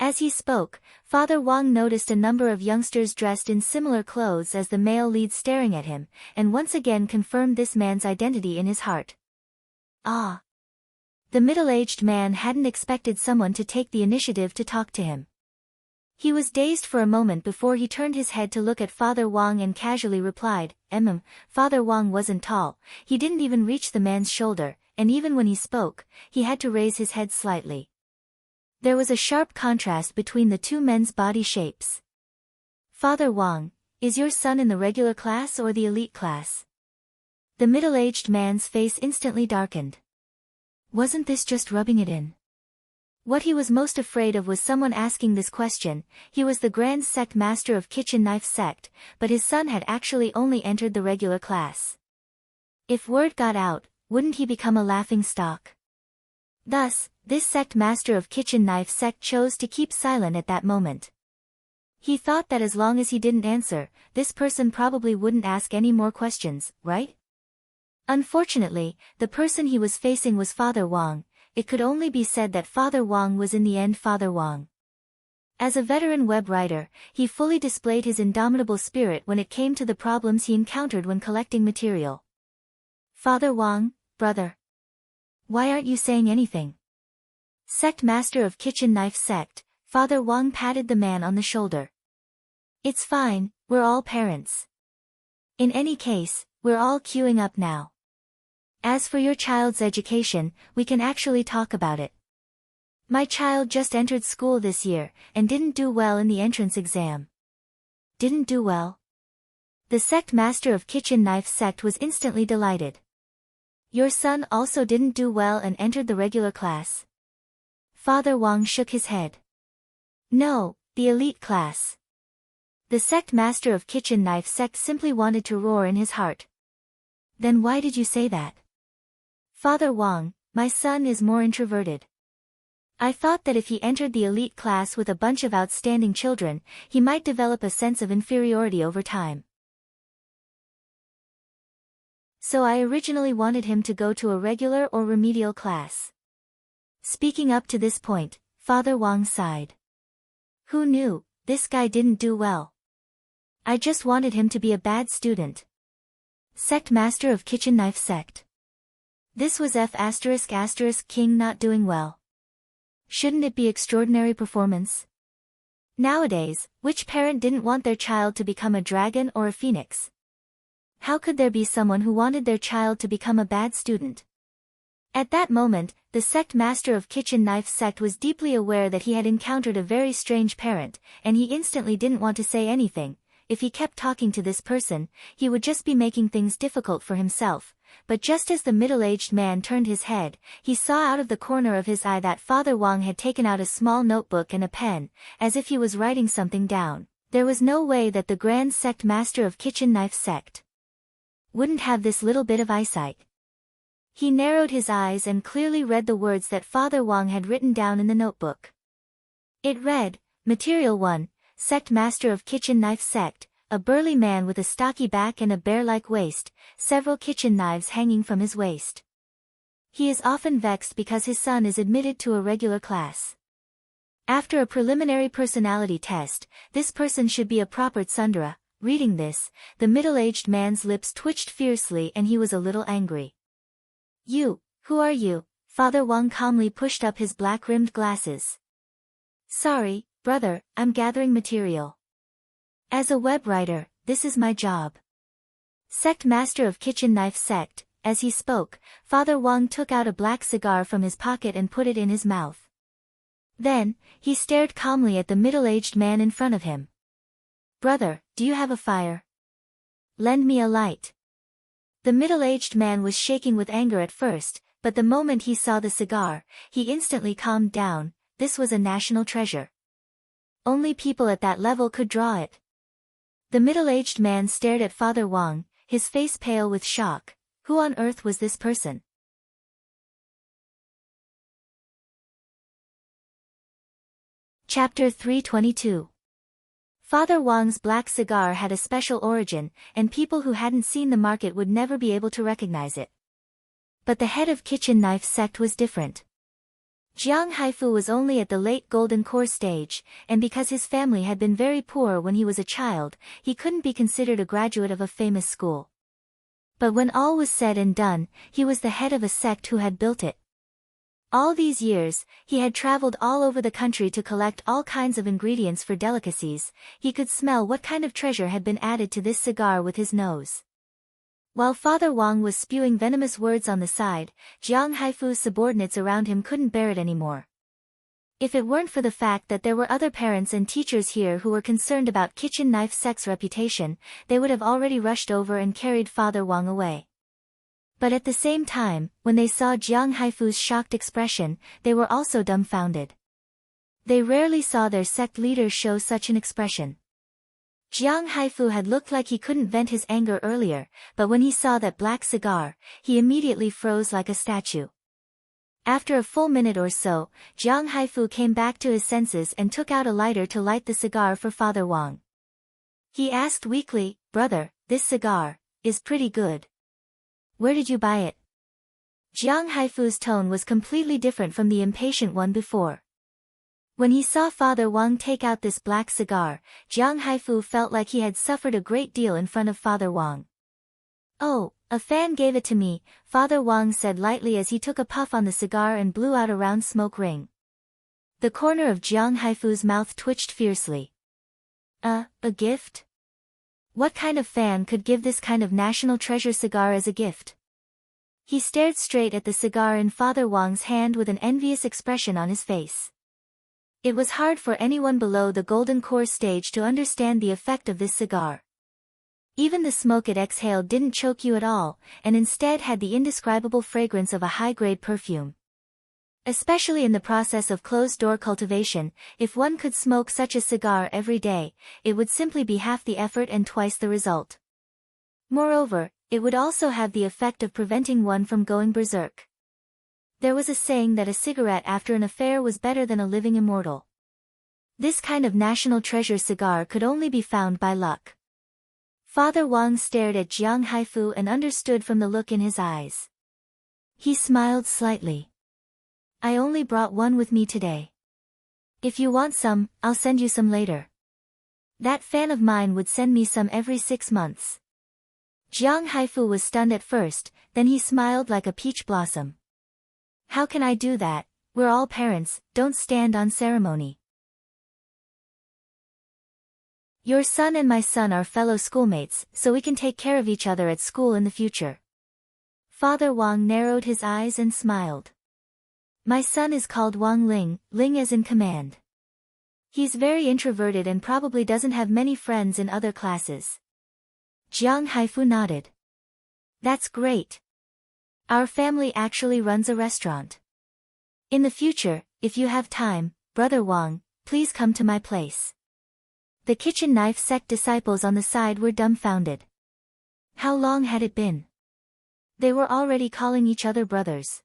Speaker 1: As he spoke, Father Wang noticed a number of youngsters dressed in similar clothes as the male lead staring at him, and once again confirmed this man's identity in his heart. Ah! The middle-aged man hadn't expected someone to take the initiative to talk to him. He was dazed for a moment before he turned his head to look at Father Wang and casually replied, Father Wang wasn't tall, he didn't even reach the man's shoulder, and even when he spoke, he had to raise his head slightly. There was a sharp contrast between the two men's body shapes. "Father Wang, is your son in the regular class or the elite class?" The middle-aged man's face instantly darkened. Wasn't this just rubbing it in? What he was most afraid of was someone asking this question. He was the Grand Sect Master of Kitchen Knife Sect, but his son had actually only entered the regular class. If word got out, wouldn't he become a laughing stock? Thus, this sect master of Kitchen Knife Sect chose to keep silent at that moment. He thought that as long as he didn't answer, this person probably wouldn't ask any more questions, right? Unfortunately, the person he was facing was Father Wang. It could only be said that Father Wang was in the end Father Wang. As a veteran web writer, he fully displayed his indomitable spirit when it came to the problems he encountered when collecting material. Father Wang, brother. Why aren't you saying anything? Sect Master of Kitchen Knife Sect, Father Wang patted the man on the shoulder. It's fine, we're all parents. In any case, we're all queuing up now. As for your child's education, we can actually talk about it. My child just entered school this year, and didn't do well in the entrance exam. Didn't do well? The Sect Master of Kitchen Knife Sect was instantly delighted. Your son also didn't do well and entered the regular class? Father Wang shook his head. No, the elite class. The Sect Master of Kitchen Knife Sect simply wanted to roar in his heart. Then why did you say that? Father Wang, my son is more introverted. I thought that if he entered the elite class with a bunch of outstanding children, he might develop a sense of inferiority over time. So I originally wanted him to go to a regular or remedial class. Speaking up to this point, Father Wang sighed. Who knew, this guy didn't do well. I just wanted him to be a bad student. Sect Master of Kitchen Knife Sect. This was F*** King not doing well. Shouldn't it be extraordinary performance? Nowadays, which parent didn't want their child to become a dragon or a phoenix? How could there be someone who wanted their child to become a bad student? At that moment, the Sect Master of Kitchen Knife Sect was deeply aware that he had encountered a very strange parent, and he instantly didn't want to say anything. If he kept talking to this person, he would just be making things difficult for himself. But just as the middle-aged man turned his head, he saw out of the corner of his eye that Father Wang had taken out a small notebook and a pen, as if he was writing something down. There was no way that the Grand Sect Master of Kitchen Knife Sect wouldn't have this little bit of eyesight. He narrowed his eyes and clearly read the words that Father Wang had written down in the notebook. It read, Material 1, Sect Master of Kitchen Knife Sect, a burly man with a stocky back and a bear-like waist, several kitchen knives hanging from his waist. He is often vexed because his son is admitted to a regular class. After a preliminary personality test, this person should be a proper tsundere. Reading this, the middle-aged man's lips twitched fiercely and he was a little angry. You, who are you? Father Wang calmly pushed up his black-rimmed glasses. Sorry, brother, I'm gathering material. As a web writer, this is my job. Sect Master of Kitchen Knife Sect. As he spoke, Father Wang took out a black cigar from his pocket and put it in his mouth. Then, he stared calmly at the middle-aged man in front of him. Brother, do you have a fire? Lend me a light. The middle-aged man was shaking with anger at first, but the moment he saw the cigar, he instantly calmed down. This was a national treasure. Only people at that level could draw it. The middle-aged man stared at Father Wang, his face pale with shock. Who on earth was this person? Chapter 322. Father Wang's black cigar had a special origin, and people who hadn't seen the market would never be able to recognize it. But the head of Kitchen Knife Sect was different. Jiang Haifu was only at the late golden core stage, and because his family had been very poor when he was a child, he couldn't be considered a graduate of a famous school. But when all was said and done, he was the head of a sect who had built it. All these years, he had traveled all over the country to collect all kinds of ingredients for delicacies. He could smell what kind of treasure had been added to this cigar with his nose. While Father Wang was spewing venomous words on the side, Jiang Haifu's subordinates around him couldn't bear it anymore. If it weren't for the fact that there were other parents and teachers here who were concerned about Kitchen Knife Sect's reputation, they would have already rushed over and carried Father Wang away. But at the same time, when they saw Jiang Haifu's shocked expression, they were also dumbfounded. They rarely saw their sect leaders show such an expression. Jiang Haifu had looked like he couldn't vent his anger earlier, but when he saw that black cigar, he immediately froze like a statue. After a full minute or so, Jiang Haifu came back to his senses and took out a lighter to light the cigar for Father Wang. He asked weakly, "Brother, this cigar is pretty good. Where did you buy it?" Jiang Haifu's tone was completely different from the impatient one before. When he saw Father Wang take out this black cigar, Jiang Haifu felt like he had suffered a great deal in front of Father Wang. "Oh, a fan gave it to me," Father Wang said lightly as he took a puff on the cigar and blew out a round smoke ring. The corner of Jiang Haifu's mouth twitched fiercely. A gift? What kind of fan could give this kind of national treasure cigar as a gift?" He stared straight at the cigar in Father Wang's hand with an envious expression on his face. It was hard for anyone below the golden core stage to understand the effect of this cigar. Even the smoke it exhaled didn't choke you at all, and instead had the indescribable fragrance of a high-grade perfume. Especially in the process of closed-door cultivation, if one could smoke such a cigar every day, it would simply be half the effort and twice the result. Moreover, it would also have the effect of preventing one from going berserk. There was a saying that a cigarette after an affair was better than a living immortal. This kind of national treasure cigar could only be found by luck. Father Wang stared at Jiang Haifu and understood from the look in his eyes. He smiled slightly. "I only brought one with me today. If you want some, I'll send you some later. That fan of mine would send me some every 6 months." Jiang Haifu was stunned at first, then he smiled like a peach blossom. "How can I do that? We're all parents, don't stand on ceremony. Your son and my son are fellow schoolmates, so we can take care of each other at school in the future." Father Wang narrowed his eyes and smiled. "My son is called Wang Ling, Ling as in command. He's very introverted and probably doesn't have many friends in other classes." Jiang Haifu nodded. "That's great. Our family actually runs a restaurant. In the future, if you have time, Brother Wang, please come to my place." The kitchen knife sect disciples on the side were dumbfounded. How long had it been? They were already calling each other brothers.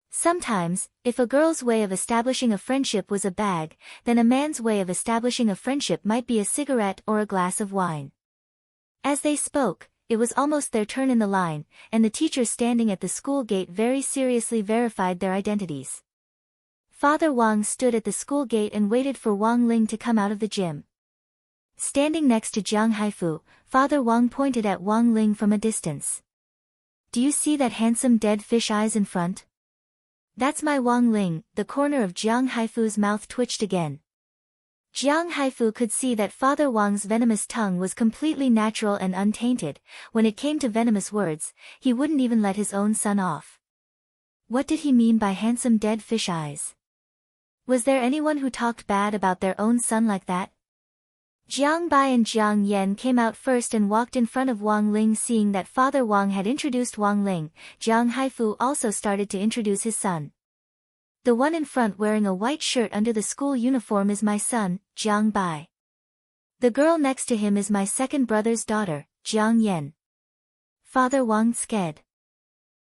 Speaker 1: Sometimes, if a girl's way of establishing a friendship was a bag, then a man's way of establishing a friendship might be a cigarette or a glass of wine. As they spoke, it was almost their turn in the line, and the teacher standing at the school gate very seriously verified their identities. Father Wang stood at the school gate and waited for Wang Ling to come out of the gym. Standing next to Jiang Haifu, Father Wang pointed at Wang Ling from a distance. "Do you see that handsome dead fish eyes in front? That's my Wang Ling." The corner of Jiang Haifu's mouth twitched again. Jiang Haifu could see that Father Wang's venomous tongue was completely natural and untainted. When it came to venomous words, he wouldn't even let his own son off. What did he mean by handsome dead fish eyes? Was there anyone who talked bad about their own son like that? Jiang Bai and Jiang Yan came out first and walked in front of Wang Ling. Seeing that Father Wang had introduced Wang Ling, Jiang Haifu also started to introduce his son. "The one in front wearing a white shirt under the school uniform is my son, Jiang Bai. The girl next to him is my second brother's daughter, Jiang Yan." Father Wang sked.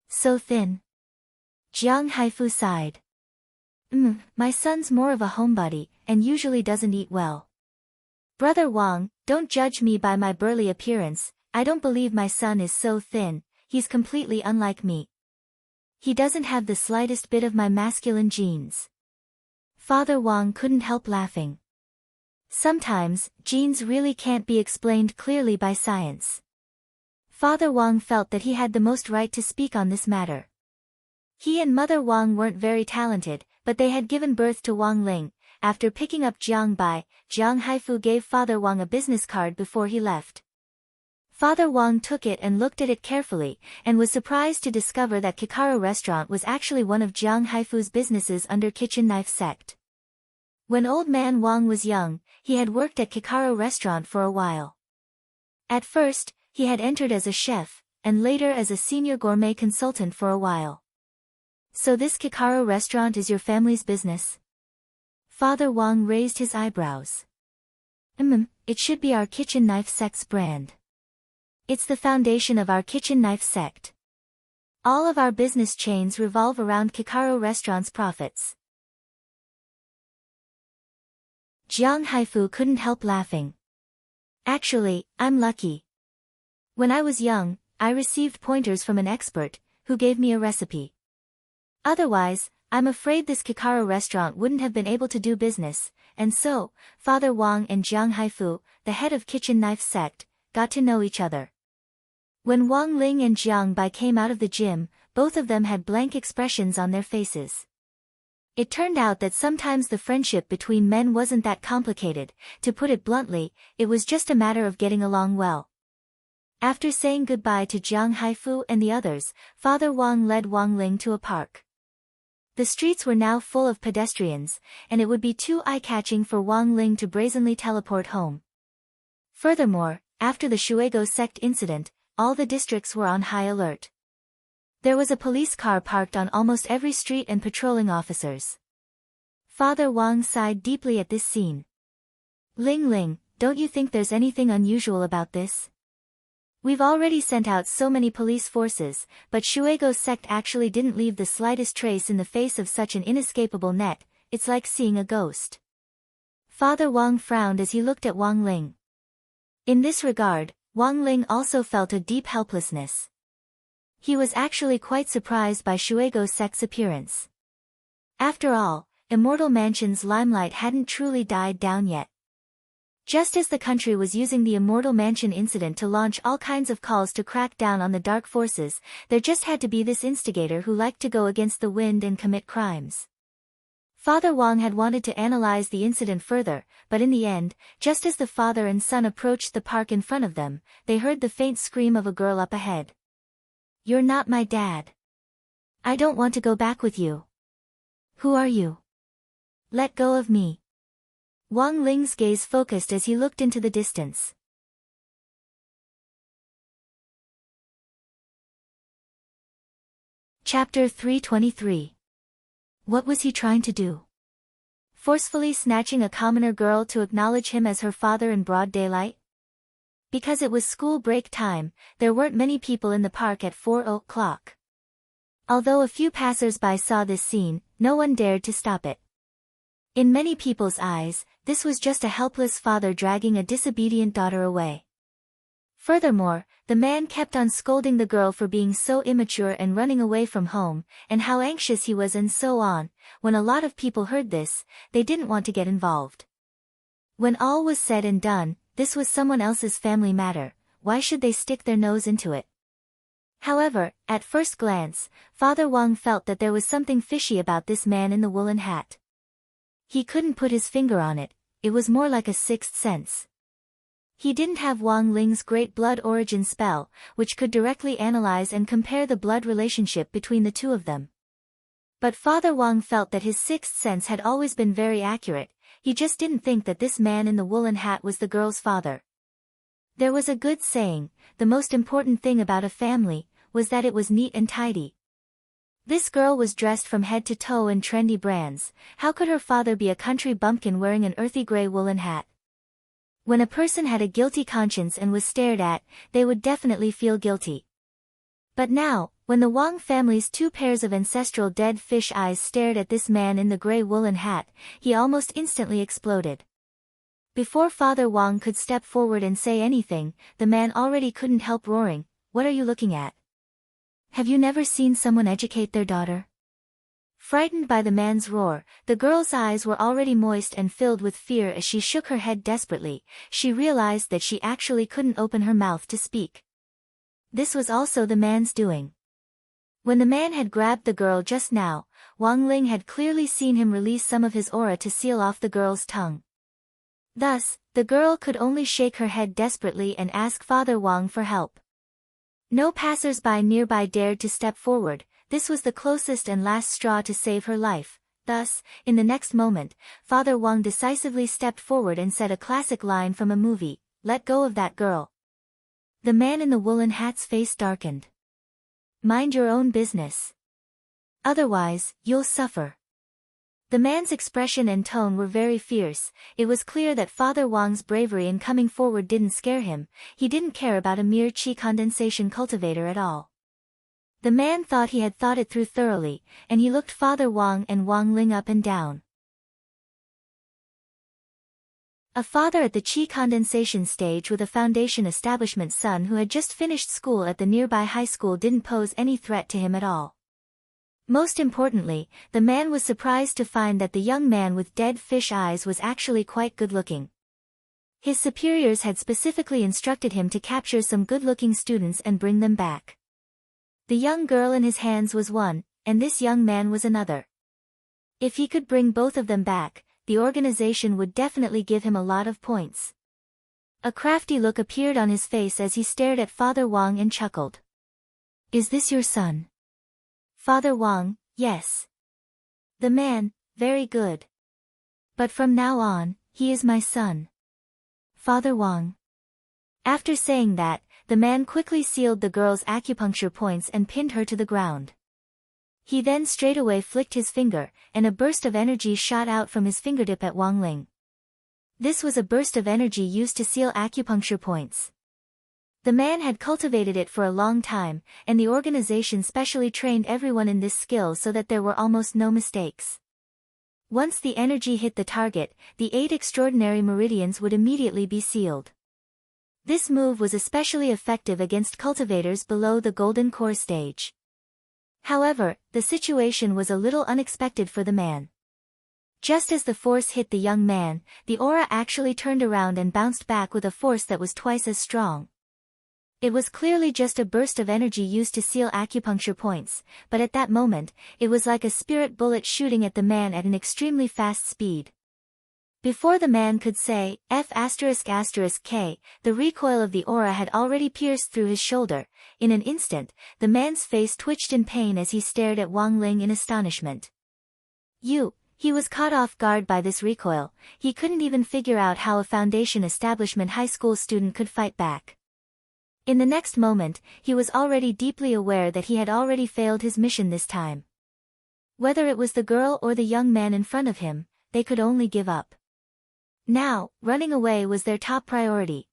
Speaker 1: "So thin." Jiang Haifu sighed. My son's more of a homebody, and usually doesn't eat well. Brother Wang, don't judge me by my burly appearance. I don't believe my son is so thin, he's completely unlike me. He doesn't have the slightest bit of my masculine genes." Father Wang couldn't help laughing. Sometimes, genes really can't be explained clearly by science. Father Wang felt that he had the most right to speak on this matter. He and Mother Wang weren't very talented, but they had given birth to Wang Ling. After picking up Jiang Bai, Jiang Haifu gave Father Wang a business card before he left. Father Wang took it and looked at it carefully, and was surprised to discover that Kikaro Restaurant was actually one of Jiang Haifu's businesses under Kitchen Knife Sect. When old man Wang was young, he had worked at Kikaro Restaurant for a while. At first, he had entered as a chef, and later as a senior gourmet consultant for a while. "So this Kikaro Restaurant is your family's business?" Father Wang raised his eyebrows. It should be our Kitchen Knife Sect's brand. It's the foundation of our Kitchen Knife Sect. All of our business chains revolve around Kikaro Restaurant's profits. Jiang Haifu couldn't help laughing. Actually, I'm lucky. When I was young, I received pointers from an expert, who gave me a recipe. Otherwise, I'm afraid this Kikaro restaurant wouldn't have been able to do business, and so, Father Wang and Jiang Haifu, the head of Kitchen Knife sect, got to know each other. When Wang Ling and Jiang Bai came out of the gym, both of them had blank expressions on their faces. It turned out that sometimes the friendship between men wasn't that complicated. To put it bluntly, it was just a matter of getting along well. After saying goodbye to Jiang Haifu and the others, Father Wang led Wang Ling to a park. The streets were now full of pedestrians, and it would be too eye-catching for Wang Ling to brazenly teleport home. Furthermore, after the Shuego sect incident, all the districts were on high alert. There was a police car parked on almost every street and patrolling officers. Father Wang sighed deeply at this scene. Ling Ling, don't you think there's anything unusual about this? We've already sent out so many police forces, but Shuego's sect actually didn't leave the slightest trace in the face of such an inescapable net. It's like seeing a ghost. Father Wang frowned as he looked at Wang Ling. In this regard, Wang Ling also felt a deep helplessness. He was actually quite surprised by Shuego's sect's appearance. After all, Immortal Mansion's limelight hadn't truly died down yet. Just as the country was using the Immortal Mansion incident to launch all kinds of calls to crack down on the dark forces, there just had to be this instigator who liked to go against the wind and commit crimes. Father Wang had wanted to analyze the incident further, but in the end, just as the father and son approached the park in front of them, they heard the faint scream of a girl up ahead. "You're not my dad. I don't want to go back with you. Who are you? Let go of me." Wang Ling's gaze focused as he looked into the distance. Chapter 323. What was he trying to do? Forcefully snatching a commoner girl to acknowledge him as her father in broad daylight? Because it was school break time, there weren't many people in the park at 4 o'clock. Although a few passers-by saw this scene, no one dared to stop it. In many people's eyes, this was just a helpless father dragging a disobedient daughter away. Furthermore, the man kept on scolding the girl for being so immature and running away from home, and how anxious he was and so on. When a lot of people heard this, they didn't want to get involved. When all was said and done, this was someone else's family matter. Why should they stick their nose into it? However, at first glance, Father Wang felt that there was something fishy about this man in the woolen hat. He couldn't put his finger on it. It was more like a sixth sense. He didn't have Wang Ling's great blood origin spell, which could directly analyze and compare the blood relationship between the two of them. But Father Wang felt that his sixth sense had always been very accurate. He just didn't think that this man in the woolen hat was the girl's father. There was a good saying, the most important thing about a family was that it was neat and tidy. This girl was dressed from head to toe in trendy brands. How could her father be a country bumpkin wearing an earthy gray woolen hat? When a person had a guilty conscience and was stared at, they would definitely feel guilty. But now, when the Wang family's two pairs of ancestral dead fish eyes stared at this man in the gray woolen hat, he almost instantly exploded. Before Father Wang could step forward and say anything, the man already couldn't help roaring, "What are you looking at? Have you never seen someone educate their daughter?" Frightened by the man's roar, the girl's eyes were already moist and filled with fear as she shook her head desperately. She realized that she actually couldn't open her mouth to speak. This was also the man's doing. When the man had grabbed the girl just now, Wang Ling had clearly seen him release some of his aura to seal off the girl's tongue. Thus, the girl could only shake her head desperately and ask Father Wang for help. No passers-by nearby dared to step forward. This was the closest and last straw to save her life. Thus, in the next moment, Father Wang decisively stepped forward and said a classic line from a movie, "Let go of that girl." The man in the woolen hat's face darkened. "Mind your own business. Otherwise, you'll suffer." The man's expression and tone were very fierce. It was clear that Father Wang's bravery in coming forward didn't scare him. He didn't care about a mere chi condensation cultivator at all. The man thought he had thought it through thoroughly, and he looked Father Wang and Wang Ling up and down. A father at the Qi condensation stage with a foundation establishment son who had just finished school at the nearby high school didn't pose any threat to him at all. Most importantly, the man was surprised to find that the young man with dead fish eyes was actually quite good-looking. His superiors had specifically instructed him to capture some good-looking students and bring them back. The young girl in his hands was one, and this young man was another. If he could bring both of them back, the organization would definitely give him a lot of points. A crafty look appeared on his face as he stared at Father Wang and chuckled. "Is this your son?" Father Wang, "Yes." The man, "Very good. But from now on, he is my son." Father Wang. After saying that, the man quickly sealed the girl's acupuncture points and pinned her to the ground. He then straightaway flicked his finger, and a burst of energy shot out from his fingertip at Wang Ling. This was a burst of energy used to seal acupuncture points. The man had cultivated it for a long time, and the organization specially trained everyone in this skill so that there were almost no mistakes. Once the energy hit the target, the 8 extraordinary meridians would immediately be sealed. This move was especially effective against cultivators below the golden core stage. However, the situation was a little unexpected for the man. Just as the force hit the young man, the aura actually turned around and bounced back with a force that was twice as strong. It was clearly just a burst of energy used to seal acupuncture points, but at that moment, it was like a spirit bullet shooting at the man at an extremely fast speed. Before the man could say, F***K, the recoil of the aura had already pierced through his shoulder. In an instant, the man's face twitched in pain as he stared at Wang Ling in astonishment. He was caught off guard by this recoil. He couldn't even figure out how a foundation establishment high school student could fight back. In the next moment, he was already deeply aware that he had already failed his mission this time. Whether it was the girl or the young man in front of him, they could only give up. Now, running away was their top priority.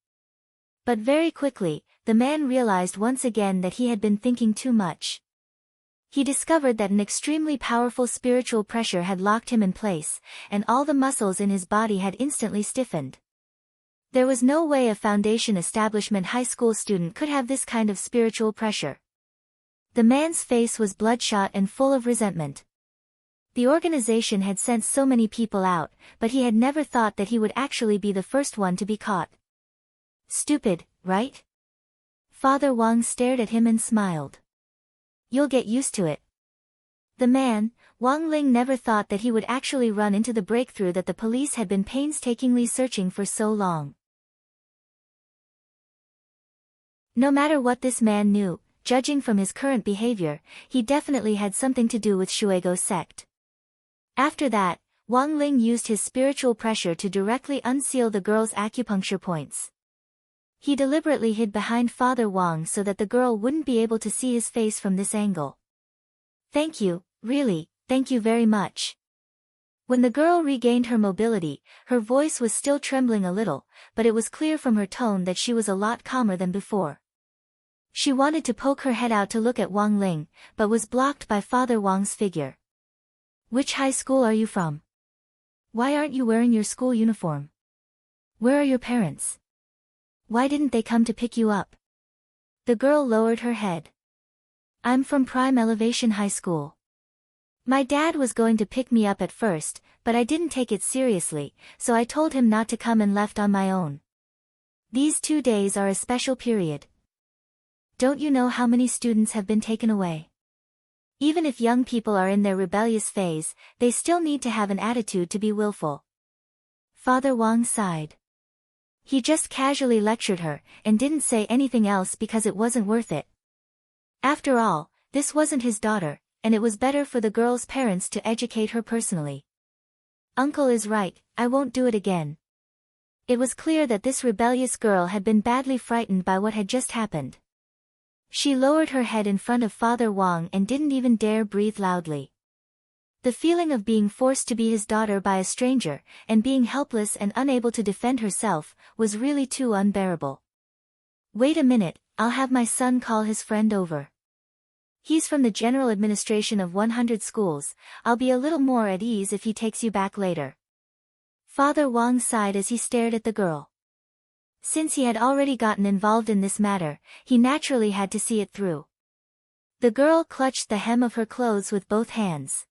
Speaker 1: But very quickly, the man realized once again that he had been thinking too much. He discovered that an extremely powerful spiritual pressure had locked him in place, and all the muscles in his body had instantly stiffened. There was no way a foundation establishment high school student could have this kind of spiritual pressure. The man's face was bloodshot and full of resentment. The organization had sent so many people out, but he had never thought that he would actually be the first one to be caught. Stupid, right? Father Wang stared at him and smiled. You'll get used to it. The man, Wang Ling, never thought that he would actually run into the breakthrough that the police had been painstakingly searching for so long. No matter what this man knew, judging from his current behavior, he definitely had something to do with Shuego's sect. After that, Wang Ling used his spiritual pressure to directly unseal the girl's acupuncture points. He deliberately hid behind Father Wang so that the girl wouldn't be able to see his face from this angle. Thank you, really, thank you very much. When the girl regained her mobility, her voice was still trembling a little, but it was clear from her tone that she was a lot calmer than before. She wanted to poke her head out to look at Wang Ling, but was blocked by Father Wang's figure. Which high school are you from? Why aren't you wearing your school uniform? Where are your parents? Why didn't they come to pick you up? The girl lowered her head. I'm from Prime Elevation High School. My dad was going to pick me up at first, but I didn't take it seriously, so I told him not to come and left on my own. These 2 days are a special period. Don't you know how many students have been taken away? Even if young people are in their rebellious phase, they still need to have an attitude to be willful. Father Wang sighed. He just casually lectured her, and didn't say anything else because it wasn't worth it. After all, this wasn't his daughter, and it was better for the girl's parents to educate her personally. Uncle is right, I won't do it again. It was clear that this rebellious girl had been badly frightened by what had just happened. She lowered her head in front of Father Wang and didn't even dare breathe loudly. The feeling of being forced to be his daughter by a stranger, and being helpless and unable to defend herself, was really too unbearable. Wait a minute, I'll have my son call his friend over. He's from the general administration of 100 schools. I'll be a little more at ease if he takes you back later. Father Wang sighed as he stared at the girl. Since he had already gotten involved in this matter, he naturally had to see it through. The girl clutched the hem of her clothes with both hands.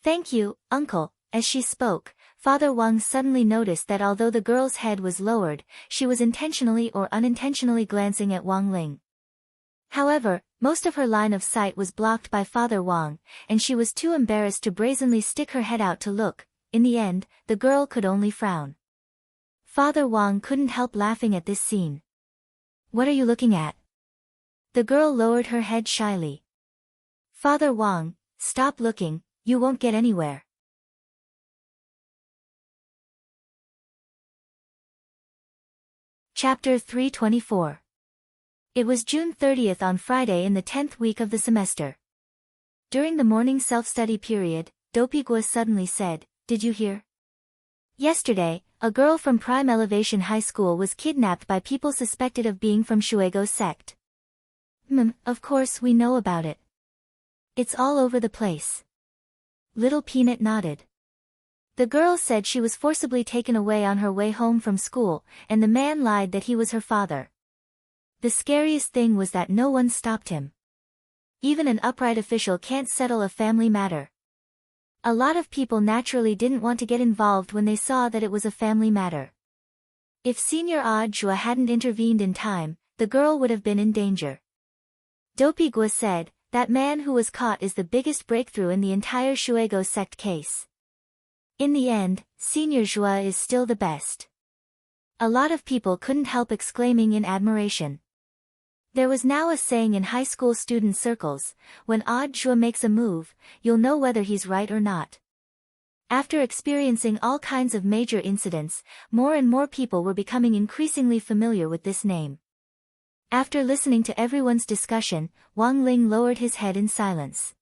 Speaker 1: Thank you, uncle. As she spoke, Father Wang suddenly noticed that although the girl's head was lowered, she was intentionally or unintentionally glancing at Wang Ling. However, most of her line of sight was blocked by Father Wang, and she was too embarrassed to brazenly stick her head out to look. In the end, the girl could only frown. Father Wang couldn't help laughing at this scene. What are you looking at? The girl lowered her head shyly. Father Wang, stop looking, you won't get anywhere. Chapter 324. It was June 30th on Friday in the 10th week of the semester. During the morning self-study period, Dopiguo suddenly said, "Did you hear? Yesterday, a girl from Prime Elevation High School was kidnapped by people suspected of being from Shuego's sect." Of course we know about it. It's all over the place. Little Peanut nodded. The girl said she was forcibly taken away on her way home from school, and the man lied that he was her father. The scariest thing was that no one stopped him. Even an upright official can't settle a family matter. A lot of people naturally didn't want to get involved when they saw that it was a family matter. If Senior Audiobook hadn't intervened in time, the girl would have been in danger. Dopiguo said, "That man who was caught is the biggest breakthrough in the entire Shuego sect case. In the end, Senior Zhua is still the best." A lot of people couldn't help exclaiming in admiration. There was now a saying in high school student circles, when Zhua makes a move, you'll know whether he's right or not. After experiencing all kinds of major incidents, more and more people were becoming increasingly familiar with this name. After listening to everyone's discussion, Wang Ling lowered his head in silence.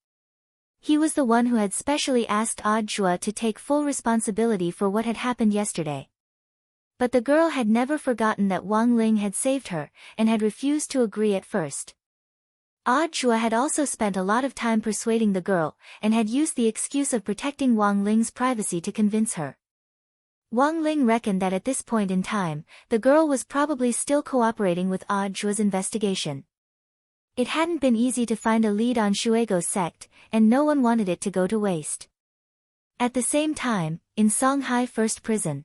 Speaker 1: He was the one who had specially asked Zhua to take full responsibility for what had happened yesterday. But the girl had never forgotten that Wang Ling had saved her, and had refused to agree at first. Zhua had also spent a lot of time persuading the girl, and had used the excuse of protecting Wang Ling's privacy to convince her. Wang Ling reckoned that at this point in time, the girl was probably still cooperating with Zhua's investigation. It hadn't been easy to find a lead on Shuego's sect, and no one wanted it to go to waste. At the same time, in Songhai First Prison,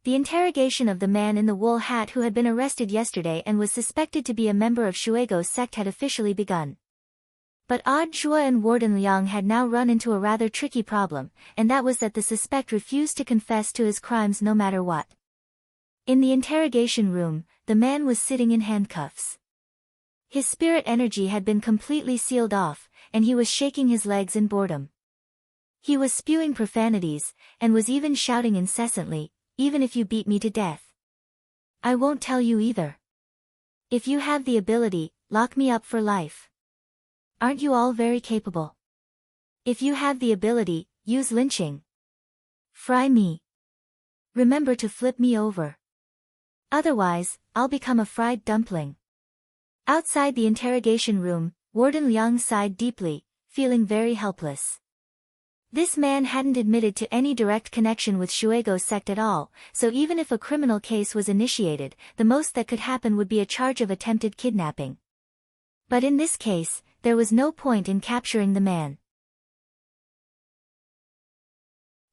Speaker 1: the interrogation of the man in the wool hat who had been arrested yesterday and was suspected to be a member of Shuego's sect had officially begun. But Zhua and Warden Liang had now run into a rather tricky problem, and that was that the suspect refused to confess to his crimes no matter what. In the interrogation room, the man was sitting in handcuffs. His spirit energy had been completely sealed off, and he was shaking his legs in boredom. He was spewing profanities, and was even shouting incessantly, "Even if you beat me to death, I won't tell you either. If you have the ability, lock me up for life. Aren't you all very capable? If you have the ability, use lynching. Fry me. Remember to flip me over. Otherwise, I'll become a fried dumpling." Outside the interrogation room, Warden Liang sighed deeply, feeling very helpless. This man hadn't admitted to any direct connection with Shuego's sect at all, so even if a criminal case was initiated, the most that could happen would be a charge of attempted kidnapping. But in this case, there was no point in capturing the man.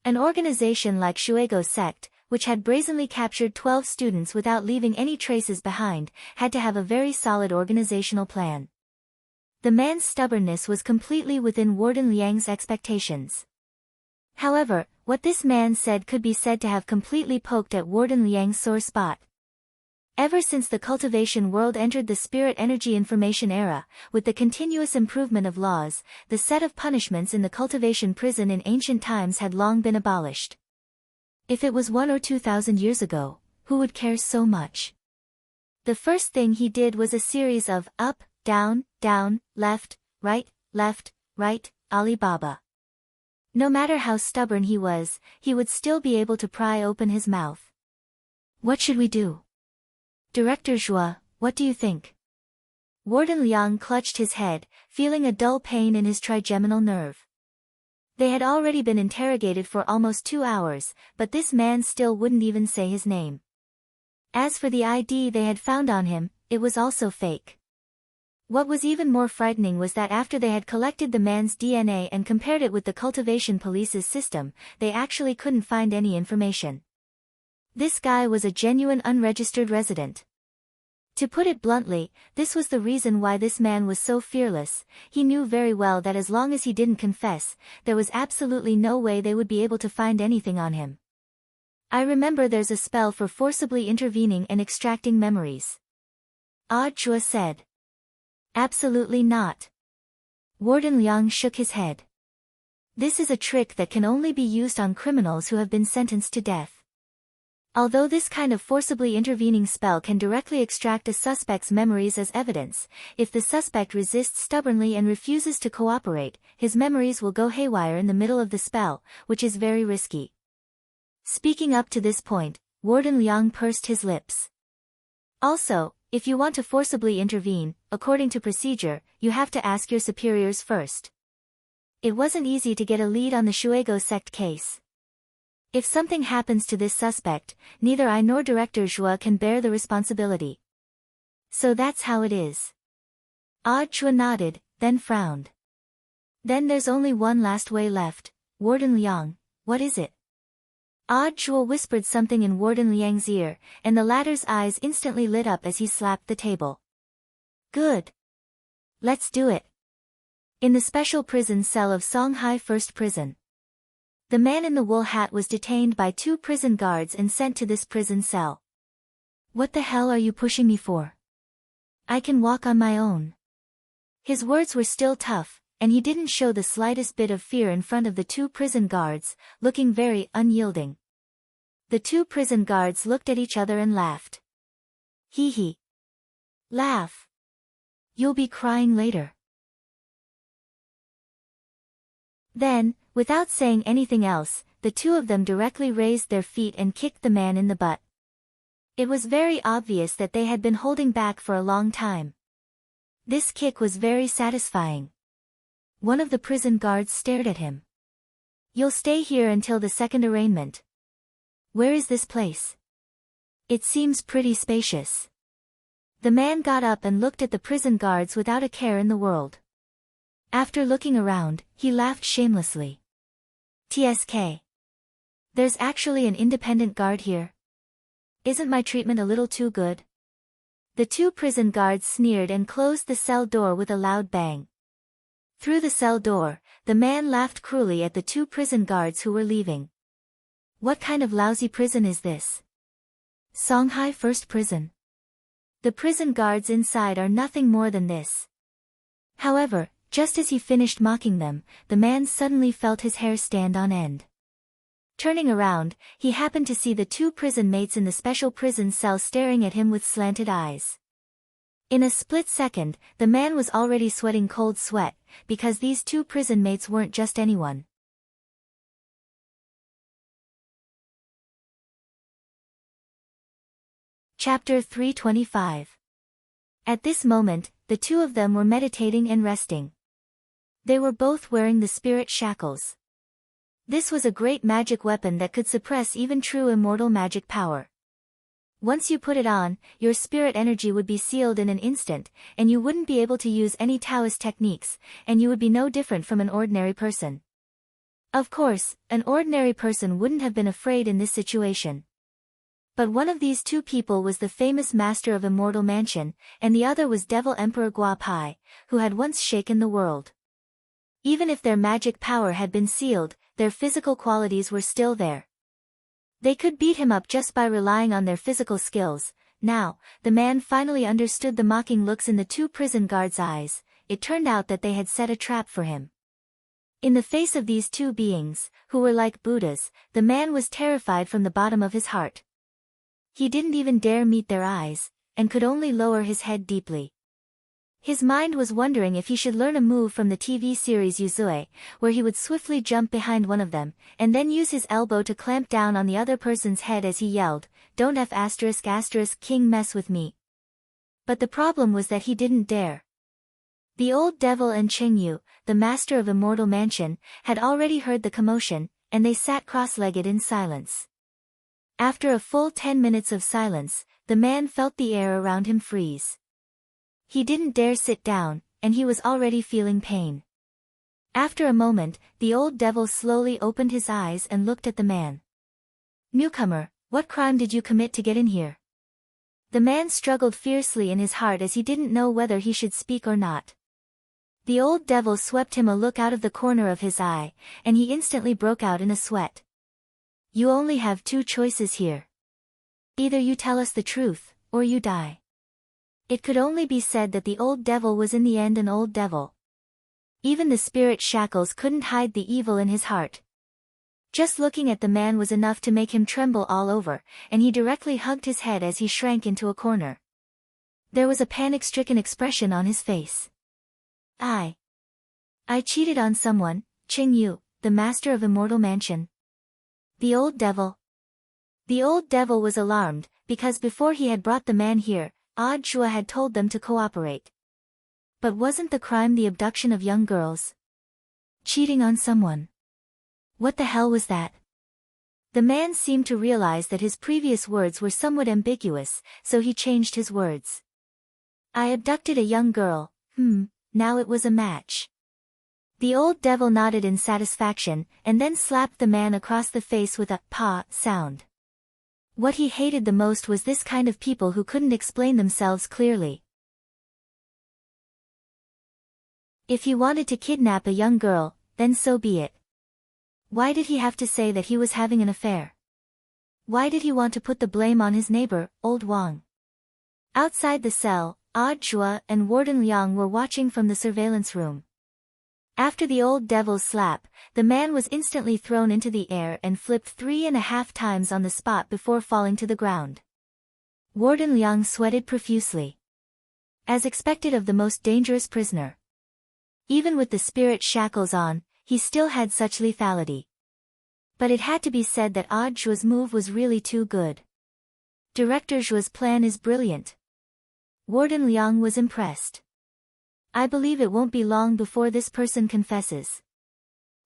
Speaker 1: An organization like Shuego's sect, which had brazenly captured 12 students without leaving any traces behind, had to have a very solid organizational plan. The man's stubbornness was completely within Warden Liang's expectations. However, what this man said could be said to have completely poked at Warden Liang's sore spot. Ever since the cultivation world entered the spirit energy information era, with the continuous improvement of laws, the set of punishments in the cultivation prison in ancient times had long been abolished. If it was 1 or 2,000 years ago, who would care so much? The first thing he did was a series of up, down, left, right, Alibaba. No matter how stubborn he would still be able to pry open his mouth. "What should we do? Director Zhua, what do you think?" Warden Liang clutched his head, feeling a dull pain in his trigeminal nerve. They had already been interrogated for almost 2 hours, but this man still wouldn't even say his name. As for the ID they had found on him, it was also fake. What was even more frightening was that after they had collected the man's DNA and compared it with the cultivation police's system, they actually couldn't find any information. This guy was a genuine unregistered resident. To put it bluntly, this was the reason why this man was so fearless. He knew very well that as long as he didn't confess, there was absolutely no way they would be able to find anything on him. I remember there's a spell for forcibly intervening and extracting memories. Ah Chua said. Absolutely not. Warden Liang shook his head. This is a trick that can only be used on criminals who have been sentenced to death. Although this kind of forcibly intervening spell can directly extract a suspect's memories as evidence, if the suspect resists stubbornly and refuses to cooperate, his memories will go haywire in the middle of the spell, which is very risky. Speaking up to this point, Warden Liang pursed his lips. Also, if you want to forcibly intervene, according to procedure, you have to ask your superiors first. It wasn't easy to get a lead on the Shuego sect case. If something happens to this suspect, neither I nor Director Zhua can bear the responsibility. So that's how it is. Ah Chua nodded, then frowned. Then there's only one last way left. Warden Liang, what is it? Ah Chua whispered something in Warden Liang's ear, and the latter's eyes instantly lit up as he slapped the table. Good. Let's do it. In the special prison cell of Songhai First Prison. The man in the wool hat was detained by 2 prison guards and sent to this prison cell. What the hell are you pushing me for? I can walk on my own. His words were still tough, and he didn't show the slightest bit of fear in front of the 2 prison guards, looking very unyielding. The 2 prison guards looked at each other and laughed. Hee hee. Laugh. You'll be crying later. Then, without saying anything else, the 2 of them directly raised their feet and kicked the man in the butt. It was very obvious that they had been holding back for a long time. This kick was very satisfying. One of the prison guards stared at him. You'll stay here until the second arraignment. Where is this place? It seems pretty spacious. The man got up and looked at the prison guards without a care in the world. After looking around, he laughed shamelessly. TSK. There's actually an independent guard here. Isn't my treatment a little too good? The 2 prison guards sneered and closed the cell door with a loud bang. Through the cell door, the man laughed cruelly at the 2 prison guards who were leaving. What kind of lousy prison is this? Songhai First Prison. The prison guards inside are nothing more than this. However, just as he finished mocking them, the man suddenly felt his hair stand on end. Turning around, he happened to see the 2 prison mates in the special prison cell staring at him with slanted eyes. In a split second, the man was already sweating cold sweat, because these 2 prison mates weren't just anyone. Chapter 325. At this moment, the 2 of them were meditating and resting. They were both wearing the spirit shackles. This was a great magic weapon that could suppress even true immortal magic power. Once you put it on, your spirit energy would be sealed in an instant, and you wouldn't be able to use any Taoist techniques, and you would be no different from an ordinary person. Of course, an ordinary person wouldn't have been afraid in this situation. But one of these 2 people was the famous master of Immortal Mansion, and the other was Devil Emperor Gua Pai, who had once shaken the world. Even if their magic power had been sealed, their physical qualities were still there. They could beat him up just by relying on their physical skills. Now, the man finally understood the mocking looks in the 2 prison guards' eyes. It turned out that they had set a trap for him. In the face of these 2 beings, who were like Buddhas, the man was terrified from the bottom of his heart. He didn't even dare meet their eyes, and could only lower his head deeply. His mind was wondering if he should learn a move from the TV series Yuzue, where he would swiftly jump behind one of them, and then use his elbow to clamp down on the other person's head as he yelled, "Don't F*** ***, king mess with me." But the problem was that he didn't dare. The old devil and Qingyu, the master of Immortal Mansion, had already heard the commotion, and they sat cross-legged in silence. After a full 10 minutes of silence, the man felt the air around him freeze. He didn't dare sit down, and he was already feeling pain. After a moment, the old devil slowly opened his eyes and looked at the man. "Newcomer, what crime did you commit to get in here?" The man struggled fiercely in his heart as he didn't know whether he should speak or not. The old devil swept him a look out of the corner of his eye, and he instantly broke out in a sweat. "You only have two choices here. Either you tell us the truth, or you die." It could only be said that the old devil was in the end an old devil. Even the spirit shackles couldn't hide the evil in his heart. Just looking at the man was enough to make him tremble all over, and he directly hugged his head as he shrank into a corner. There was a panic-stricken expression on his face. I cheated on someone, Qingyu, the master of Immortal Mansion." The old devil. The old devil was alarmed, because before he had brought the man here, Jua had told them to cooperate. But wasn't the crime the abduction of young girls? Cheating on someone. What the hell was that? The man seemed to realize that his previous words were somewhat ambiguous, so he changed his words. "I abducted a young girl, now it was a match." The old devil nodded in satisfaction, and then slapped the man across the face with a "pa" sound. What he hated the most was this kind of people who couldn't explain themselves clearly. If he wanted to kidnap a young girl, then so be it. Why did he have to say that he was having an affair? Why did he want to put the blame on his neighbor, old Wang? Outside the cell, Jua and Warden Liang were watching from the surveillance room. After the old devil's slap, the man was instantly thrown into the air and flipped 3.5 times on the spot before falling to the ground. Warden Liang sweated profusely. As expected of the most dangerous prisoner. Even with the spirit shackles on, he still had such lethality. But it had to be said that Jua's move was really too good. Director Jua's plan is brilliant. Warden Liang was impressed. "I believe it won't be long before this person confesses."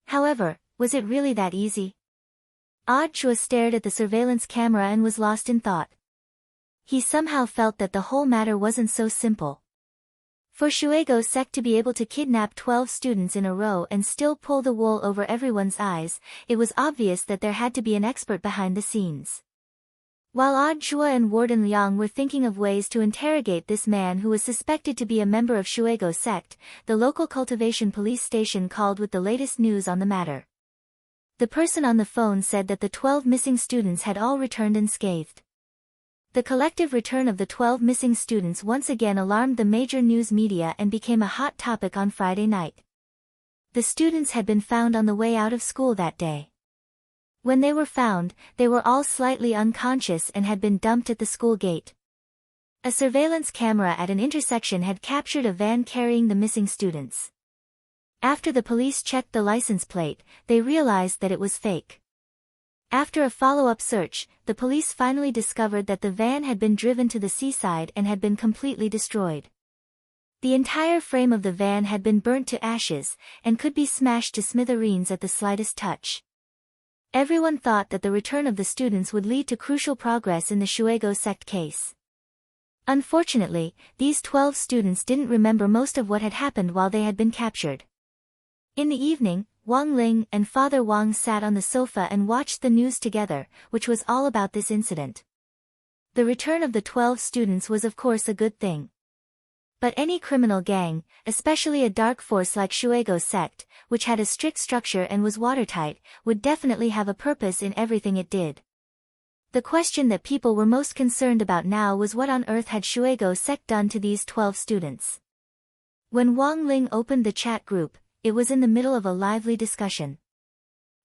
Speaker 1: However, was it really that easy? Jua stared at the surveillance camera and was lost in thought. He somehow felt that the whole matter wasn't so simple. For Shuego sect to be able to kidnap 12 students in a row and still pull the wool over everyone's eyes, it was obvious that there had to be an expert behind the scenes. While Jua and Warden Liang were thinking of ways to interrogate this man who was suspected to be a member of Shuego sect, the local cultivation police station called with the latest news on the matter. The person on the phone said that the 12 missing students had all returned unscathed. The collective return of the 12 missing students once again alarmed the major news media and became a hot topic on Friday night. The students had been found on the way out of school that day. When they were found, they were all slightly unconscious and had been dumped at the school gate. A surveillance camera at an intersection had captured a van carrying the missing students. After the police checked the license plate, they realized that it was fake. After a follow-up search, the police finally discovered that the van had been driven to the seaside and had been completely destroyed. The entire frame of the van had been burnt to ashes, and could be smashed to smithereens at the slightest touch. Everyone thought that the return of the students would lead to crucial progress in the Shuego sect case. Unfortunately, these 12 students didn't remember most of what had happened while they had been captured. In the evening, Wang Ling and Father Wang sat on the sofa and watched the news together, which was all about this incident. The return of the 12 students was of course a good thing. But any criminal gang, especially a dark force like Shuego sect, which had a strict structure and was watertight, would definitely have a purpose in everything it did. The question that people were most concerned about now was what on earth had Shuego sect done to these 12 students. When Wang Ling opened the chat group, it was in the middle of a lively discussion.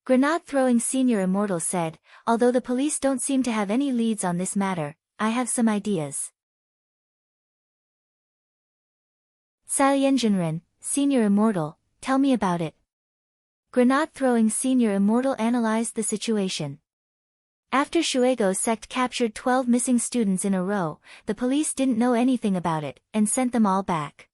Speaker 1: Grenade-throwing Senior Immortal said, "Although the police don't seem to have any leads on this matter, I have some ideas." Salienjinren, Senior Immortal, tell me about it. Grenade-throwing Senior Immortal analyzed the situation. After Shuego's sect captured 12 missing students in a row, the police didn't know anything about it, and sent them all back.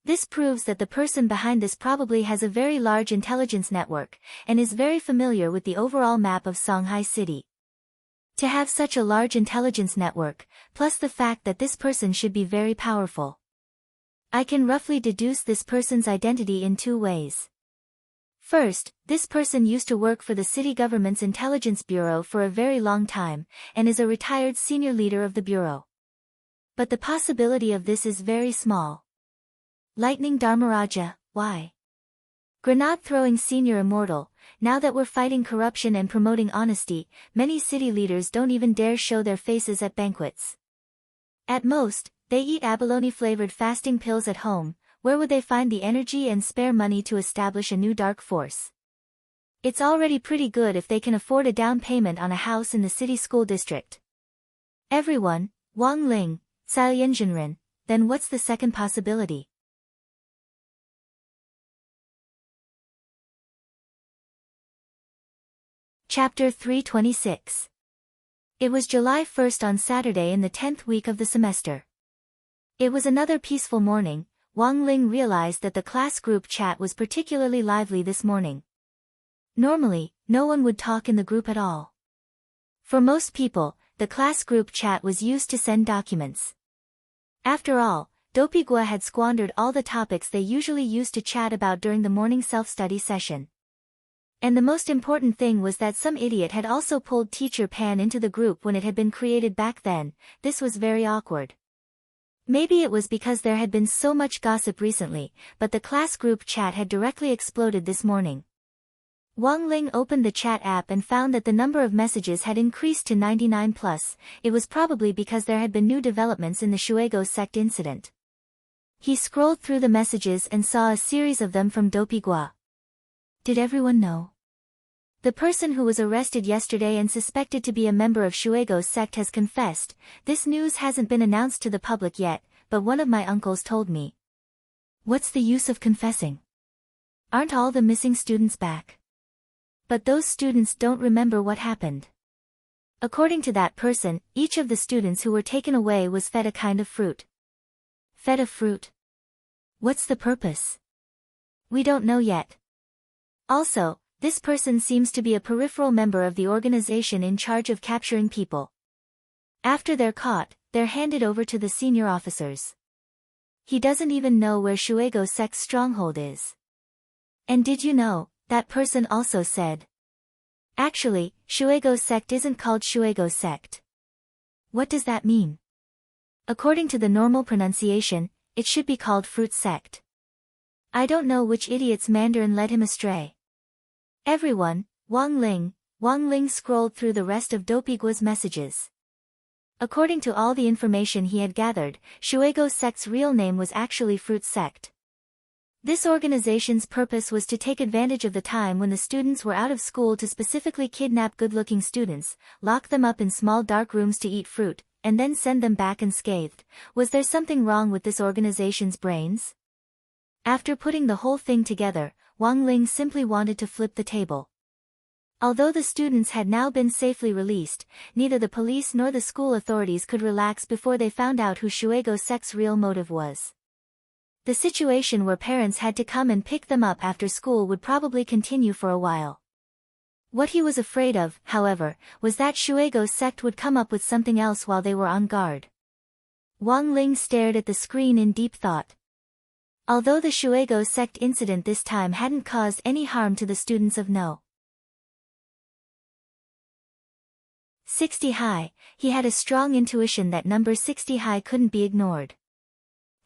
Speaker 1: This proves that the person behind this probably has a very large intelligence network, and is very familiar with the overall map of Songhai City. To have such a large intelligence network, plus the fact that this person should be very powerful. I can roughly deduce this person's identity in 2 ways. First, this person used to work for the city government's intelligence bureau for a very long time, and is a retired senior leader of the bureau. But the possibility of this is very small. Lightning Dharmaraja, why? Grenade-throwing senior immortal, now that we're fighting corruption and promoting honesty, many city leaders don't even dare show their faces at banquets. At most, they eat abalone-flavored fasting pills at home. Where would they find the energy and spare money to establish a new dark force? It's already pretty good if they can afford a down payment on a house in the city school district. Everyone, Wang Ling, Sailianzhenren, then what's the second possibility? Chapter 326. It was July 1st on Saturday in the 10th week of the semester. It was another peaceful morning. Wang Ling realized that the class group chat was particularly lively this morning. Normally, no one would talk in the group at all. For most people, the class group chat was used to send documents. After all, Dopigua had squandered all the topics they usually used to chat about during the morning self-study session. And the most important thing was that some idiot had also pulled Teacher Pan into the group when it had been created back then. This was very awkward. Maybe it was because there had been so much gossip recently, but the class group chat had directly exploded this morning. Wang Ling opened the chat app and found that the number of messages had increased to 99 plus. It was probably because there had been new developments in the Shuego sect incident. He scrolled through the messages and saw a series of them from Dopigua. Did everyone know? The person who was arrested yesterday and suspected to be a member of Shuego's sect has confessed. This news hasn't been announced to the public yet, but one of my uncles told me. What's the use of confessing? Aren't all the missing students back? But those students don't remember what happened. According to that person, each of the students who were taken away was fed a kind of fruit. Fed a fruit? What's the purpose? We don't know yet. Also, this person seems to be a peripheral member of the organization in charge of capturing people. After they're caught, they're handed over to the senior officers. He doesn't even know where Shuego sect's stronghold is. And did you know, that person also said. Actually, Shuego sect isn't called Shuego sect. What does that mean? According to the normal pronunciation, it should be called fruit sect. I don't know which idiot's Mandarin led him astray. Everyone, Wang Ling scrolled through the rest of Dopigua's messages. According to all the information he had gathered, Shuego sect's real name was actually Fruit Sect. This organization's purpose was to take advantage of the time when the students were out of school to specifically kidnap good-looking students, lock them up in small dark rooms to eat fruit, and then send them back unscathed. Was there something wrong with this organization's brains? After putting the whole thing together, Wang Ling simply wanted to flip the table. Although the students had now been safely released, neither the police nor the school authorities could relax before they found out who Shuego sect's real motive was. The situation where parents had to come and pick them up after school would probably continue for a while. What he was afraid of, however, was that Shuego sect would come up with something else while they were on guard. Wang Ling stared at the screen in deep thought. Although the Shuego sect incident this time hadn't caused any harm to the students of No. 60 high, he had a strong intuition that number 60 high couldn't be ignored.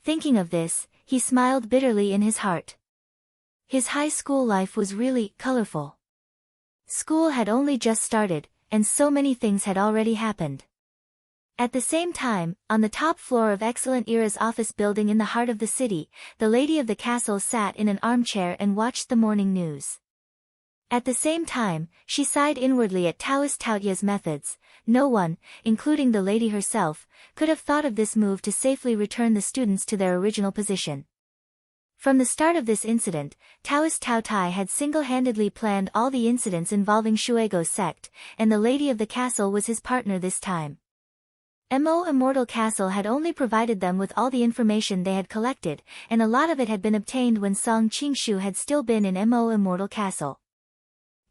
Speaker 1: Thinking of this, he smiled bitterly in his heart. His high school life was really colorful. School had only just started, and so many things had already happened. At the same time, on the top floor of Excellent Era's office building in the heart of the city, the lady of the castle sat in an armchair and watched the morning news. At the same time, she sighed inwardly at Taoist Taotia's methods. No one, including the lady herself, could have thought of this move to safely return the students to their original position. From the start of this incident, Taoist Tao Tai had single-handedly planned all the incidents involving Shuego's sect, and the lady of the castle was his partner this time. Mo Immortal Castle had only provided them with all the information they had collected, and a lot of it had been obtained when Song Qingshu had still been in Mo Immortal Castle.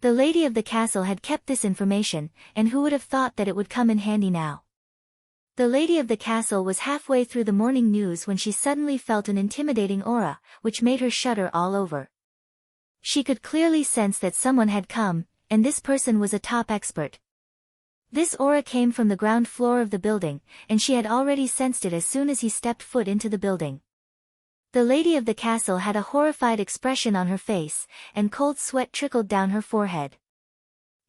Speaker 1: The lady of the castle had kept this information, and who would have thought that it would come in handy now? The lady of the castle was halfway through the morning news when she suddenly felt an intimidating aura, which made her shudder all over. She could clearly sense that someone had come, and this person was a top expert. This aura came from the ground floor of the building, and she had already sensed it as soon as he stepped foot into the building. The lady of the castle had a horrified expression on her face, and cold sweat trickled down her forehead.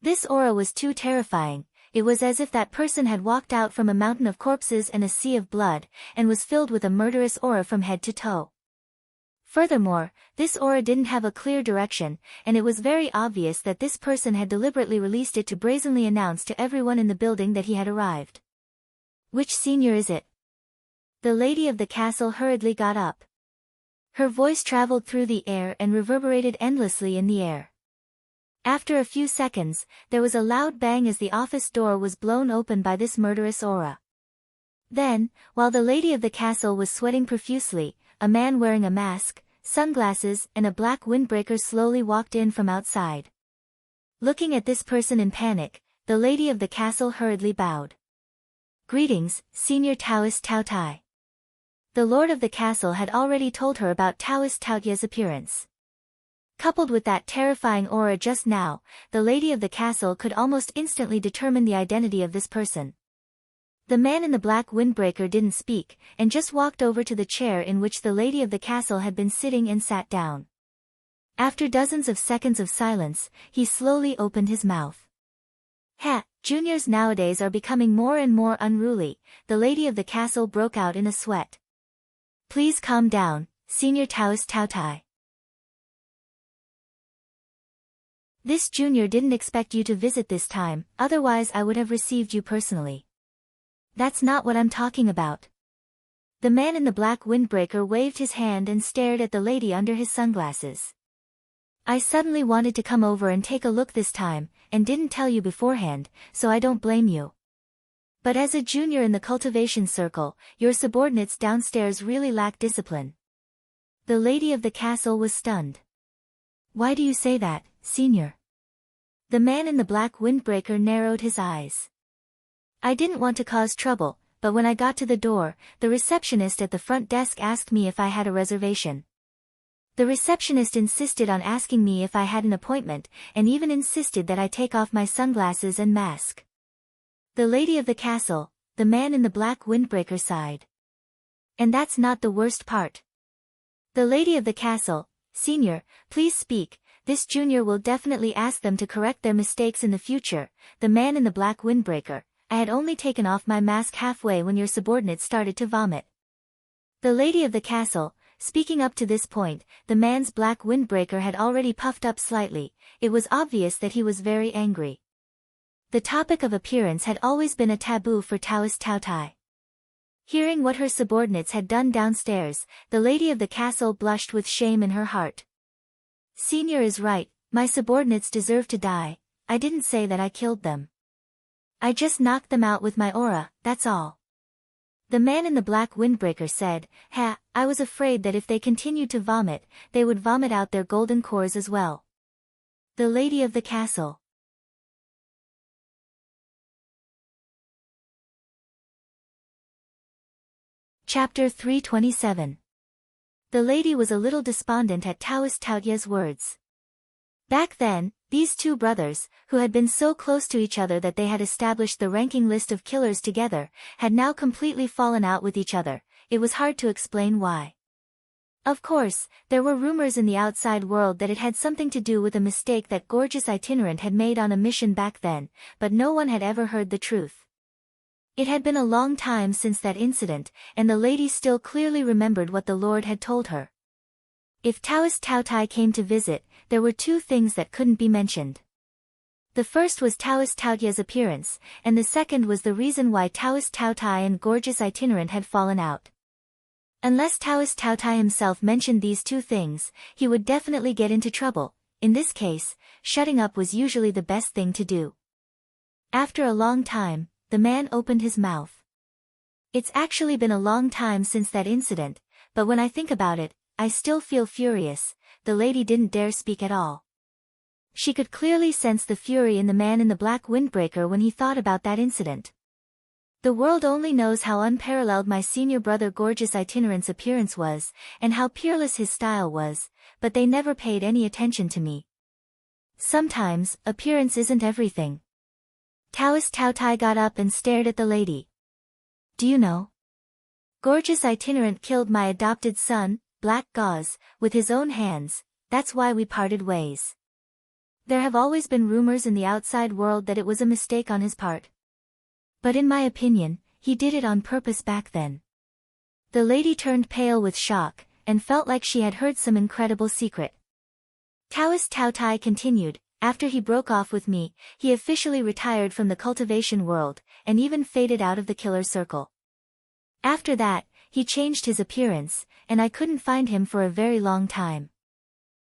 Speaker 1: This aura was too terrifying. It was as if that person had walked out from a mountain of corpses and a sea of blood, and was filled with a murderous aura from head to toe. Furthermore, this aura didn't have a clear direction, and it was very obvious that this person had deliberately released it to brazenly announce to everyone in the building that he had arrived. "Which senior is it?" The lady of the castle hurriedly got up. Her voice traveled through the air and reverberated endlessly in the air. After a few seconds, there was a loud bang as the office door was blown open by this murderous aura. Then, while the lady of the castle was sweating profusely, a man wearing a mask, sunglasses, and a black windbreaker slowly walked in from outside. Looking at this person in panic, the lady of the castle hurriedly bowed. "Greetings, Senior Taoist Tao Tai." The lord of the castle had already told her about Taoist Tao Tai's appearance. Coupled with that terrifying aura just now, the lady of the castle could almost instantly determine the identity of this person. The man in the black windbreaker didn't speak, and just walked over to the chair in which the lady of the castle had been sitting and sat down. After dozens of seconds of silence, he slowly opened his mouth. Juniors nowadays are becoming more and more unruly," the lady of the castle broke out in a sweat. "Please calm down, Senior Taoist Tao Tai. This junior didn't expect you to visit this time, otherwise I would have received you personally." "That's not what I'm talking about." The man in the black windbreaker waved his hand and stared at the lady under his sunglasses. "I suddenly wanted to come over and take a look this time, and didn't tell you beforehand, so I don't blame you. But as a junior in the cultivation circle, your subordinates downstairs really lack discipline." The lady of the castle was stunned. "Why do you say that, Senior?" The man in the black windbreaker narrowed his eyes. "I didn't want to cause trouble, but when I got to the door, the receptionist at the front desk asked me if I had a reservation. The receptionist insisted on asking me if I had an appointment, and even insisted that I take off my sunglasses and mask." The lady of the castle, the man in the black windbreaker sighed. "And that's not the worst part." The lady of the castle, "Senior, please speak. This junior will definitely ask them to correct their mistakes in the future." The man in the black windbreaker, "I had only taken off my mask halfway when your subordinate started to vomit." The lady of the castle, speaking up to this point, the man's black windbreaker had already puffed up slightly. It was obvious that he was very angry. The topic of appearance had always been a taboo for Taoist Tao Tai. Hearing what her subordinates had done downstairs, the lady of the castle blushed with shame in her heart. "Senior is right, my subordinates deserve to die. I didn't say that I killed them. I just knocked them out with my aura, that's all." The man in the black windbreaker said, I was afraid that if they continued to vomit, they would vomit out their golden cores as well." The lady of the castle. Chapter 327. The lady was a little despondent at Taoist Tao Tai's words. Back then, these two brothers, who had been so close to each other that they had established the ranking list of killers together, had now completely fallen out with each other. It was hard to explain why. Of course, there were rumors in the outside world that it had something to do with a mistake that Gorgeous Itinerant had made on a mission back then, but no one had ever heard the truth. It had been a long time since that incident, and the lady still clearly remembered what the Lord had told her. If Taoist Tao Tai came to visit, there were two things that couldn't be mentioned. The first was Taoist Tao Tai's appearance, and the second was the reason why Taoist Tao Tai and Gorgeous Itinerant had fallen out. Unless Taoist Taotai himself mentioned these two things, he would definitely get into trouble. In this case, shutting up was usually the best thing to do. After a long time, the man opened his mouth. It's actually been a long time since that incident, but when I think about it, I still feel furious. The lady didn't dare speak at all. She could clearly sense the fury in the man in the black windbreaker when he thought about that incident. The world only knows how unparalleled my senior brother Gorgeous Itinerant's appearance was, and how peerless his style was, but they never paid any attention to me. Sometimes, appearance isn't everything. Taoist Taotai got up and stared at the lady. Do you know? Gorgeous Itinerant killed my adopted son, Black Gauze, with his own hands. That's why we parted ways. There have always been rumors in the outside world that it was a mistake on his part. But in my opinion, he did it on purpose back then. The lady turned pale with shock, and felt like she had heard some incredible secret. Taoist Taotai continued, after he broke off with me, he officially retired from the cultivation world, and even faded out of the killer circle. After that, he changed his appearance, and I couldn't find him for a very long time.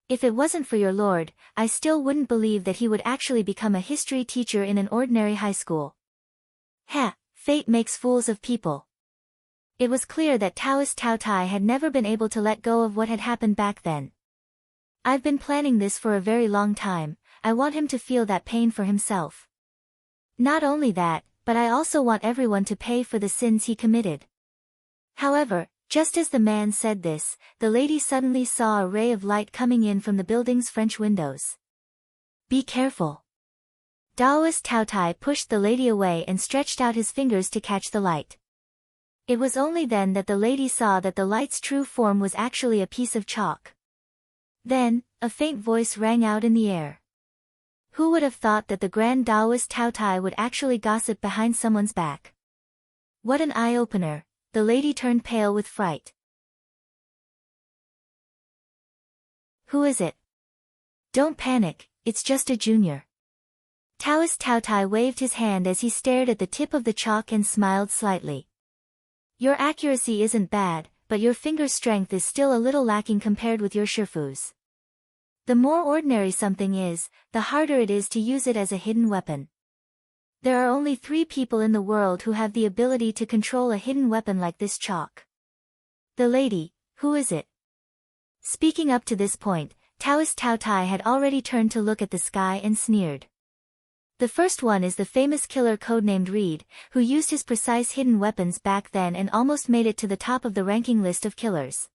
Speaker 1: If it wasn't for your lord, I still wouldn't believe that he would actually become a history teacher in an ordinary high school. Fate makes fools of people. It was clear that Taoist Taotai had never been able to let go of what had happened back then. I've been planning this for a very long time. I want him to feel that pain for himself. Not only that, but I also want everyone to pay for the sins he committed. However, just as the man said this, the lady suddenly saw a ray of light coming in from the building's French windows. Be careful. Taoist Taotai pushed the lady away and stretched out his fingers to catch the light. It was only then that the lady saw that the light's true form was actually a piece of chalk. Then, a faint voice rang out in the air. Who would have thought that the grand Taoist Taotai would actually gossip behind someone's back? What an eye-opener. The lady turned pale with fright. Who is it? Don't panic, it's just a junior. Taoist Taotai waved his hand as he stared at the tip of the chalk and smiled slightly. Your accuracy isn't bad, but your finger strength is still a little lacking compared with your Shifu's. The more ordinary something is, the harder it is to use it as a hidden weapon. There are only 3 people in the world who have the ability to control a hidden weapon like this chalk. The lady, who is it? Speaking up to this point, Taoist Taotai had already turned to look at the sky and sneered. The first one is the famous killer codenamed Reed, who used his precise hidden weapons back then and almost made it to the top of the ranking list of killers.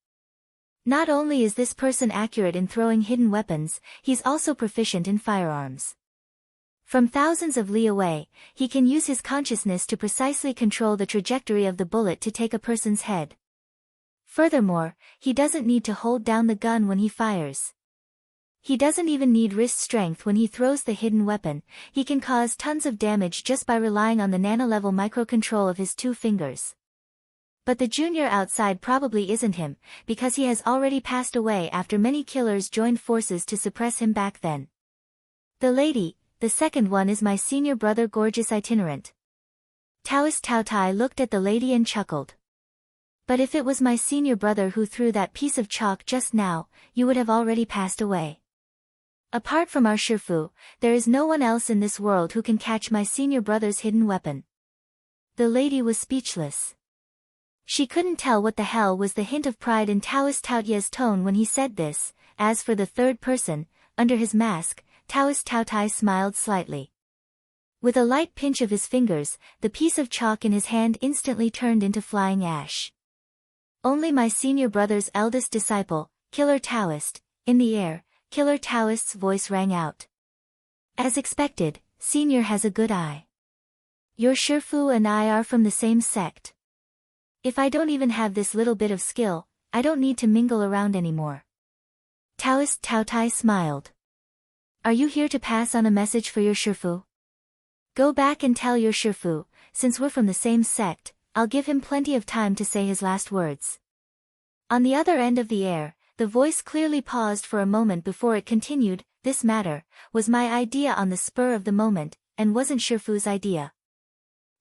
Speaker 1: Not only is this person accurate in throwing hidden weapons, he's also proficient in firearms. From thousands of li away, he can use his consciousness to precisely control the trajectory of the bullet to take a person's head. Furthermore, he doesn't need to hold down the gun when he fires. He doesn't even need wrist strength when he throws the hidden weapon. He can cause tons of damage just by relying on the nano-level microcontrol of his 2 fingers. But the junior outside probably isn't him, because he has already passed away after many killers joined forces to suppress him back then. The lady, the second one, is my senior brother Gorgeous Itinerant. Taoist Taotai looked at the lady and chuckled. But if it was my senior brother who threw that piece of chalk just now, you would have already passed away. Apart from our Shifu, there is no one else in this world who can catch my senior brother's hidden weapon. The lady was speechless. She couldn't tell what the hell was the hint of pride in Taoist Taotia's tone when he said this. As for the third person, under his mask, Taoist Taotai smiled slightly. With a light pinch of his fingers, the piece of chalk in his hand instantly turned into flying ash. Only my senior brother's eldest disciple, Killer Taoist, in the air. Killer Taoist's voice rang out. As expected, Senior has a good eye. Your Shifu and I are from the same sect. If I don't even have this little bit of skill, I don't need to mingle around anymore. Taoist Taotai smiled. Are you here to pass on a message for your Shifu? Go back and tell your Shifu, since we're from the same sect, I'll give him plenty of time to say his last words. On the other end of the air, the voice clearly paused for a moment before it continued. This matter was my idea on the spur of the moment, and wasn't Shifu's idea.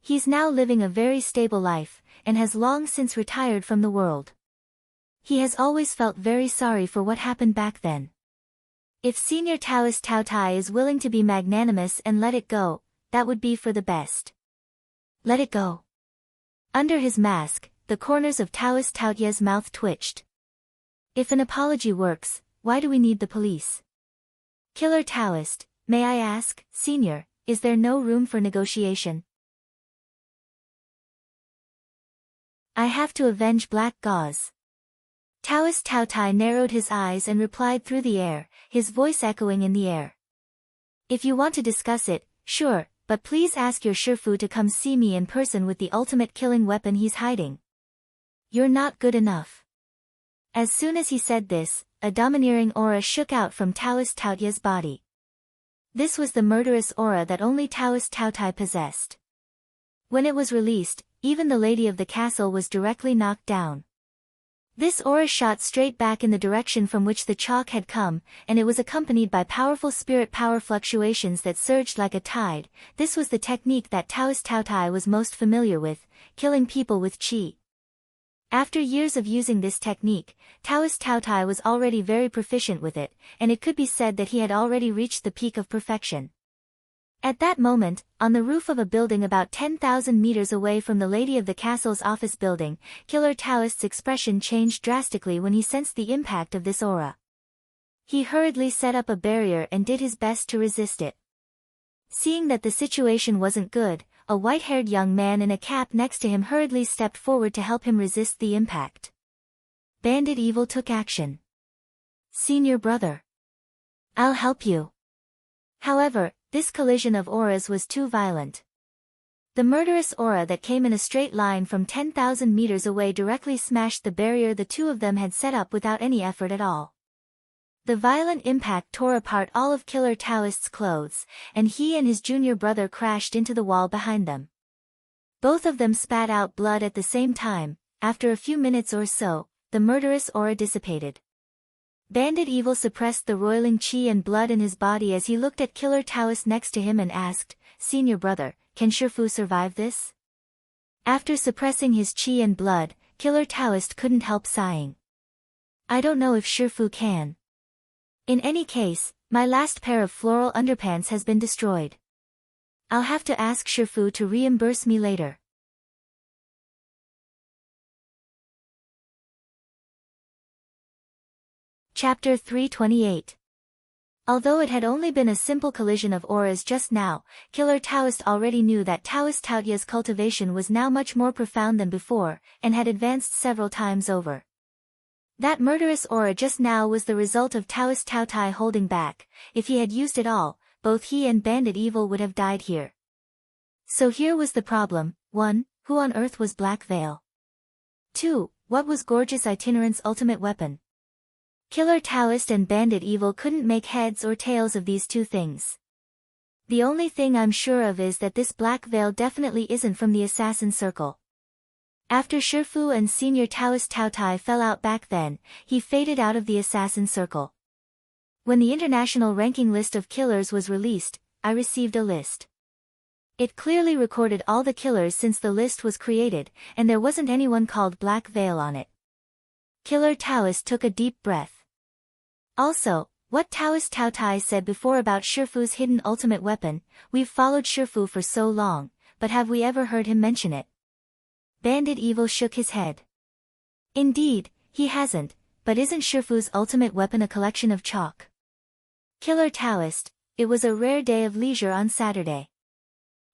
Speaker 1: He's now living a very stable life, and has long since retired from the world. He has always felt very sorry for what happened back then. If Senior Taoist Tao Tai is willing to be magnanimous and let it go, that would be for the best. Let it go. Under his mask, the corners of Taoist Tao Tai's mouth twitched. If an apology works, why do we need the police? Killer Taoist, may I ask, Senior, is there no room for negotiation? I have to avenge Black Gauze. Taoist Tao Tai narrowed his eyes and replied through the air, his voice echoing in the air. If you want to discuss it, sure, but please ask your Shifu to come see me in person with the ultimate killing weapon he's hiding. You're not good enough. As soon as he said this, a domineering aura shook out from Taoist Tao Tai's body. This was the murderous aura that only Taoist Tao Tai possessed. When it was released, even the lady of the castle was directly knocked down. This aura shot straight back in the direction from which the chalk had come, and it was accompanied by powerful spirit power fluctuations that surged like a tide. This was the technique that Taoist Tao Tai was most familiar with, killing people with qi. After years of using this technique, Taoist Tao Tai was already very proficient with it, and it could be said that he had already reached the peak of perfection. At that moment, on the roof of a building about 10,000 meters away from the lady of the castle's office building, Killer Taoist's expression changed drastically when he sensed the impact of this aura. He hurriedly set up a barrier and did his best to resist it. Seeing that the situation wasn't good, a white-haired young man in a cap next to him hurriedly stepped forward to help him resist the impact. Bandit Evil took action. Senior brother. I'll help you. However, this collision of auras was too violent. The murderous aura that came in a straight line from 10,000 meters away directly smashed the barrier the two of them had set up without any effort at all. The violent impact tore apart all of Killer Taoist's clothes, and he and his junior brother crashed into the wall behind them. Both of them spat out blood at the same time. After a few minutes or so, the murderous aura dissipated. Bandit Evil suppressed the roiling qi and blood in his body as he looked at Killer Taoist next to him and asked, Senior brother, can Shifu survive this? After suppressing his qi and blood, Killer Taoist couldn't help sighing. I don't know if Shifu can. In any case, my last pair of floral underpants has been destroyed. I'll have to ask Shifu to reimburse me later. Chapter 328. Although it had only been a simple collision of auras just now, Killer Taoist already knew that Taoist Tao Tai's cultivation was now much more profound than before, and had advanced several times over. That murderous aura just now was the result of Taoist Tao Tai holding back. If he had used it all, both he and Bandit Evil would have died here. So here was the problem. 1. Who on earth was Black Veil? 2. What was Gorgeous Itinerant's ultimate weapon? Killer Taoist and Bandit Evil couldn't make heads or tails of these two things. The only thing I'm sure of is that this Black Veil definitely isn't from the Assassin Circle. After Shifu and Senior Taoist Tao Tai fell out back then, he faded out of the Assassin Circle. When the international ranking list of killers was released, I received a list. It clearly recorded all the killers since the list was created, and there wasn't anyone called Black Veil on it. Killer Taoist took a deep breath. Also, what Taoist Tao Tai said before about Shifu's hidden ultimate weapon, we've followed Shifu for so long, but have we ever heard him mention it? Bandit Evil shook his head. Indeed, he hasn't, but isn't Shifu's ultimate weapon a collection of chalk? Killer Taoist, it was a rare day of leisure on Saturday.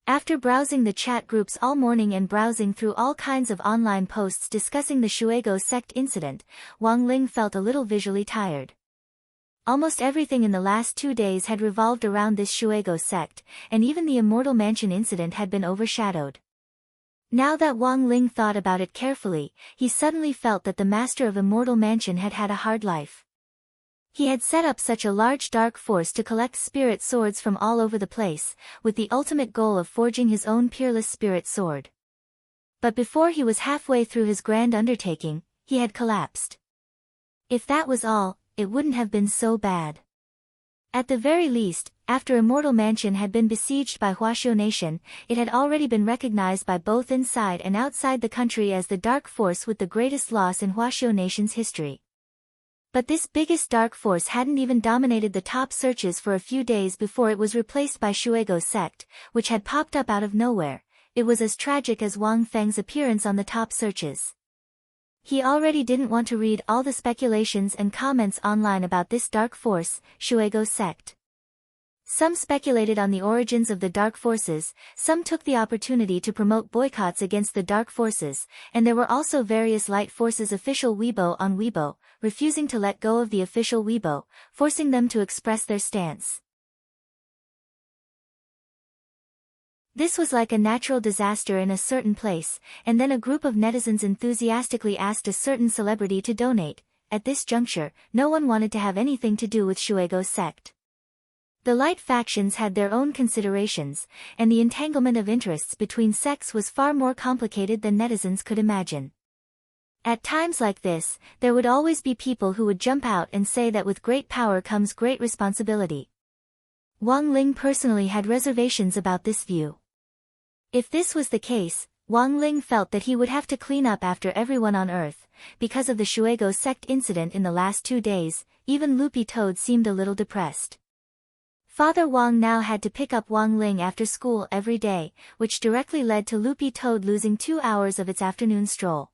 Speaker 1: After browsing the chat groups all morning and browsing through all kinds of online posts discussing the Shuego sect incident, Wang Ling felt a little visually tired. Almost everything in the last 2 days had revolved around this Shuego sect, and even the Immortal Mansion incident had been overshadowed. Now that Wang Ling thought about it carefully, he suddenly felt that the master of Immortal Mansion had had a hard life. He had set up such a large dark force to collect spirit swords from all over the place, with the ultimate goal of forging his own peerless spirit sword. But before he was halfway through his grand undertaking, he had collapsed. If that was all, it wouldn't have been so bad. At the very least, after Immortal Mansion had been besieged by Huaxiao Nation, it had already been recognized by both inside and outside the country as the dark force with the greatest loss in Huaxiao Nation's history. But this biggest dark force hadn't even dominated the top searches for a few days before it was replaced by Shuego's sect, which had popped up out of nowhere. It was as tragic as Wang Feng's appearance on the top searches. He already didn't want to read all the speculations and comments online about this dark force, Shuego's sect. Some speculated on the origins of the dark forces, some took the opportunity to promote boycotts against the dark forces, and there were also various light forces official Weibo on Weibo, refusing to let go of the official Weibo, forcing them to express their stance. This was like a natural disaster in a certain place, and then a group of netizens enthusiastically asked a certain celebrity to donate. At this juncture, no one wanted to have anything to do with Shuego's sect. The light factions had their own considerations, and the entanglement of interests between sects was far more complicated than netizens could imagine. At times like this, there would always be people who would jump out and say that with great power comes great responsibility. Wang Ling personally had reservations about this view. If this was the case, Wang Ling felt that he would have to clean up after everyone on Earth. Because of the Shuego sect incident in the last 2 days, even Loopy Toad seemed a little depressed. Father Wang now had to pick up Wang Ling after school every day, which directly led to Loopy Toad losing 2 hours of its afternoon stroll.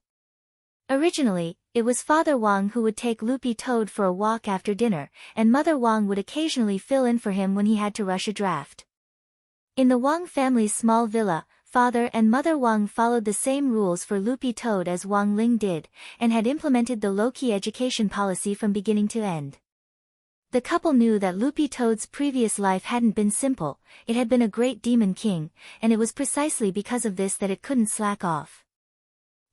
Speaker 1: Originally, it was Father Wang who would take Loopy Toad for a walk after dinner, and Mother Wang would occasionally fill in for him when he had to rush a draft. In the Wang family's small villa, Father and Mother Wang followed the same rules for Loopy Toad as Wang Ling did, and had implemented the low-key education policy from beginning to end. The couple knew that Loopy Toad's previous life hadn't been simple, it had been a great demon king, and it was precisely because of this that it couldn't slack off.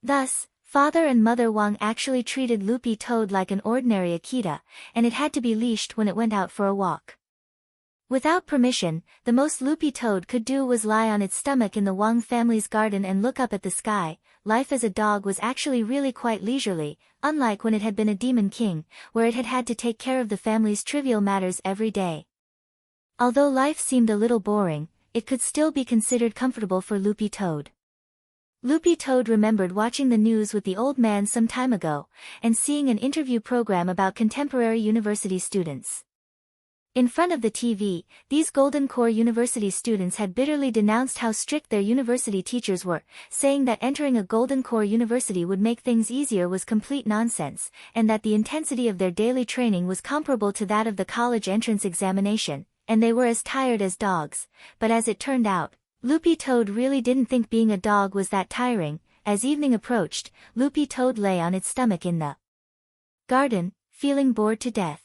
Speaker 1: Thus, Father and Mother Wang actually treated Loopy Toad like an ordinary Akita, and it had to be leashed when it went out for a walk. Without permission, the most Loopy Toad could do was lie on its stomach in the Wang family's garden and look up at the sky. Life as a dog was actually really quite leisurely, unlike when it had been a demon king, where it had had to take care of the family's trivial matters every day. Although life seemed a little boring, it could still be considered comfortable for Loopy Toad. Loopy Toad remembered watching the news with the old man some time ago, and seeing an interview program about contemporary university students. In front of the TV, these Golden Core University students had bitterly denounced how strict their university teachers were, saying that entering a Golden Core University would make things easier was complete nonsense, and that the intensity of their daily training was comparable to that of the college entrance examination, and they were as tired as dogs. But as it turned out, Loopy Toad really didn't think being a dog was that tiring. As evening approached, Loopy Toad lay on its stomach in the garden, feeling bored to death.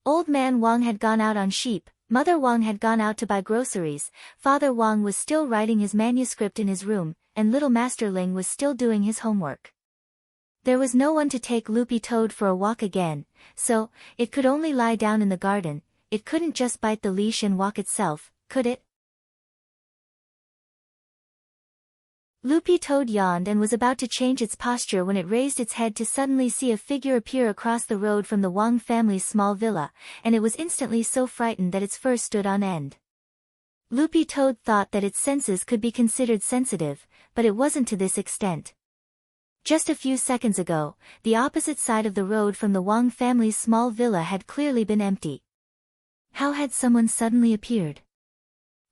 Speaker 1: Old man Wang had gone out on sheep, Mother Wang had gone out to buy groceries, Father Wang was still writing his manuscript in his room, and little Master Ling was still doing his homework. There was no one to take Loopy Toad for a walk again, so, it could only lie down in the garden. It couldn't just bite the leash and walk itself, could it? Loopy Toad yawned and was about to change its posture when it raised its head to suddenly see a figure appear across the road from the Wang family's small villa, and it was instantly so frightened that its fur stood on end. Loopy Toad thought that its senses could be considered sensitive, but it wasn't to this extent. Just a few seconds ago, the opposite side of the road from the Wang family's small villa had clearly been empty. How had someone suddenly appeared?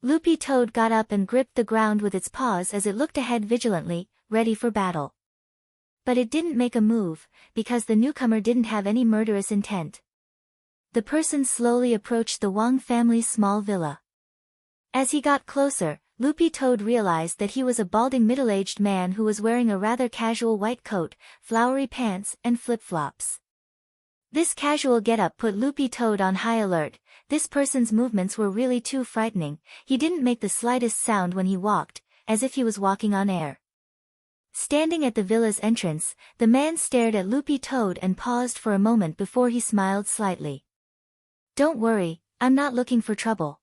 Speaker 1: Loopy Toad got up and gripped the ground with its paws as it looked ahead vigilantly, ready for battle. But it didn't make a move, because the newcomer didn't have any murderous intent. The person slowly approached the Wang family's small villa. As he got closer, Loopy Toad realized that he was a balding middle-aged man who was wearing a rather casual white coat, flowery pants, and flip-flops. This casual getup put Loopy Toad on high alert. This person's movements were really too frightening. He didn't make the slightest sound when he walked, as if he was walking on air. Standing at the villa's entrance, the man stared at Loopy Toad and paused for a moment before he smiled slightly. "Don't worry, I'm not looking for trouble.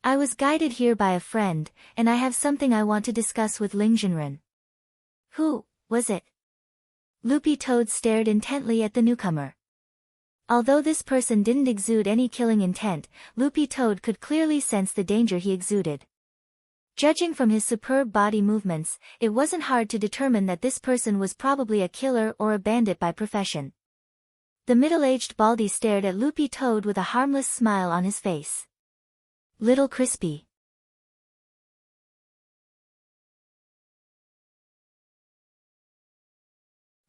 Speaker 1: I was guided here by a friend, and I have something I want to discuss with Ling Jinren." "Who was it?" Loopy Toad stared intently at the newcomer. Although this person didn't exude any killing intent, Loopy Toad could clearly sense the danger he exuded. Judging from his superb body movements, it wasn't hard to determine that this person was probably a killer or a bandit by profession. The middle-aged Baldy stared at Loopy Toad with a harmless smile on his face. Little Crispy.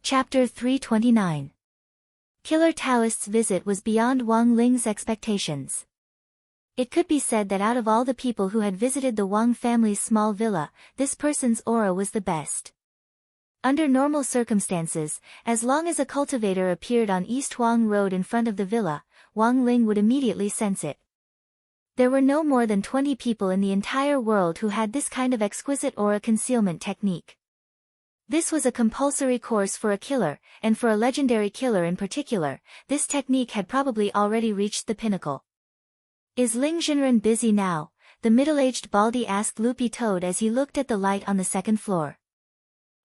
Speaker 1: Chapter 329. Killer Taoist's visit was beyond Wang Ling's expectations. It could be said that out of all the people who had visited the Wang family's small villa, this person's aura was the best. Under normal circumstances, as long as a cultivator appeared on East Huang Road in front of the villa, Wang Ling would immediately sense it. There were no more than 20 people in the entire world who had this kind of exquisite aura concealment technique. This was a compulsory course for a killer, and for a legendary killer in particular, this technique had probably already reached the pinnacle. Is Ling Jinren busy now? The middle-aged Baldy asked Loopy Toad as he looked at the light on the second floor.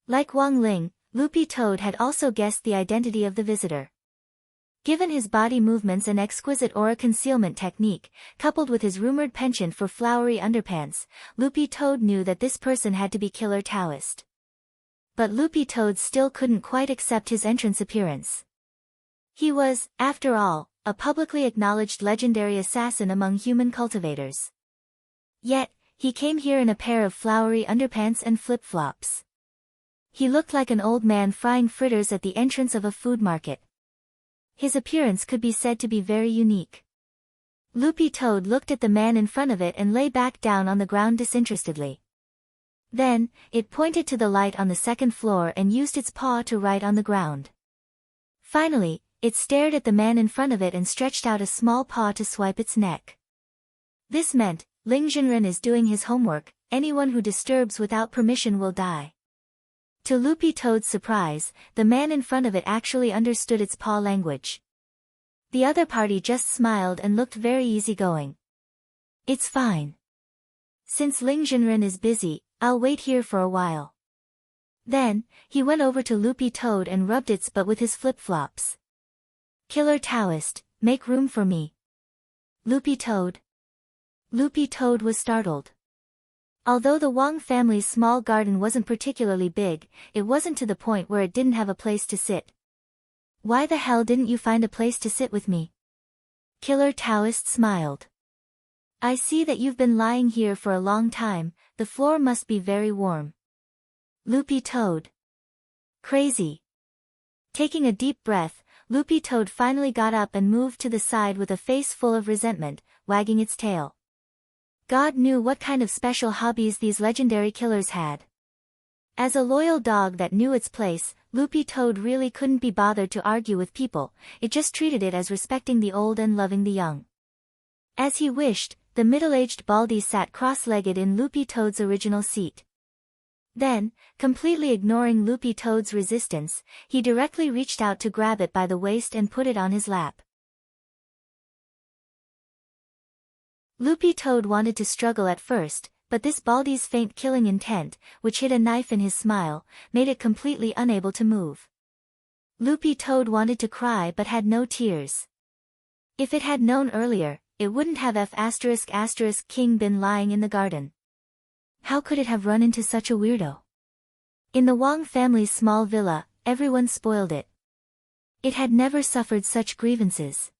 Speaker 1: Like Wang Ling, Loopy Toad had also guessed the identity of the visitor. Given his body movements and exquisite aura concealment technique, coupled with his rumored penchant for flowery underpants, Loopy Toad knew that this person had to be Killer Taoist. But Loopy Toad still couldn't quite accept his entrance appearance. He was, after all, a publicly acknowledged legendary assassin among human cultivators. Yet, he came here in a pair of flowery underpants and flip-flops. He looked like an old man frying fritters at the entrance of a food market. His appearance could be said to be very unique. Loopy Toad looked at the man in front of it and lay back down on the ground disinterestedly. Then, it pointed to the light on the second floor and used its paw to write on the ground. Finally, it stared at the man in front of it and stretched out a small paw to swipe its neck. This meant, Ling Jinren is doing his homework, anyone who disturbs without permission will die. To Loopy Toad's surprise, the man in front of it actually understood its paw language. The other party just smiled and looked very easygoing. It's fine. Since Ling Jinren is busy, I'll wait here for a while. Then, he went over to Loopy Toad and rubbed its butt with his flip-flops. Killer Taoist, make room for me. Loopy Toad. Loopy Toad was startled. Although the Wang family's small garden wasn't particularly big, it wasn't to the point where it didn't have a place to sit. Why the hell didn't you find a place to sit with me? Killer Taoist smiled. I see that you've been lying here for a long time, the floor must be very warm. Loopy Toad. Crazy. Taking a deep breath, Loopy Toad finally got up and moved to the side with a face full of resentment, wagging its tail. God knew what kind of special hobbies these legendary killers had. As a loyal dog that knew its place, Loopy Toad really couldn't be bothered to argue with people, it just treated it as respecting the old and loving the young. As he wished, the middle-aged Baldy sat cross-legged in Loopy Toad's original seat. Then, completely ignoring Loopy Toad's resistance, he directly reached out to grab it by the waist and put it on his lap. Loopy Toad wanted to struggle at first, but this Baldy's faint killing intent, which hid a knife in his smile, made it completely unable to move. Loopy Toad wanted to cry but had no tears. If it had known earlier, it wouldn't have King been lying in the garden. How could it have run into such a weirdo? In the Wang family's small villa, everyone spoiled it. It had never suffered such grievances.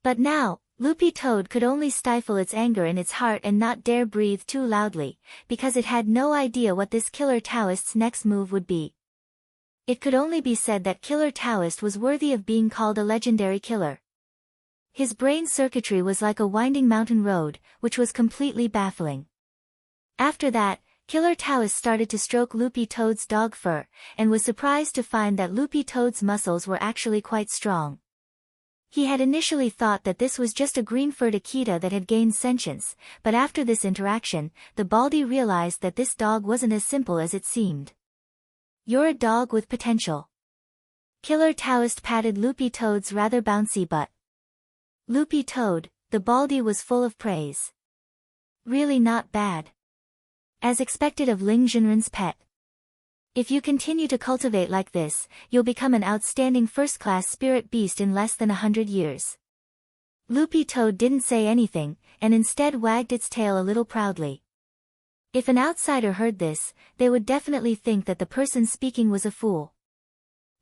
Speaker 1: But now, Loopy Toad could only stifle its anger in its heart and not dare breathe too loudly, because it had no idea what this Killer Taoist's next move would be. It could only be said that Killer Taoist was worthy of being called a legendary killer. His brain circuitry was like a winding mountain road, which was completely baffling. After that, Killer Taoist started to stroke Loopy Toad's dog fur, and was surprised to find that Loopy Toad's muscles were actually quite strong. He had initially thought that this was just a green-furred Akita that had gained sentience, but after this interaction, the Baldy realized that this dog wasn't as simple as it seemed. You're a dog with potential. Killer Taoist patted Loopy Toad's rather bouncy butt. Loopy Toad, the Baldy was full of praise. Really not bad. As expected of Ling Jinren's pet. If you continue to cultivate like this, you'll become an outstanding first-class spirit beast in less than 100 years. Loopy Toad didn't say anything, and instead wagged its tail a little proudly. If an outsider heard this, they would definitely think that the person speaking was a fool.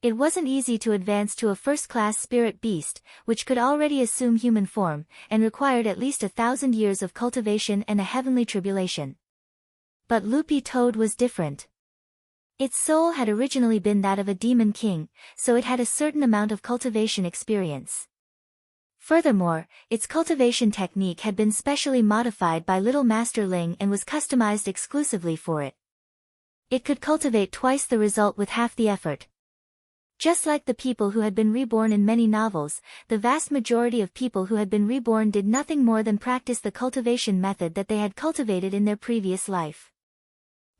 Speaker 1: It wasn't easy to advance to a first-class spirit beast, which could already assume human form, and required at least 1,000 years of cultivation and a heavenly tribulation. But Loopy Toad was different. Its soul had originally been that of a demon king, so it had a certain amount of cultivation experience. Furthermore, its cultivation technique had been specially modified by Little Master Ling and was customized exclusively for it. It could cultivate twice the result with half the effort. Just like the people who had been reborn in many novels, the vast majority of people who had been reborn did nothing more than practice the cultivation method that they had cultivated in their previous life.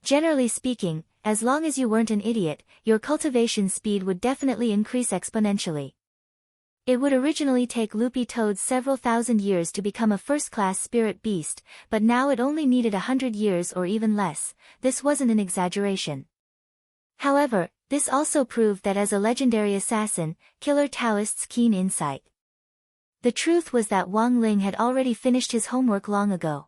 Speaker 1: Generally speaking, as long as you weren't an idiot, your cultivation speed would definitely increase exponentially. It would originally take Loopy Toad several thousand years to become a first-class spirit beast, but now it only needed 100 years or even less. This wasn't an exaggeration. However, this also proved that as a legendary assassin, Killer Taoist's keen insight. The truth was that Wang Ling had already finished his homework long ago.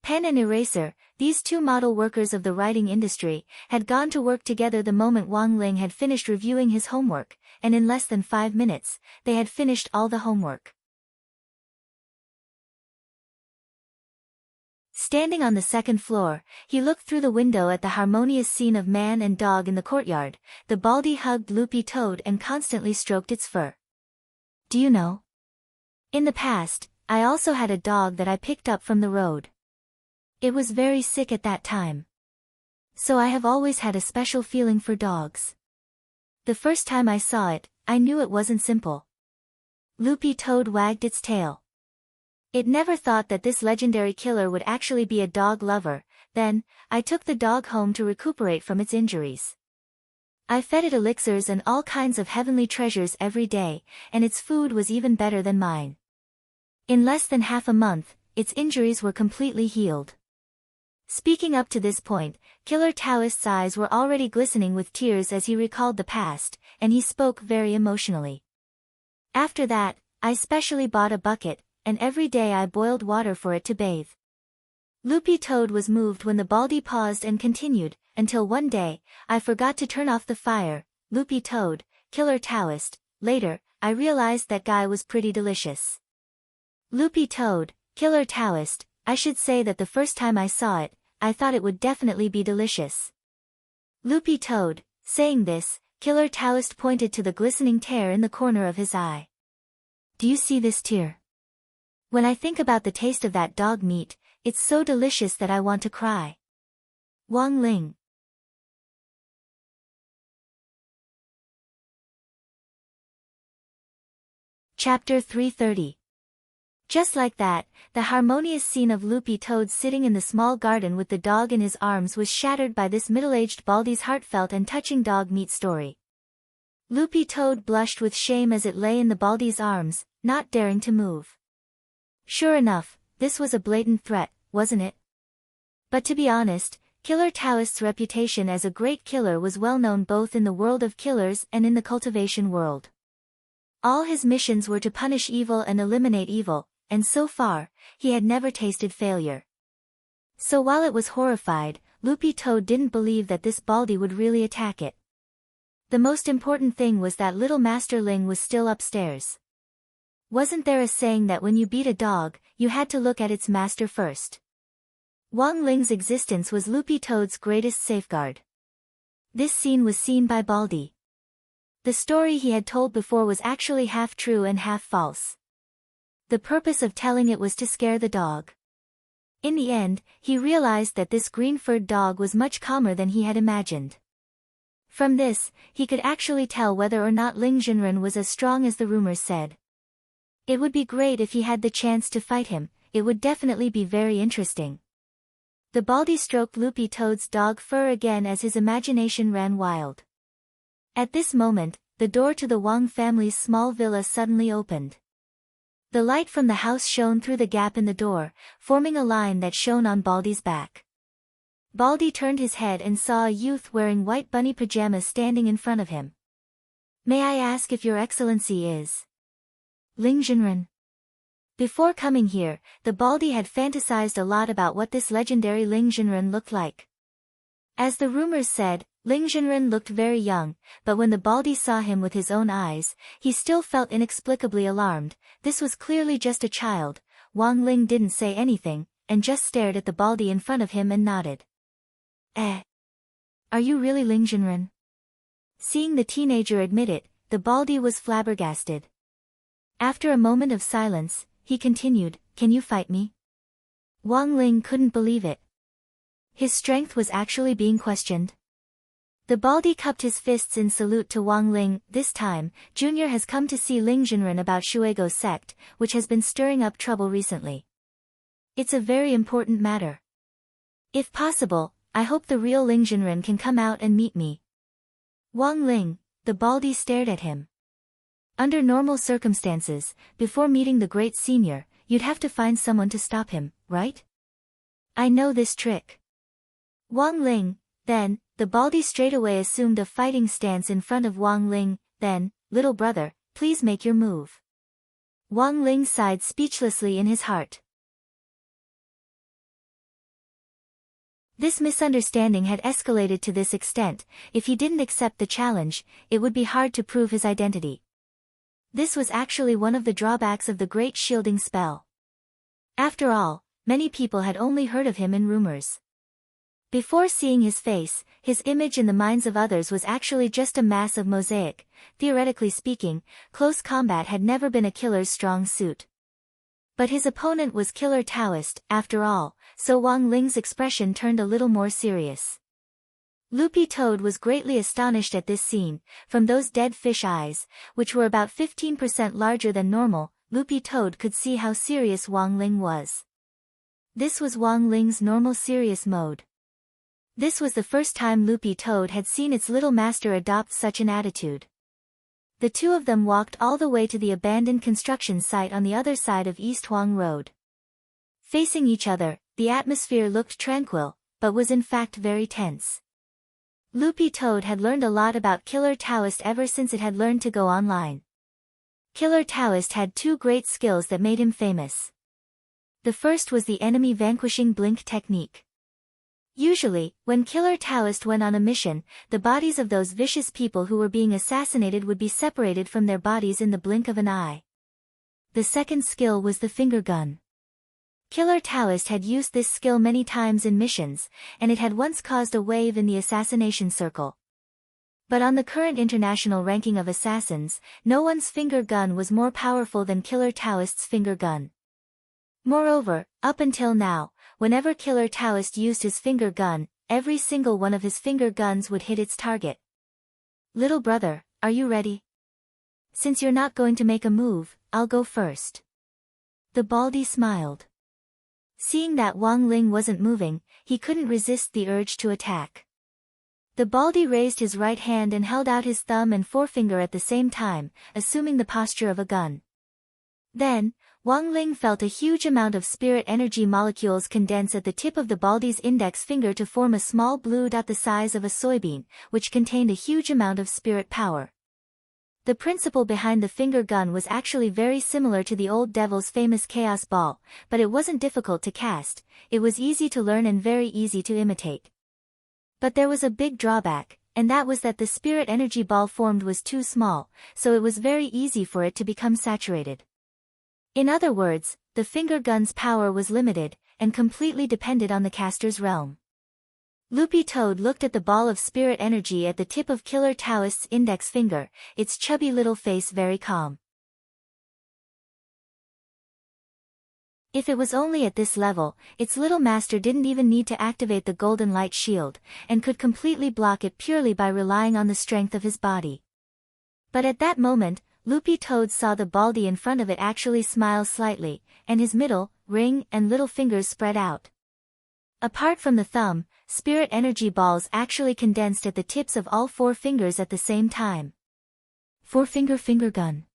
Speaker 1: Pen and eraser, these two model workers of the writing industry, had gone to work together the moment Wang Ling had finished reviewing his homework, and in less than 5 minutes, they had finished all the homework. Standing on the second floor, he looked through the window at the harmonious scene of man and dog in the courtyard. The Baldy hugged Loopy Toad and constantly stroked its fur. Do you know? In the past, I also had a dog that I picked up from the road. It was very sick at that time. So I have always had a special feeling for dogs. The first time I saw it, I knew it wasn't simple. Loopy Toad wagged its tail. It never thought that this legendary killer would actually be a dog lover. Then, I took the dog home to recuperate from its injuries. I fed it elixirs and all kinds of heavenly treasures every day, and its food was even better than mine. In less than half a month, its injuries were completely healed. Speaking up to this point, Killer Taoist's eyes were already glistening with tears as he recalled the past, and he spoke very emotionally. After that, I specially bought a bucket, and every day I boiled water for it to bathe. Loopy Toad was moved when the Baldy paused and continued, until one day, I forgot to turn off the fire. Loopy Toad, Killer Taoist. Later, I realized that guy was pretty delicious. Loopy Toad, Killer Taoist. I should say that the first time I saw it, I thought it would definitely be delicious. Loopy Toad, saying this, Killer Taoist pointed to the glistening tear in the corner of his eye. Do you see this tear? When I think about the taste of that dog meat, it's so delicious that I want to cry. Wang Ling. Chapter 330. Just like that, the harmonious scene of Loopy Toad sitting in the small garden with the dog in his arms was shattered by this middle-aged Baldy's heartfelt and touching dog meat story. Loopy Toad blushed with shame as it lay in the Baldy's arms, not daring to move. Sure enough, this was a blatant threat, wasn't it? But to be honest, Killer Taoist's reputation as a great killer was well known both in the world of killers and in the cultivation world. All his missions were to punish evil and eliminate evil, and so far, he had never tasted failure. So while it was horrified, Loopy Toad didn't believe that this Baldy would really attack it. The most important thing was that Little Master Ling was still upstairs. Wasn't there a saying that when you beat a dog, you had to look at its master first? Wang Ling's existence was Loopy Toad's greatest safeguard. This scene was seen by Baldy. The story he had told before was actually half true and half false. The purpose of telling it was to scare the dog. In the end, he realized that this green-furred dog was much calmer than he had imagined. From this, he could actually tell whether or not Ling Junren was as strong as the rumors said. It would be great if he had the chance to fight him. It would definitely be very interesting. The Baldy stroked Loopy Toad's dog fur again as his imagination ran wild. At this moment, the door to the Wang family's small villa suddenly opened. The light from the house shone through the gap in the door, forming a line that shone on Baldy's back. Baldy turned his head and saw a youth wearing white bunny pajamas standing in front of him. "May I ask if your excellency is Ling Jinren?" Before coming here, the Baldy had fantasized a lot about what this legendary Ling Jinren looked like. As the rumors said, Ling Jinren looked very young, but when the Baldy saw him with his own eyes, he still felt inexplicably alarmed. This was clearly just a child. Wang Ling didn't say anything, and just stared at the Baldy in front of him and nodded. Are you really Ling Jinren?" Seeing the teenager admit it, the Baldy was flabbergasted. After a moment of silence, he continued, "Can you fight me?" Wang Ling couldn't believe it. His strength was actually being questioned. The Baldy cupped his fists in salute to Wang Ling. "This time, Junior has come to see Ling Jinren about Shuego's sect, which has been stirring up trouble recently. It's a very important matter. If possible, I hope the real Ling Jinren can come out and meet me." Wang Ling, the Baldy stared at him. Under normal circumstances, before meeting the great senior, you'd have to find someone to stop him, right? "I know this trick." Wang Ling, then, the Baldy straightaway assumed a fighting stance in front of Wang Ling. Then, "Little brother, please make your move." Wang Ling sighed speechlessly in his heart. This misunderstanding had escalated to this extent. If he didn't accept the challenge, it would be hard to prove his identity. This was actually one of the drawbacks of the great shielding spell. After all, many people had only heard of him in rumors. Before seeing his face, his image in the minds of others was actually just a mass of mosaic. Theoretically speaking, close combat had never been a killer's strong suit. But his opponent was Killer Taoist, after all, so Wang Ling's expression turned a little more serious. Loopy Toad was greatly astonished at this scene. From those dead fish eyes, which were about 15% larger than normal, Loopy Toad could see how serious Wang Ling was. This was Wang Ling's normal serious mode. This was the first time Loopy Toad had seen its little master adopt such an attitude. The two of them walked all the way to the abandoned construction site on the other side of East Huang Road. Facing each other, the atmosphere looked tranquil, but was in fact very tense. Loopy Toad had learned a lot about Killer Taoist ever since it had learned to go online. Killer Taoist had two great skills that made him famous. The first was the enemy vanquishing blink technique. Usually, when Killer Taoist went on a mission, the bodies of those vicious people who were being assassinated would be separated from their bodies in the blink of an eye. The second skill was the finger gun. Killer Taoist had used this skill many times in missions, and it had once caused a wave in the assassination circle. But on the current international ranking of assassins, no one's finger gun was more powerful than Killer Taoist's finger gun. Moreover, up until now, whenever Killer Taoist used his finger gun, every single one of his finger guns would hit its target. "Little brother, are you ready? Since you're not going to make a move, I'll go first." The Baldy smiled. Seeing that Wang Ling wasn't moving, he couldn't resist the urge to attack. The Baldy raised his right hand and held out his thumb and forefinger at the same time, assuming the posture of a gun. Then, Wang Ling felt a huge amount of spirit energy molecules condense at the tip of the Baldy's index finger to form a small blue dot the size of a soybean, which contained a huge amount of spirit power. The principle behind the finger gun was actually very similar to the old devil's famous chaos ball, but it wasn't difficult to cast, it was easy to learn and very easy to imitate. But there was a big drawback, and that was that the spirit energy ball formed was too small, so it was very easy for it to become saturated. In other words, the finger gun's power was limited, and completely depended on the caster's realm. Loopy Toad looked at the ball of spirit energy at the tip of Killer Taoist's index finger, its chubby little face very calm. If it was only at this level, its little master didn't even need to activate the golden light shield, and could completely block it purely by relying on the strength of his body. But at that moment, Loopy Toad saw the Baldy in front of it actually smile slightly, and his middle, ring, and little fingers spread out. Apart from the thumb, spirit energy balls actually condensed at the tips of all four fingers at the same time. Four-finger finger gun.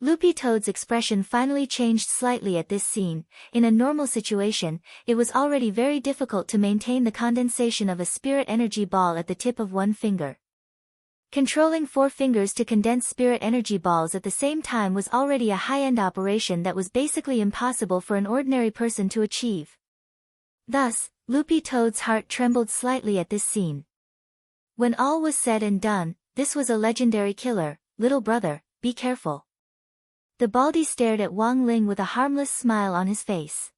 Speaker 1: Loopy Toad's expression finally changed slightly at this scene. In a normal situation, it was already very difficult to maintain the condensation of a spirit energy ball at the tip of one finger. Controlling 4 fingers to condense spirit energy balls at the same time was already a high-end operation that was basically impossible for an ordinary person to achieve. Thus, Loopy Toad's heart trembled slightly at this scene. When all was said and done, this was a legendary killer. Little brother, be careful. The Baldy stared at Wang Ling with a harmless smile on his face.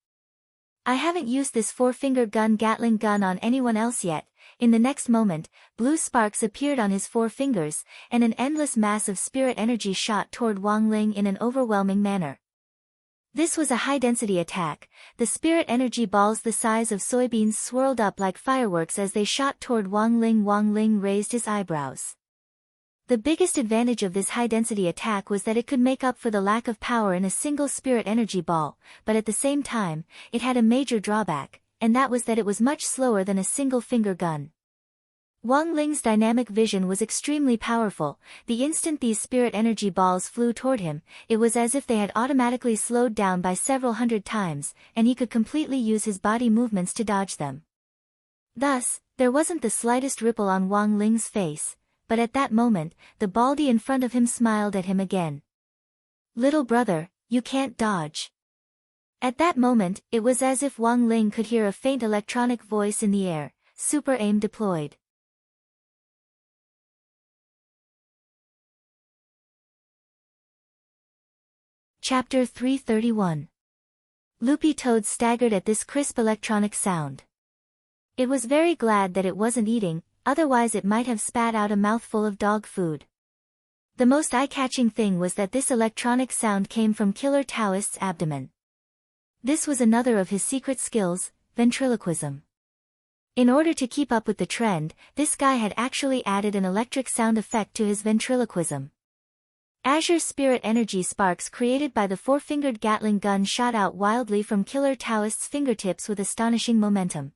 Speaker 1: I haven't used this 4-finger Gatling gun on anyone else yet. In the next moment, blue sparks appeared on his 4 fingers, and an endless mass of spirit energy shot toward Wang Ling in an overwhelming manner. This was a high-density attack. The spirit energy balls the size of soybeans swirled up like fireworks as they shot toward Wang Ling. Wang Ling raised his eyebrows. The biggest advantage of this high-density attack was that it could make up for the lack of power in a single spirit energy ball, but at the same time, it had a major drawback, and that was that it was much slower than a single-finger gun. Wang Ling's dynamic vision was extremely powerful. The instant these spirit energy balls flew toward him, it was as if they had automatically slowed down by several hundred times, and he could completely use his body movements to dodge them. Thus, there wasn't the slightest ripple on Wang Ling's face, but at that moment, the Baldy in front of him smiled at him again. Little brother, you can't dodge. At that moment, it was as if Wang Ling could hear a faint electronic voice in the air. Super aim deployed. Chapter 331. Loopy Toad staggered at this crisp electronic sound. It was very glad that it wasn't eating, otherwise it might have spat out a mouthful of dog food. The most eye-catching thing was that this electronic sound came from Killer Taoist's abdomen. This was another of his secret skills, ventriloquism. In order to keep up with the trend, this guy had actually added an electric sound effect to his ventriloquism. Azure spirit energy sparks created by the 4-fingered Gatling gun shot out wildly from Killer Taoist's fingertips with astonishing momentum.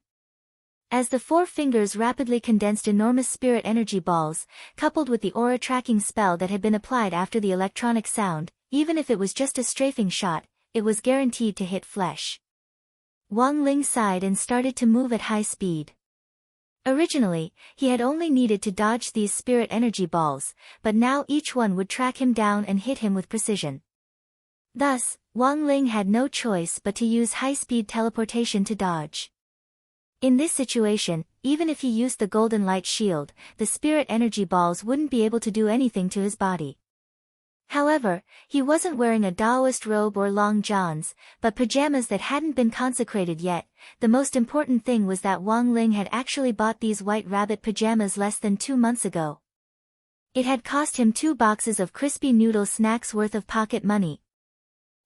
Speaker 1: As the 4 fingers rapidly condensed enormous spirit energy balls, coupled with the aura tracking spell that had been applied after the electronic sound, even if it was just a strafing shot, it was guaranteed to hit flesh. Wang Ling sighed and started to move at high speed. Originally, he had only needed to dodge these spirit energy balls, but now each one would track him down and hit him with precision. Thus, Wang Ling had no choice but to use high-speed teleportation to dodge. In this situation, even if he used the golden light shield, the spirit energy balls wouldn't be able to do anything to his body. However, he wasn't wearing a Taoist robe or long johns, but pajamas that hadn't been consecrated yet. The most important thing was that Wang Ling had actually bought these white rabbit pajamas less than 2 months ago. It had cost him 2 boxes of crispy noodle snacks worth of pocket money.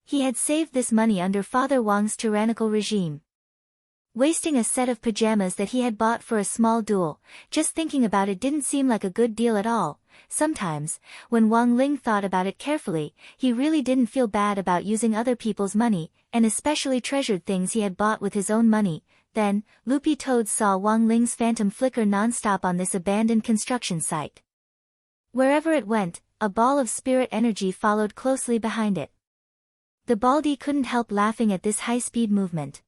Speaker 1: He had saved this money under Father Wang's tyrannical regime. Wasting a set of pajamas that he had bought for a small duel, just thinking about it didn't seem like a good deal at all. Sometimes, when Wang Ling thought about it carefully, he really didn't feel bad about using other people's money, and especially treasured things he had bought with his own money. Then, Loopy Toad saw Wang Ling's phantom flicker non-stop on this abandoned construction site. Wherever it went, a ball of spirit energy followed closely behind it. The Baldy couldn't help laughing at this high-speed movement.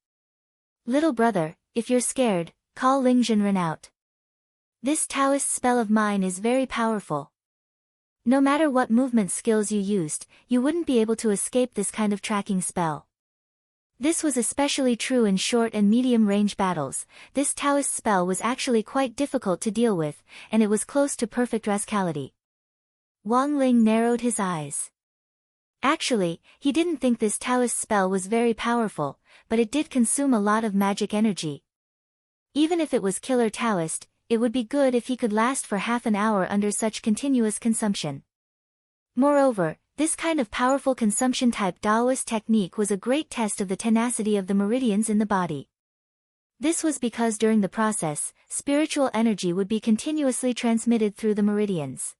Speaker 1: Little brother, if you're scared, call Ling Zhenren out. This Taoist spell of mine is very powerful. No matter what movement skills you used, you wouldn't be able to escape this kind of tracking spell. This was especially true in short and medium-range battles. This Taoist spell was actually quite difficult to deal with, and it was close to perfect rascality. Wang Ling narrowed his eyes. Actually, he didn't think this Taoist spell was very powerful, but it did consume a lot of magic energy. Even if it was Killer Taoist, it would be good if he could last for half an hour under such continuous consumption. Moreover, this kind of powerful consumption-type Taoist technique was a great test of the tenacity of the meridians in the body. This was because during the process, spiritual energy would be continuously transmitted through the meridians.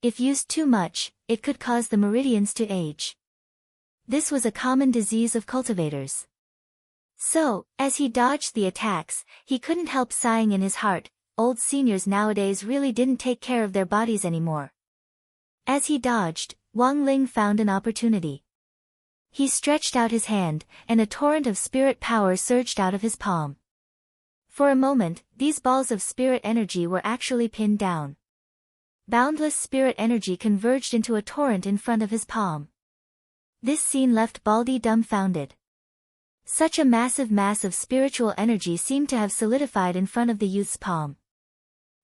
Speaker 1: If used too much, it could cause the meridians to age. This was a common disease of cultivators. So, as he dodged the attacks, he couldn't help sighing in his heart. old seniors nowadays really didn't take care of their bodies anymore. As he dodged, Wang Ling found an opportunity. He stretched out his hand, and a torrent of spirit power surged out of his palm. For a moment, these balls of spirit energy were actually pinned down. Boundless spirit energy converged into a torrent in front of his palm. This scene left Baldy dumbfounded. Such a massive mass of spiritual energy seemed to have solidified in front of the youth's palm.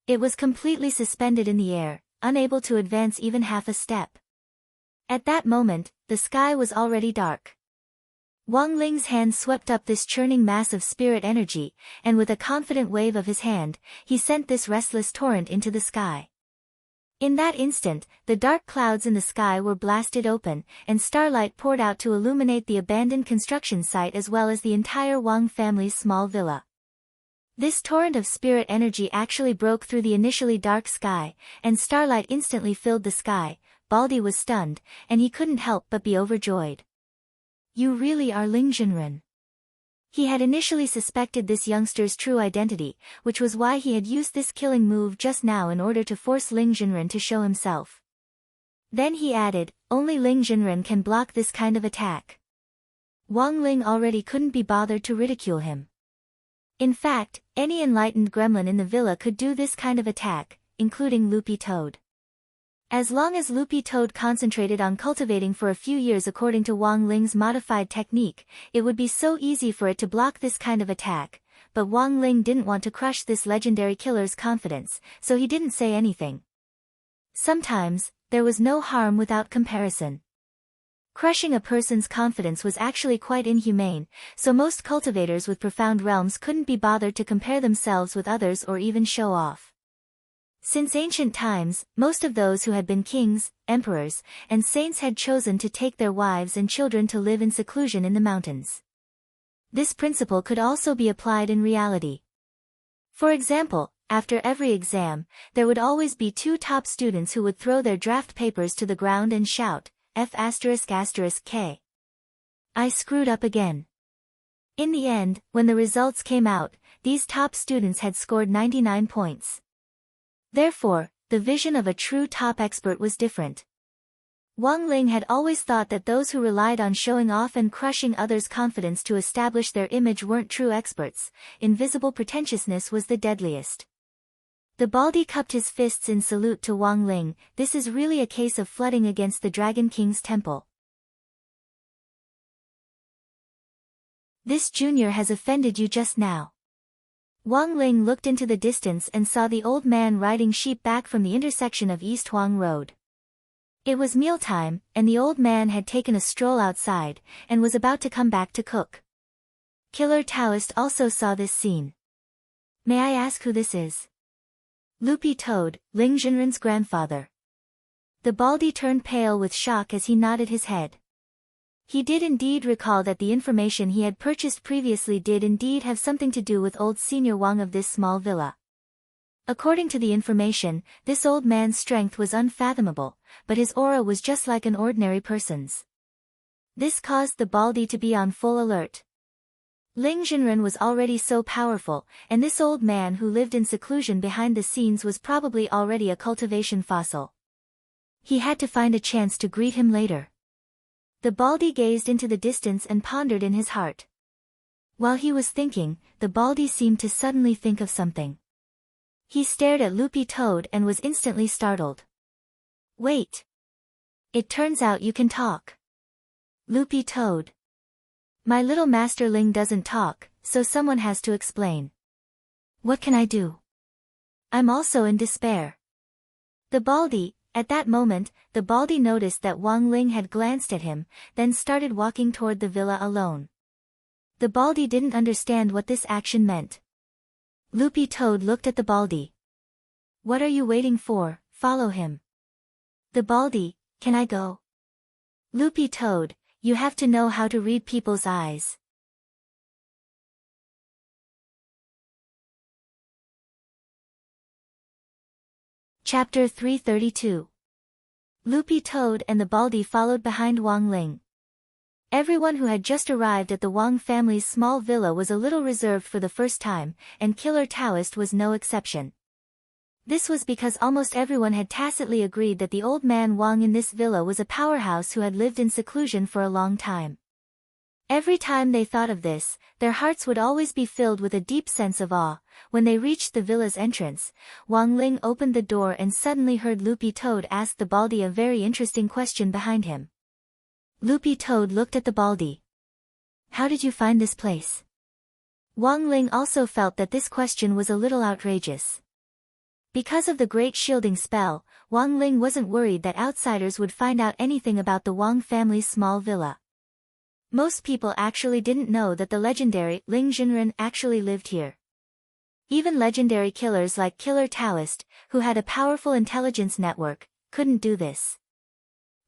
Speaker 1: It was completely suspended in the air, unable to advance even half a step. At that moment, the sky was already dark. Wang Ling's hand swept up this churning mass of spirit energy, and with a confident wave of his hand, he sent this restless torrent into the sky. In that instant, the dark clouds in the sky were blasted open, and starlight poured out to illuminate the abandoned construction site as well as the entire Wang family's small villa. This torrent of spirit energy actually broke through the initially dark sky, and starlight instantly filled the sky. Baldy was stunned, and he couldn't help but be overjoyed. You really are Ling Junren. He had initially suspected this youngster's true identity, which was why he had used this killing move just now in order to force Ling Junren to show himself. Then he added, only Ling Junren can block this kind of attack. Wang Ling already couldn't be bothered to ridicule him. In fact, any enlightened gremlin in the villa could do this kind of attack, including Loopy Toad. As long as Loopy Toad concentrated on cultivating for a few years according to Wang Ling's modified technique, it would be so easy for it to block this kind of attack, but Wang Ling didn't want to crush this legendary killer's confidence, so he didn't say anything. Sometimes, there was no harm without comparison. Crushing a person's confidence was actually quite inhumane, so most cultivators with profound realms couldn't be bothered to compare themselves with others or even show off. Since ancient times, most of those who had been kings, emperors, and saints had chosen to take their wives and children to live in seclusion in the mountains. This principle could also be applied in reality. For example, after every exam, there would always be 2 top students who would throw their draft papers to the ground and shout, F***K. I screwed up again. In the end, when the results came out, these top students had scored 99 points. Therefore, the vision of a true top expert was different. Wang Ling had always thought that those who relied on showing off and crushing others' confidence to establish their image weren't true experts. Invisible pretentiousness was the deadliest. The Baldy cupped his fists in salute to Wang Ling. This is really a case of flooding against the Dragon King's temple. This junior has offended you just now. Wang Ling looked into the distance and saw the old man riding sheep back from the intersection of East Huang Road. It was mealtime, and the old man had taken a stroll outside, and was about to come back to cook. Killer Taoist also saw this scene. May I ask who this is? Loopy Toad, Ling Junren's grandfather. The Baldy turned pale with shock as he nodded his head. He did indeed recall that the information he had purchased previously did indeed have something to do with old Senior Wang of this small villa. According to the information, this old man's strength was unfathomable, but his aura was just like an ordinary person's. This caused the Baldy to be on full alert. Ling Junren was already so powerful, and this old man who lived in seclusion behind the scenes was probably already a cultivation fossil. He had to find a chance to greet him later. The Baldy gazed into the distance and pondered in his heart. While he was thinking, the Baldy seemed to suddenly think of something. He stared at Loopy Toad and was instantly startled. Wait! It turns out you can talk. Loopy Toad. My little Master Ling doesn't talk, so someone has to explain. What can I do? I'm also in despair. At that moment, the Baldy noticed that Wang Ling had glanced at him, then started walking toward the villa alone. The Baldy didn't understand what this action meant. Loopy Toad looked at the Baldy. What are you waiting for? Follow him. The Baldy, can I go? Loopy Toad, you have to know how to read people's eyes. Chapter 332. Loopy Toad and the Baldy followed behind Wang Ling. Everyone who had just arrived at the Wang family's small villa was a little reserved for the first time, and Killer Taoist was no exception. This was because almost everyone had tacitly agreed that the old man Wang in this villa was a powerhouse who had lived in seclusion for a long time. Every time they thought of this, their hearts would always be filled with a deep sense of awe. When they reached the villa's entrance, Wang Ling opened the door and suddenly heard Loopy Toad ask the Baldy a very interesting question behind him. Loopy Toad looked at the Baldy. "How did you find this place?" Wang Ling also felt that this question was a little outrageous. Because of the great shielding spell, Wang Ling wasn't worried that outsiders would find out anything about the Wang family's small villa. Most people actually didn't know that the legendary Ling Jinren actually lived here. Even legendary killers like Killer Taoist, who had a powerful intelligence network, couldn't do this.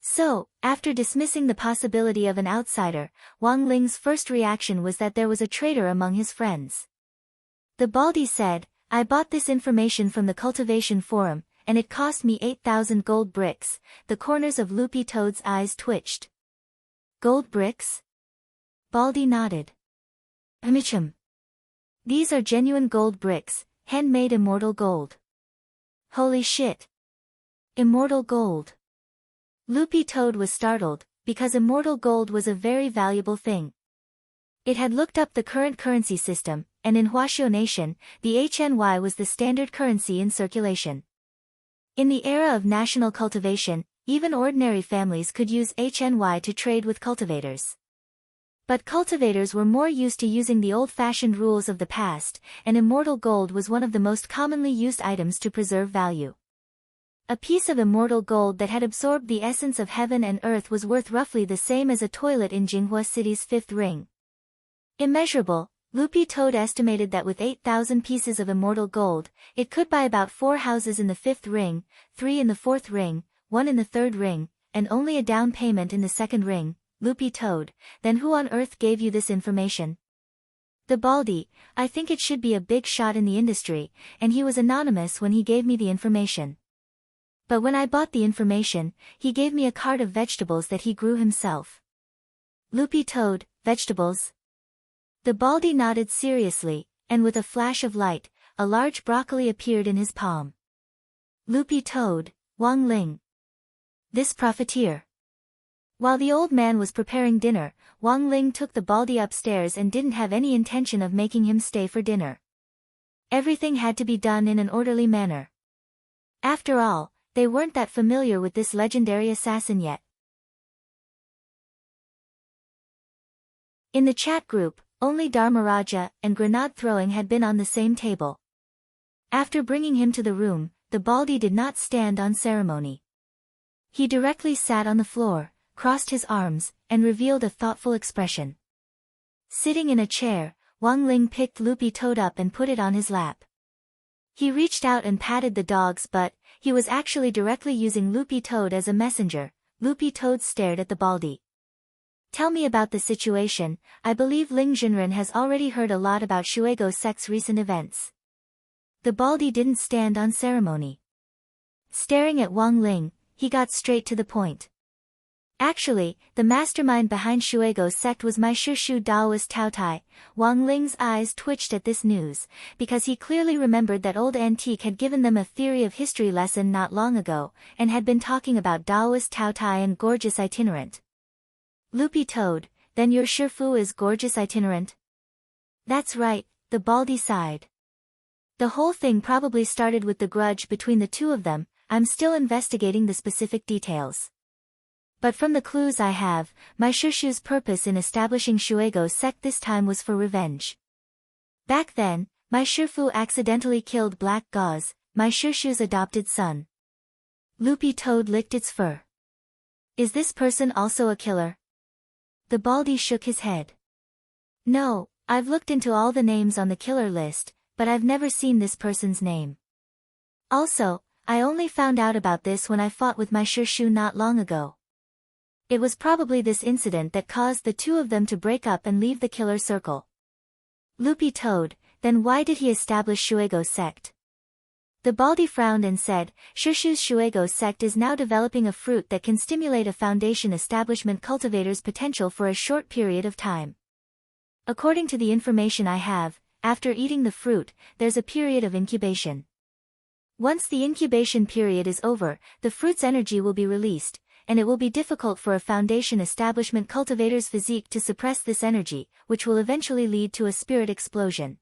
Speaker 1: So, after dismissing the possibility of an outsider, Wang Ling's first reaction was that there was a traitor among his friends. The Baldy said, "I bought this information from the cultivation forum, and it cost me 8,000 gold bricks." The corners of Loopy Toad's eyes twitched. "Gold bricks?" Baldy nodded. "Amichum. These are genuine gold bricks, handmade immortal gold." "Holy shit! Immortal gold." Loopy Toad was startled, because immortal gold was a very valuable thing. It had looked up the current currency system, and in Huaxiao Nation, the HNY was the standard currency in circulation. In the era of national cultivation, even ordinary families could use HNY to trade with cultivators. But cultivators were more used to using the old-fashioned rules of the past, and immortal gold was one of the most commonly used items to preserve value. A piece of immortal gold that had absorbed the essence of heaven and earth was worth roughly the same as a toilet in Jinghua City's fifth ring. Immeasurable, Loopy Toad estimated that with 8,000 pieces of immortal gold, it could buy about 4 houses in the fifth ring, 3 in the fourth ring, 1 in the third ring, and only a down payment in the second ring. Loopy Toad, then who on earth gave you this information? The Baldy, I think it should be a big shot in the industry, and he was anonymous when he gave me the information. But when I bought the information, he gave me a cart of vegetables that he grew himself. Loopy Toad, vegetables? The Baldy nodded seriously, and with a flash of light, a large broccoli appeared in his palm. Loopy Toad, Wang Ling. This profiteer. While the old man was preparing dinner, Wang Ling took the Baldy upstairs and didn't have any intention of making him stay for dinner. Everything had to be done in an orderly manner. After all, they weren't that familiar with this legendary assassin yet. In the chat group, only Dharmaraja and grenade throwing had been on the same table. After bringing him to the room, the Baldy did not stand on ceremony. He directly sat on the floor, crossed his arms, and revealed a thoughtful expression. Sitting in a chair, Wang Ling picked Loopy Toad up and put it on his lap. He reached out and patted the dog's butt. He was actually directly using Loopy Toad as a messenger. Loopy Toad stared at the Baldy. Tell me about the situation. I believe Ling Jinren has already heard a lot about Shuego sect's recent events. The Baldy didn't stand on ceremony. Staring at Wang Ling, he got straight to the point. Actually, the mastermind behind Shuego sect was my Shushu Daoist Taotai. Wang Ling's eyes twitched at this news, because he clearly remembered that old antique had given them a theory of history lesson not long ago, and had been talking about Daoist Taotai and gorgeous itinerant. Loopy Toad, then your Shifu is gorgeous itinerant? That's right, the Baldy sighed. The whole thing probably started with the grudge between the two of them. I'm still investigating the specific details. But from the clues I have, my Shushu's purpose in establishing Shuego sect this time was for revenge. Back then, my Shifu accidentally killed Black Gauze, my Shushu's adopted son. Loopy Toad licked its fur. Is this person also a killer? The Baldy shook his head. No, I've looked into all the names on the killer list, but I've never seen this person's name. Also, I only found out about this when I fought with my Shushu not long ago. It was probably this incident that caused the two of them to break up and leave the killer circle. Loopy Toad, then why did he establish Shuego sect? The Baldy frowned and said, Shushu's Shuego sect is now developing a fruit that can stimulate a foundation establishment cultivator's potential for a short period of time. According to the information I have, after eating the fruit, there's a period of incubation. Once the incubation period is over, the fruit's energy will be released, and it will be difficult for a Foundation establishment cultivator's physique to suppress this energy, which will eventually lead to a spirit explosion.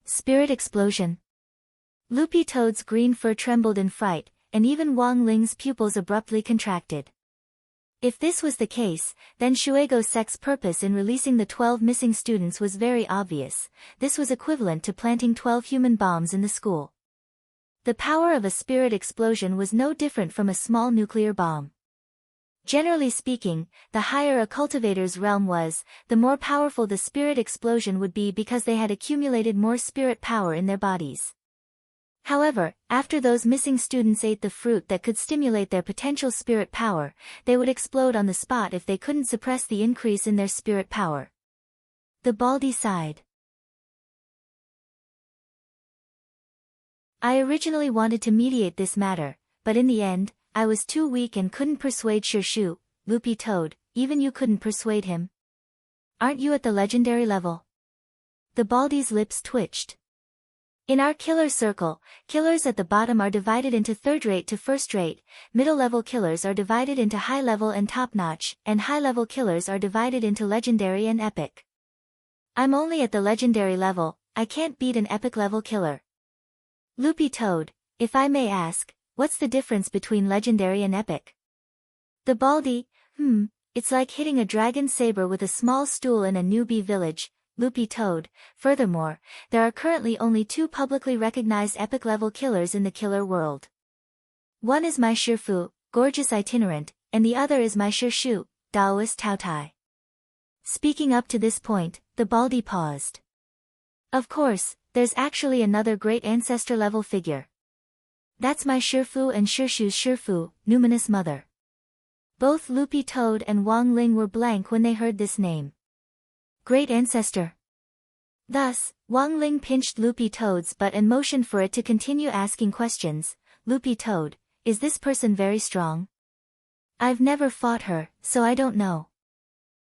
Speaker 1: Spirit explosion? Loopy Toad's green fur trembled in fright, and even Wang Ling's pupils abruptly contracted. If this was the case, then Shuego's sect's purpose in releasing the 12 missing students was very obvious. This was equivalent to planting 12 human bombs in the school. The power of a spirit explosion was no different from a small nuclear bomb. Generally speaking, the higher a cultivator's realm was, the more powerful the spirit explosion would be because they had accumulated more spirit power in their bodies. However, after those missing students ate the fruit that could stimulate their potential spirit power, they would explode on the spot if they couldn't suppress the increase in their spirit power. The Baldy sighed. I originally wanted to mediate this matter, but in the end, I was too weak and couldn't persuade Shirshu. Loopy Toad, even you couldn't persuade him. Aren't you at the legendary level? The Baldy's lips twitched. In our killer circle, killers at the bottom are divided into third-rate to first-rate, middle-level killers are divided into high-level and top-notch, and high-level killers are divided into legendary and epic. I'm only at the legendary level, I can't beat an epic-level killer. Loopy Toad, if I may ask, what's the difference between legendary and epic? The Baldy, it's like hitting a dragon saber with a small stool in a newbie village. Loopy Toad, furthermore, there are currently only 2 publicly recognized epic-level killers in the killer world. One is my Shifu, gorgeous itinerant, and the other is my Shirshu, Taoist Taotai. Speaking up to this point, the Baldy paused. Of course, there's actually another great ancestor-level figure. That's my Shifu and Shirshu's Shifu, numinous mother. Both Loopy Toad and Wang Ling were blank when they heard this name. Great ancestor. Thus, Wang Ling pinched Loopy Toad's butt and motioned for it to continue asking questions. Loopy Toad, is this person very strong? I've never fought her, so I don't know.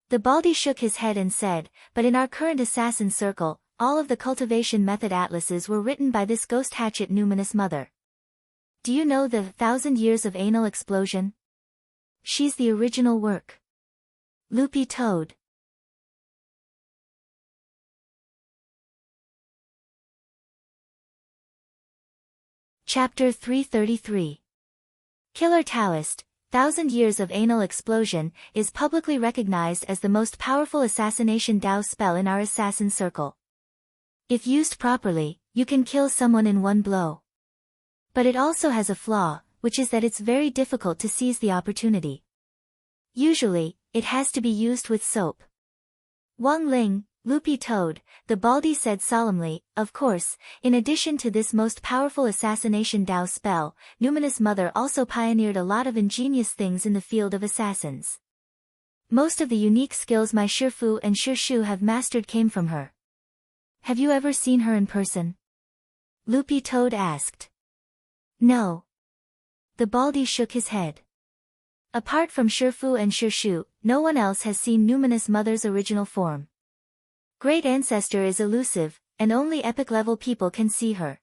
Speaker 1: The Baldy shook his head and said, but in our current assassin circle, all of the cultivation method atlases were written by this ghost hatchet numinous mother. Do you know the 1,000 Years of Anal Explosion? She's the original work. Loopy Toad. Chapter 333. Killer Taoist, 1,000 Years of Anal Explosion, is publicly recognized as the most powerful assassination Dao spell in our assassin circle. If used properly, you can kill someone in one blow. But it also has a flaw, which is that it's very difficult to seize the opportunity. Usually, it has to be used with soap. Wang Ling, Loopy Toad, the Baldy said solemnly, of course, in addition to this most powerful assassination Dao spell, Numinous Mother also pioneered a lot of ingenious things in the field of assassins. Most of the unique skills my Shifu and Shirshu have mastered came from her. Have you ever seen her in person? Loopy Toad asked. No. The Baldy shook his head. Apart from Shifu and Shirshu, no one else has seen Numinous Mother's original form. Great Ancestor is elusive, and only epic-level people can see her.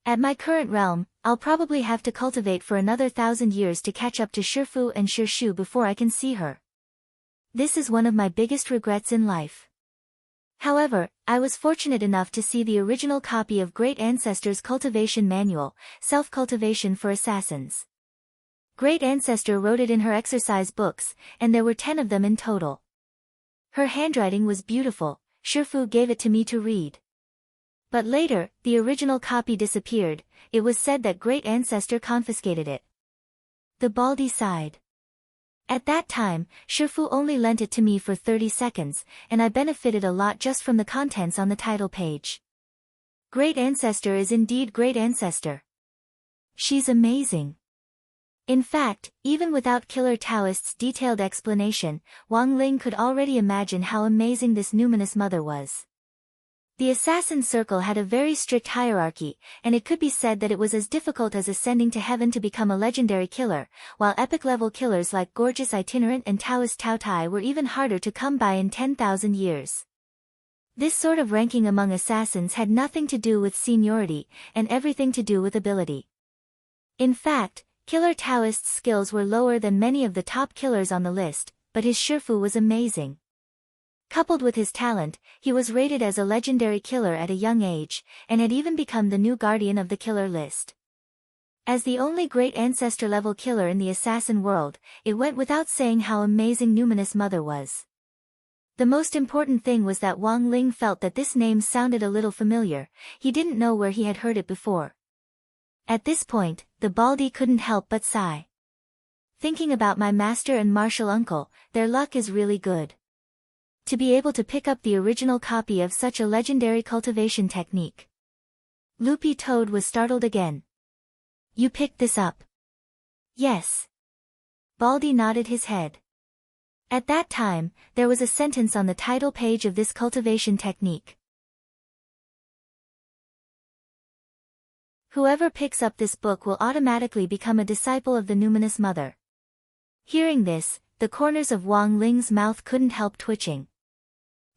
Speaker 1: At my current realm, I'll probably have to cultivate for another 1,000 years to catch up to Shifu and Shirshu before I can see her. This is one of my biggest regrets in life. However, I was fortunate enough to see the original copy of Great Ancestor's Cultivation Manual, Self-Cultivation for Assassins. Great Ancestor wrote it in her exercise books, and there were 10 of them in total. Her handwriting was beautiful. Shifu gave it to me to read. But later, the original copy disappeared. It was said that Great Ancestor confiscated it. The Baldy sighed. At that time, Shifu only lent it to me for 30 seconds, and I benefited a lot just from the contents on the title page. Great Ancestor is indeed Great Ancestor. She's amazing. In fact, even without Killer Taoist's detailed explanation, Wang Ling could already imagine how amazing this Numinous Mother was. The assassin circle had a very strict hierarchy, and it could be said that it was as difficult as ascending to heaven to become a legendary killer, while epic-level killers like Gorgeous Itinerant and Taoist Taotai were even harder to come by in 10,000 years. This sort of ranking among assassins had nothing to do with seniority, and everything to do with ability. In fact, Killer Taoist's skills were lower than many of the top killers on the list, but his shifu was amazing. Coupled with his talent, he was rated as a legendary killer at a young age, and had even become the new guardian of the killer list. As the only great ancestor-level killer in the assassin world, it went without saying how amazing Numinous Mother was. The most important thing was that Wang Ling felt that this name sounded a little familiar. He didn't know where he had heard it before. At this point, the Baldy couldn't help but sigh. Thinking about my master and martial uncle, their luck is really good. To be able to pick up the original copy of such a legendary cultivation technique. Loopy Toad was startled again. You picked this up? Yes. Baldy nodded his head. At that time, there was a sentence on the title page of this cultivation technique. Whoever picks up this book will automatically become a disciple of the Numinous Mother. Hearing this, the corners of Wang Ling's mouth couldn't help twitching.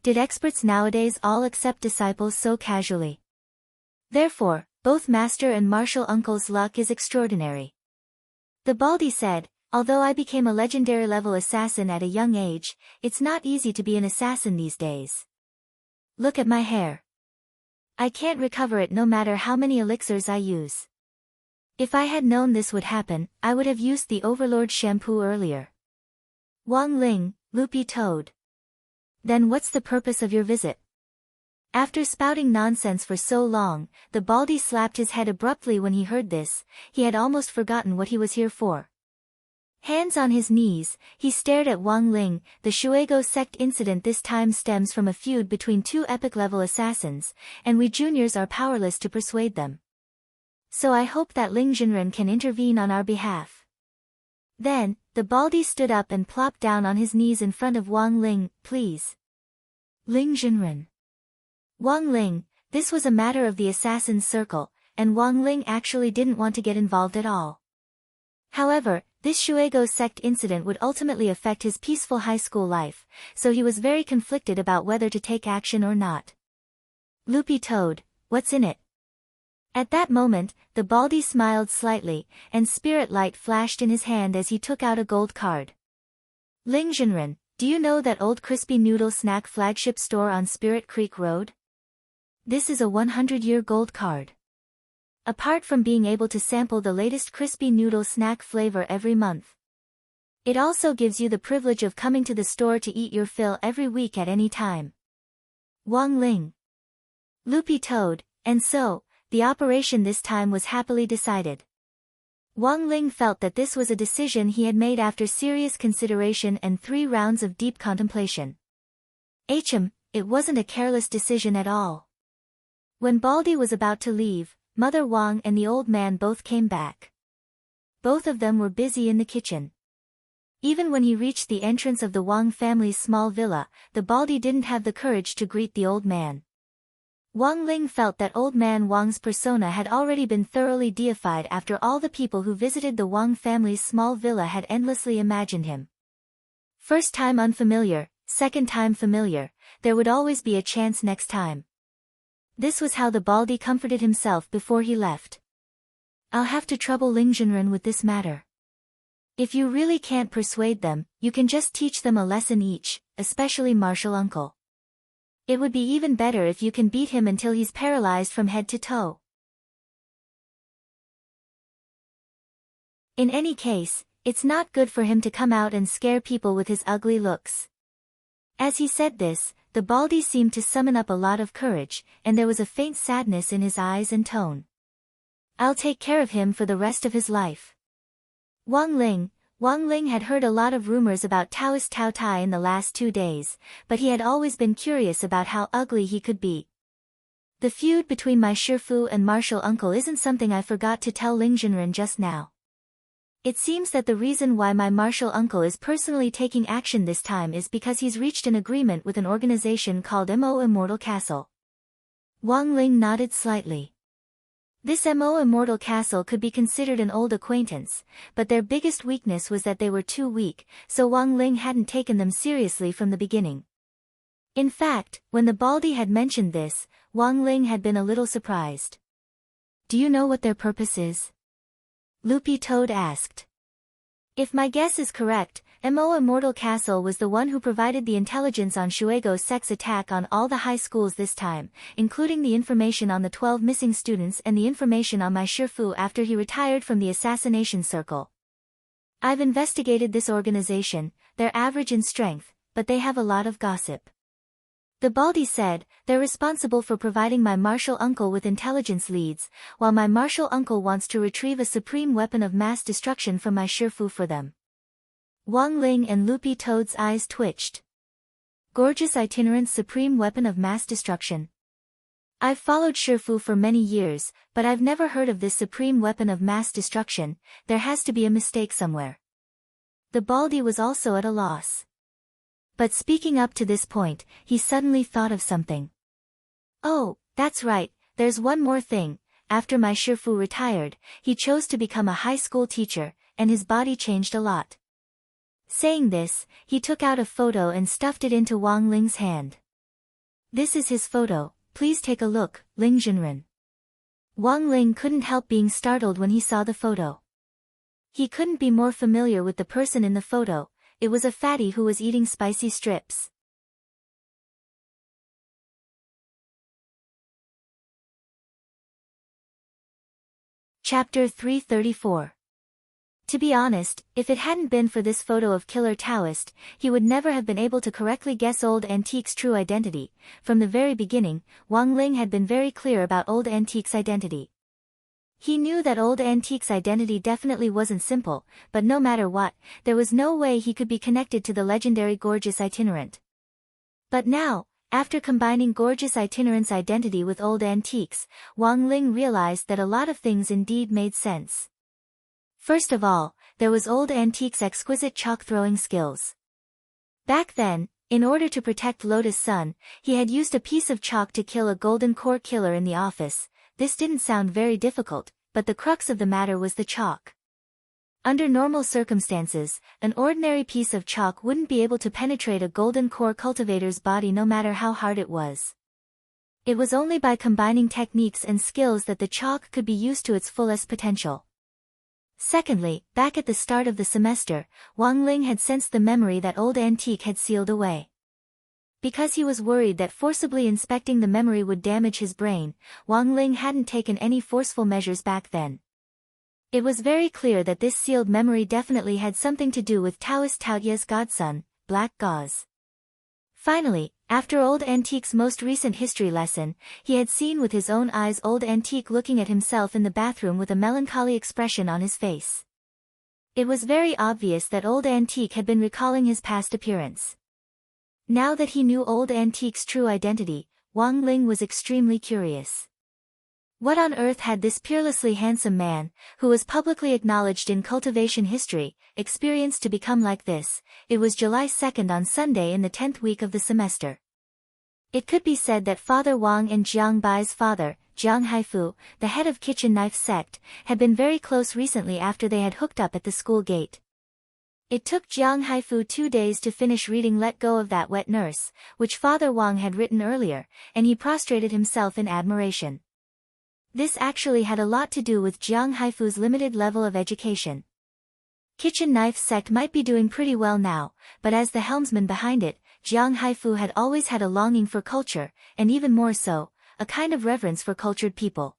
Speaker 1: Did experts nowadays all accept disciples so casually? Therefore, both master and martial uncle's luck is extraordinary. The Baldy said, although I became a legendary level assassin at a young age, it's not easy to be an assassin these days. Look at my hair. I can't recover it no matter how many elixirs I use. If I had known this would happen, I would have used the Overlord shampoo earlier. Wang Ling, Loopy Toad. Then what's the purpose of your visit? After spouting nonsense for so long, the Baldy slapped his head abruptly when he heard this. He had almost forgotten what he was here for. Hands on his knees, he stared at Wang Ling. The Shuego sect incident this time stems from a feud between two epic-level assassins, and we juniors are powerless to persuade them. So I hope that Ling Jinren can intervene on our behalf. Then, the Baldy stood up and plopped down on his knees in front of Wang Ling. Please. Ling Jinren. Wang Ling, this was a matter of the assassin's circle, and Wang Ling actually didn't want to get involved at all. However, this Shuego sect incident would ultimately affect his peaceful high school life, so he was very conflicted about whether to take action or not. Loopy Toad, what's in it? At that moment, the Baldy smiled slightly, and spirit light flashed in his hand as he took out a gold card. Ling Jinren, do you know that old crispy noodle snack flagship store on Spirit Creek Road? This is a 100-year gold card. Apart from being able to sample the latest crispy noodle snack flavor every month, it also gives you the privilege of coming to the store to eat your fill every week at any time. Wang Ling. Loopy Toad, and so, the operation this time was happily decided. Wang Ling felt that this was a decision he had made after serious consideration and 3 rounds of deep contemplation. It wasn't a careless decision at all. When Baldy was about to leave, Mother Wang and the old man both came back. Both of them were busy in the kitchen. Even when he reached the entrance of the Wang family's small villa, the Baldy didn't have the courage to greet the old man. Wang Ling felt that old man Wang's persona had already been thoroughly deified after all the people who visited the Wang family's small villa had endlessly imagined him. First time unfamiliar, second time familiar, there would always be a chance next time. This was how the Baldy comforted himself before he left. I'll have to trouble Ling Jinren with this matter. If you really can't persuade them, you can just teach them a lesson each, especially martial uncle. It would be even better if you can beat him until he's paralyzed from head to toe. In any case, it's not good for him to come out and scare people with his ugly looks. As he said this, the Baldy seemed to summon up a lot of courage, and there was a faint sadness in his eyes and tone. I'll take care of him for the rest of his life. Wang Ling had heard a lot of rumors about Taoist Tao Tai in the last 2 days, but he had always been curious about how ugly he could be. The feud between my Shifu and martial uncle isn't something I forgot to tell Ling Jinren just now. It seems that the reason why my martial uncle is personally taking action this time is because he's reached an agreement with an organization called Mo Immortal Castle. Wang Ling nodded slightly. This Mo Immortal Castle could be considered an old acquaintance, but their biggest weakness was that they were too weak, so Wang Ling hadn't taken them seriously from the beginning. In fact, when the Baldy had mentioned this, Wang Ling had been a little surprised. Do you know what their purpose is? Loopy Toad asked. If my guess is correct, Mo Immortal Castle was the one who provided the intelligence on Shuego's sex attack on all the high schools this time, including the information on the 12 missing students and the information on my Shifu after he retired from the assassination circle. I've investigated this organization. They're average in strength, but they have a lot of gossip. The Baldy said, they're responsible for providing my martial uncle with intelligence leads, while my martial uncle wants to retrieve a supreme weapon of mass destruction from my Shifu for them. Wang Ling and Loopy Toad's eyes twitched. Gorgeous itinerant supreme weapon of mass destruction. I've followed Shifu for many years, but I've never heard of this supreme weapon of mass destruction. There has to be a mistake somewhere. The Baldy was also at a loss. But speaking up to this point, he suddenly thought of something. Oh, that's right, there's one more thing. After my Shifu retired, he chose to become a high school teacher, and his body changed a lot. Saying this, he took out a photo and stuffed it into Wang Ling's hand. This is his photo, please take a look, Ling Junren. Wang Ling couldn't help being startled when he saw the photo. He couldn't be more familiar with the person in the photo. It was a fatty who was eating spicy strips. Chapter 334. To be honest, if it hadn't been for this photo of Killer Taoist, he would never have been able to correctly guess Old Antique's true identity. From the very beginning, Wang Ling had been very clear about Old Antique's identity. He knew that Old Antique's identity definitely wasn't simple, but no matter what, there was no way he could be connected to the legendary Gorgeous Itinerant. But now, after combining Gorgeous Itinerant's identity with Old Antique's, Wang Ling realized that a lot of things indeed made sense. First of all, there was Old Antique's exquisite chalk-throwing skills. Back then, in order to protect Lotus Sun, he had used a piece of chalk to kill a golden core killer in the office. This didn't sound very difficult, but the crux of the matter was the chalk. Under normal circumstances, an ordinary piece of chalk wouldn't be able to penetrate a golden core cultivator's body no matter how hard it was. It was only by combining techniques and skills that the chalk could be used to its fullest potential. Secondly, back at the start of the semester, Wang Ling had sensed the memory that Old Antique had sealed away. Because he was worried that forcibly inspecting the memory would damage his brain, Wang Ling hadn't taken any forceful measures back then. It was very clear that this sealed memory definitely had something to do with Taoist Taoya's godson, Black Gauze. Finally, after Old Antique's most recent history lesson, he had seen with his own eyes Old Antique looking at himself in the bathroom with a melancholy expression on his face. It was very obvious that Old Antique had been recalling his past appearance. Now that he knew Old Antique's true identity, Wang Ling was extremely curious. What on earth had this peerlessly handsome man, who was publicly acknowledged in cultivation history, experienced to become like this? It was July 2nd on Sunday in the 10th week of the semester. It could be said that Father Wang and Jiang Bai's father, Jiang Haifu, the head of Kitchen Knife sect, had been very close recently after they had hooked up at the school gate. It took Jiang Haifu 2 days to finish reading Let Go of That Wet Nurse, which Father Wang had written earlier, and he prostrated himself in admiration. This actually had a lot to do with Jiang Haifu's limited level of education. Kitchen Knife sect might be doing pretty well now, but as the helmsman behind it, Jiang Haifu had always had a longing for culture, and even more so, a kind of reverence for cultured people.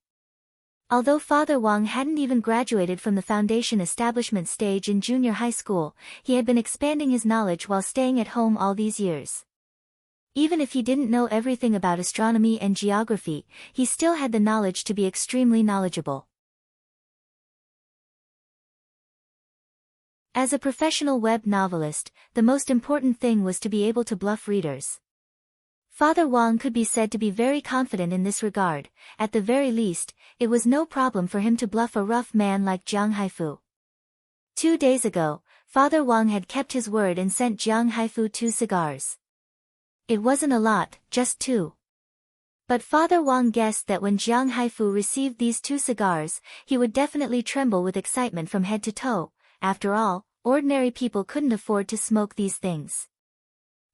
Speaker 1: Although Father Wang hadn't even graduated from the foundation establishment stage in junior high school, he had been expanding his knowledge while staying at home all these years. Even if he didn't know everything about astronomy and geography, he still had the knowledge to be extremely knowledgeable. As a professional web novelist, the most important thing was to be able to bluff readers. Father Wang could be said to be very confident in this regard. At the very least, it was no problem for him to bluff a rough man like Jiang Haifu. 2 days ago, Father Wang had kept his word and sent Jiang Haifu 2 cigars. It wasn't a lot, just 2. But Father Wang guessed that when Jiang Haifu received these 2 cigars, he would definitely tremble with excitement from head to toe. After all, ordinary people couldn't afford to smoke these things.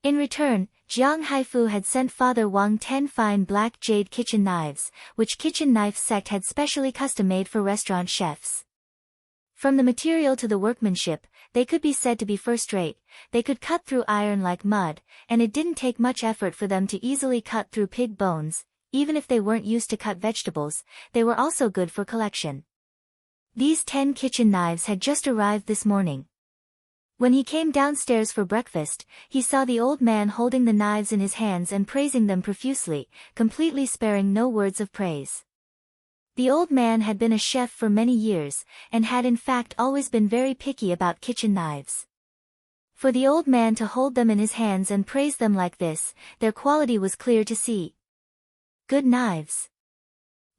Speaker 1: In return, Jiang Haifu had sent Father Wang 10 fine black jade kitchen knives, which kitchen knife sect had specially custom-made for restaurant chefs. From the material to the workmanship, they could be said to be first-rate. They could cut through iron like mud, and it didn't take much effort for them to easily cut through pig bones. Even if they weren't used to cut vegetables, they were also good for collection. These 10 kitchen knives had just arrived this morning. When he came downstairs for breakfast, he saw the old man holding the knives in his hands and praising them profusely, completely sparing no words of praise. The old man had been a chef for many years, and had in fact always been very picky about kitchen knives. For the old man to hold them in his hands and praise them like this, their quality was clear to see. Good knives.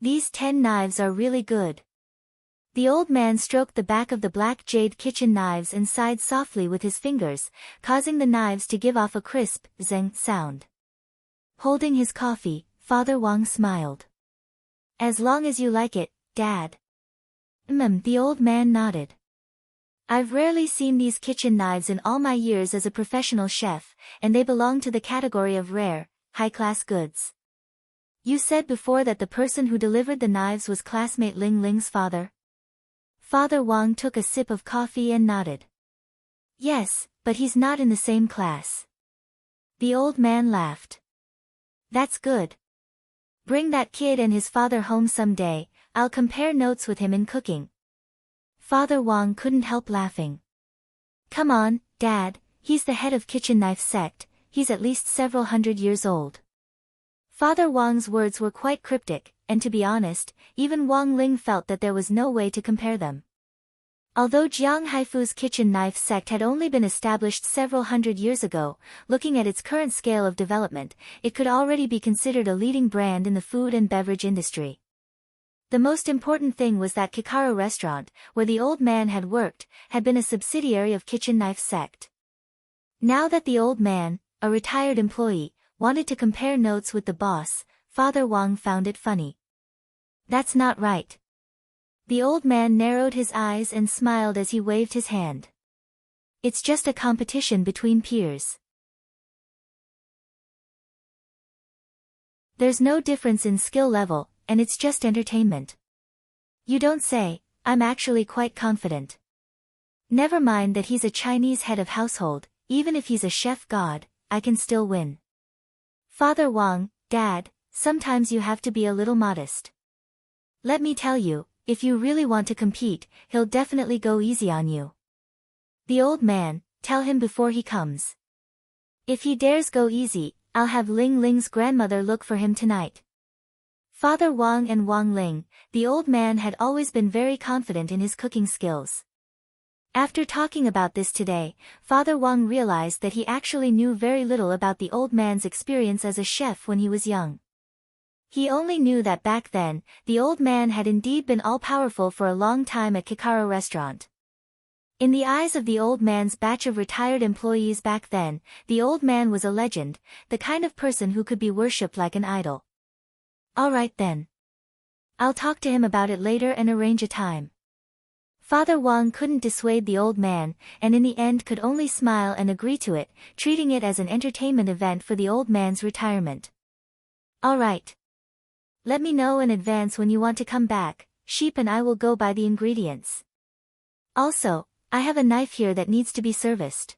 Speaker 1: These 10 knives are really good. The old man stroked the back of the black jade kitchen knives and sighed softly with his fingers, causing the knives to give off a crisp, zeng sound. Holding his coffee, Father Wang smiled. As long as you like it, Dad. The old man nodded. I've rarely seen these kitchen knives in all my years as a professional chef, and they belong to the category of rare, high-class goods. You said before that the person who delivered the knives was classmate Ling Ling's father? Father Wang took a sip of coffee and nodded. Yes, but he's not in the same class. The old man laughed. That's good. Bring that kid and his father home someday, I'll compare notes with him in cooking. Father Wang couldn't help laughing. Come on, Dad, he's the head of kitchen knife sect, he's at least several hundred years old. Father Wang's words were quite cryptic, and to be honest, even Wang Ling felt that there was no way to compare them. Although Jiang Haifu's kitchen knife sect had only been established several hundred years ago, looking at its current scale of development, it could already be considered a leading brand in the food and beverage industry. The most important thing was that Kikara restaurant, where the old man had worked, had been a subsidiary of kitchen knife sect. Now that the old man, a retired employee, wanted to compare notes with the boss, Father Wang found it funny. That's not right. The old man narrowed his eyes and smiled as he waved his hand. It's just a competition between peers. There's no difference in skill level, and it's just entertainment. You don't say, I'm actually quite confident. Never mind that he's a Chinese head of household, even if he's a chef god, I can still win. Father Wang, Dad, sometimes you have to be a little modest. Let me tell you, if you really want to compete, he'll definitely go easy on you. The old man, tell him before he comes. If he dares go easy, I'll have Ling Ling's grandmother look for him tonight. Father Wang and Wang Ling, the old man had always been very confident in his cooking skills. After talking about this today, Father Wang realized that he actually knew very little about the old man's experience as a chef when he was young. He only knew that back then, the old man had indeed been all-powerful for a long time at Kikara restaurant. In the eyes of the old man's batch of retired employees back then, the old man was a legend, the kind of person who could be worshipped like an idol. All right then. I'll talk to him about it later and arrange a time. Father Wang couldn't dissuade the old man, and in the end could only smile and agree to it, treating it as an entertainment event for the old man's retirement. All right. Let me know in advance when you want to come back, Sheep and I will go buy the ingredients. Also, I have a knife here that needs to be serviced.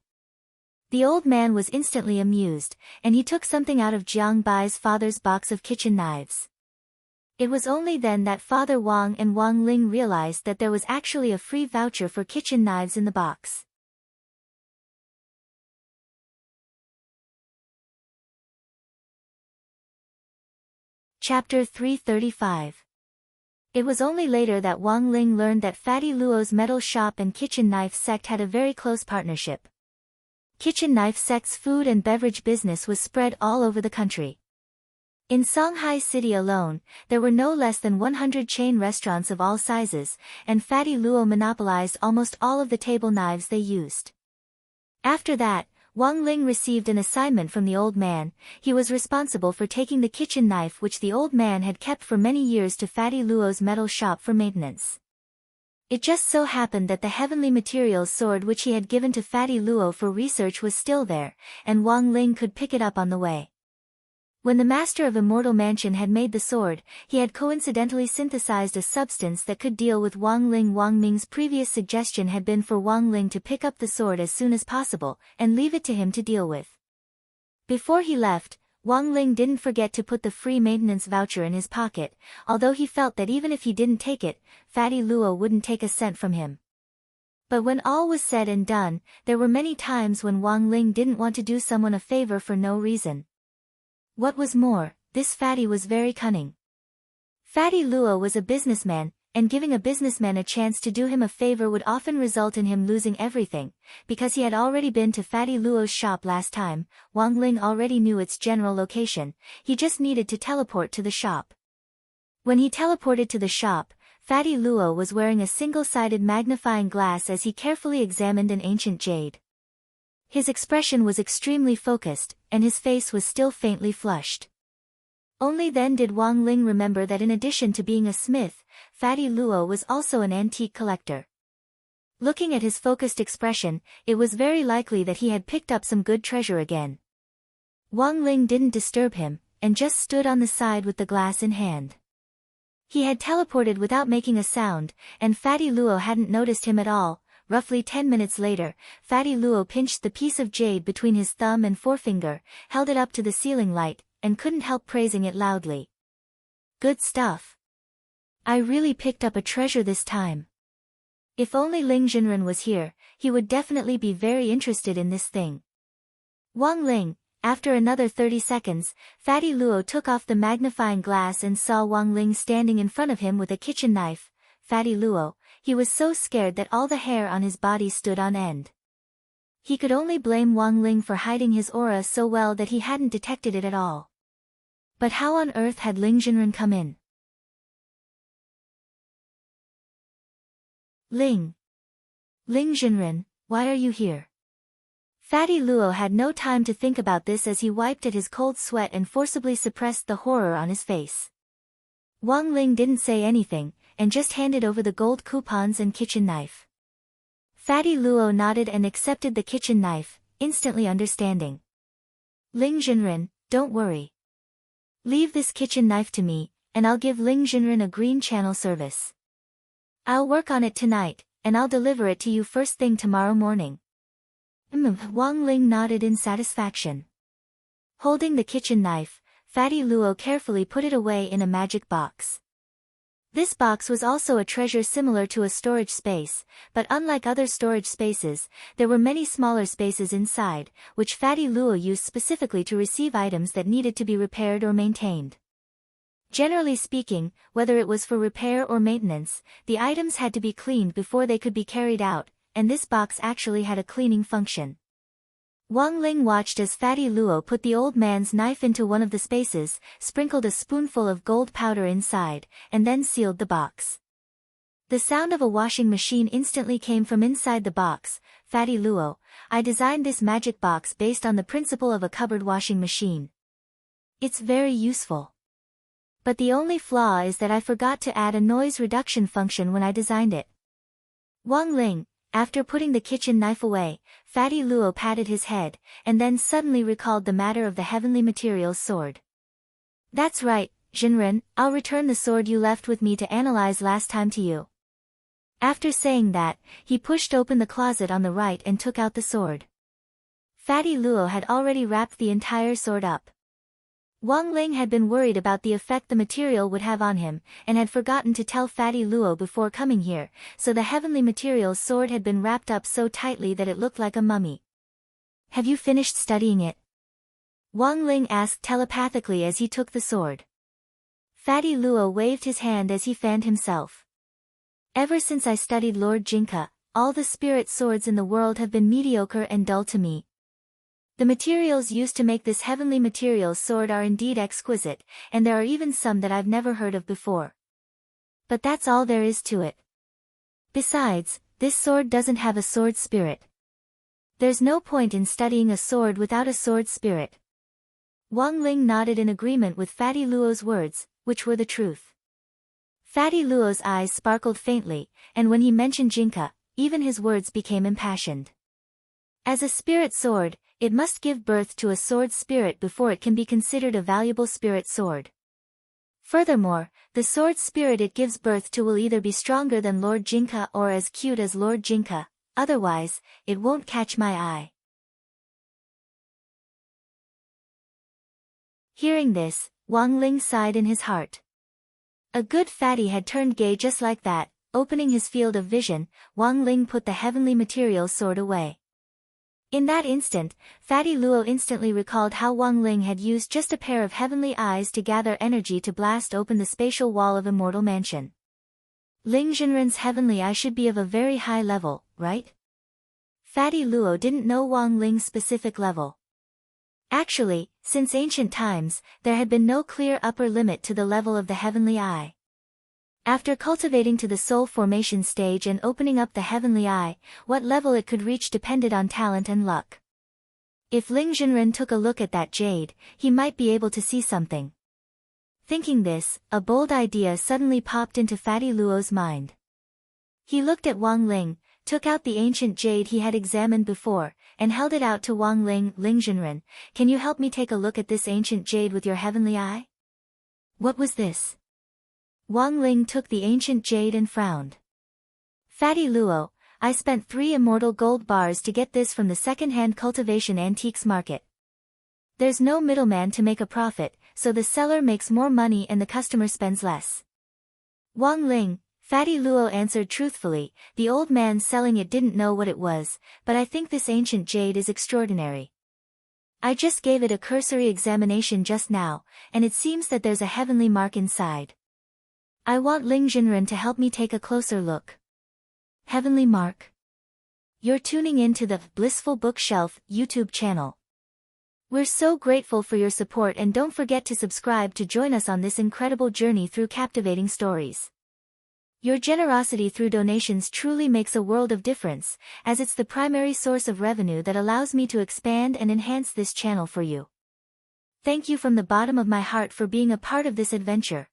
Speaker 1: The old man was instantly amused, and he took something out of Jiang Bai's father's box of kitchen knives. It was only then that Father Wang and Wang Ling realized that there was actually a free voucher for kitchen knives in the box. Chapter 335. It was only later that Wang Ling learned that Fatty Luo's metal shop and kitchen knife sect had a very close partnership. Kitchen knife sect's food and beverage business was spread all over the country. In Shanghai City alone, there were no less than 100 chain restaurants of all sizes, and Fatty Luo monopolized almost all of the table knives they used. After that, Wang Ling received an assignment from the old man. He was responsible for taking the kitchen knife which the old man had kept for many years to Fatty Luo's metal shop for maintenance. It just so happened that the heavenly materials sword which he had given to Fatty Luo for research was still there, and Wang Ling could pick it up on the way. When the master of Immortal Mansion had made the sword, he had coincidentally synthesized a substance that could deal with Wang Ling. Wang Ming's previous suggestion had been for Wang Ling to pick up the sword as soon as possible, and leave it to him to deal with. Before he left, Wang Ling didn't forget to put the free maintenance voucher in his pocket, although he felt that even if he didn't take it, Fatty Luo wouldn't take a cent from him. But when all was said and done, there were many times when Wang Ling didn't want to do someone a favor for no reason. What was more, this Fatty was very cunning. Fatty Luo was a businessman, and giving a businessman a chance to do him a favor would often result in him losing everything. Because he had already been to Fatty Luo's shop last time, Wang Ling already knew its general location, he just needed to teleport to the shop. When he teleported to the shop, Fatty Luo was wearing a single-sided magnifying glass as he carefully examined an ancient jade. His expression was extremely focused, and his face was still faintly flushed. Only then did Wang Ling remember that in addition to being a smith, Fatty Luo was also an antique collector. Looking at his focused expression, it was very likely that he had picked up some good treasure again. Wang Ling didn't disturb him, and just stood on the side with the glass in hand. He had teleported without making a sound, and Fatty Luo hadn't noticed him at all. Roughly 10 minutes later, Fatty Luo pinched the piece of jade between his thumb and forefinger, held it up to the ceiling light, and couldn't help praising it loudly. Good stuff. I really picked up a treasure this time. If only Ling Jinren was here, he would definitely be very interested in this thing. Wang Ling, after another 30 seconds, Fatty Luo took off the magnifying glass and saw Wang Ling standing in front of him with a kitchen knife. Fatty Luo, he was so scared that all the hair on his body stood on end. He could only blame Wang Ling for hiding his aura so well that he hadn't detected it at all. But how on earth had Ling Jinren come in? Ling Jinren, why are you here? Fatty Luo had no time to think about this as he wiped at his cold sweat and forcibly suppressed the horror on his face. Wang Ling didn't say anything, and just handed over the gold coupons and kitchen knife. Fatty Luo nodded and accepted the kitchen knife, instantly understanding. Ling Jinren, don't worry. Leave this kitchen knife to me, and I'll give Ling Jinren a green channel service. I'll work on it tonight, and I'll deliver it to you first thing tomorrow morning. Wang Ling nodded in satisfaction. Holding the kitchen knife, Fatty Luo carefully put it away in a magic box. This box was also a treasure similar to a storage space, but unlike other storage spaces, there were many smaller spaces inside, which Fatty Luo used specifically to receive items that needed to be repaired or maintained. Generally speaking, whether it was for repair or maintenance, the items had to be cleaned before they could be carried out, and this box actually had a cleaning function. Wang Ling watched as Fatty Luo put the old man's knife into one of the spaces, sprinkled a spoonful of gold powder inside, and then sealed the box. The sound of a washing machine instantly came from inside the box. Fatty Luo, I designed this magic box based on the principle of a cupboard washing machine. It's very useful. But the only flaw is that I forgot to add a noise reduction function when I designed it. Wang Ling, after putting the kitchen knife away, Fatty Luo patted his head, and then suddenly recalled the matter of the heavenly materials sword. That's right, Jinren, I'll return the sword you left with me to analyze last time to you. After saying that, he pushed open the closet on the right and took out the sword. Fatty Luo had already wrapped the entire sword up. Wang Ling had been worried about the effect the material would have on him, and had forgotten to tell Fatty Luo before coming here, so the heavenly materials sword had been wrapped up so tightly that it looked like a mummy. Have you finished studying it? Wang Ling asked telepathically as he took the sword. Fatty Luo waved his hand as he fanned himself. Ever since I studied Lord Jinka, all the spirit swords in the world have been mediocre and dull to me. The materials used to make this heavenly materials sword are indeed exquisite, and there are even some that I've never heard of before. But that's all there is to it. Besides, this sword doesn't have a sword spirit. There's no point in studying a sword without a sword spirit. Wang Ling nodded in agreement with Fatty Luo's words, which were the truth. Fatty Luo's eyes sparkled faintly, and when he mentioned Jinka, even his words became impassioned. As a spirit sword, it must give birth to a sword spirit before it can be considered a valuable spirit sword. Furthermore, the sword spirit it gives birth to will either be stronger than Lord Jinka or as cute as Lord Jinka, otherwise, it won't catch my eye. Hearing this, Wang Ling sighed in his heart. A good fatty had turned gay just like that. Opening his field of vision, Wang Ling put the heavenly material sword away. In that instant, Fatty Luo instantly recalled how Wang Ling had used just a pair of heavenly eyes to gather energy to blast open the spatial wall of Immortal Mansion. Ling Zhenren's heavenly eye should be of a very high level, right? Fatty Luo didn't know Wang Ling's specific level. Actually, since ancient times, there had been no clear upper limit to the level of the heavenly eye. After cultivating to the soul formation stage and opening up the heavenly eye, what level it could reach depended on talent and luck. If Ling Zhenren took a look at that jade, he might be able to see something. Thinking this, a bold idea suddenly popped into Fatty Luo's mind. He looked at Wang Ling, took out the ancient jade he had examined before, and held it out to Wang Ling. Ling Zhenren, can you help me take a look at this ancient jade with your heavenly eye? What was this? Wang Ling took the ancient jade and frowned. Fatty Luo, I spent 3 immortal gold bars to get this from the second-hand cultivation antiques market. There's no middleman to make a profit, so the seller makes more money and the customer spends less. Wang Ling, Fatty Luo answered truthfully, the old man selling it didn't know what it was, but I think this ancient jade is extraordinary. I just gave it a cursory examination just now, and it seems that there's a heavenly mark inside. I want Ling Zhenren to help me take a closer look. Heavenly mark? You're tuning in to the Blissful Bookshelf YouTube channel. We're so grateful for your support and don't forget to subscribe to join us on this incredible journey through captivating stories. Your generosity through donations truly makes a world of difference, as it's the primary source of revenue that allows me to expand and enhance this channel for you. Thank you from the bottom of my heart for being a part of this adventure.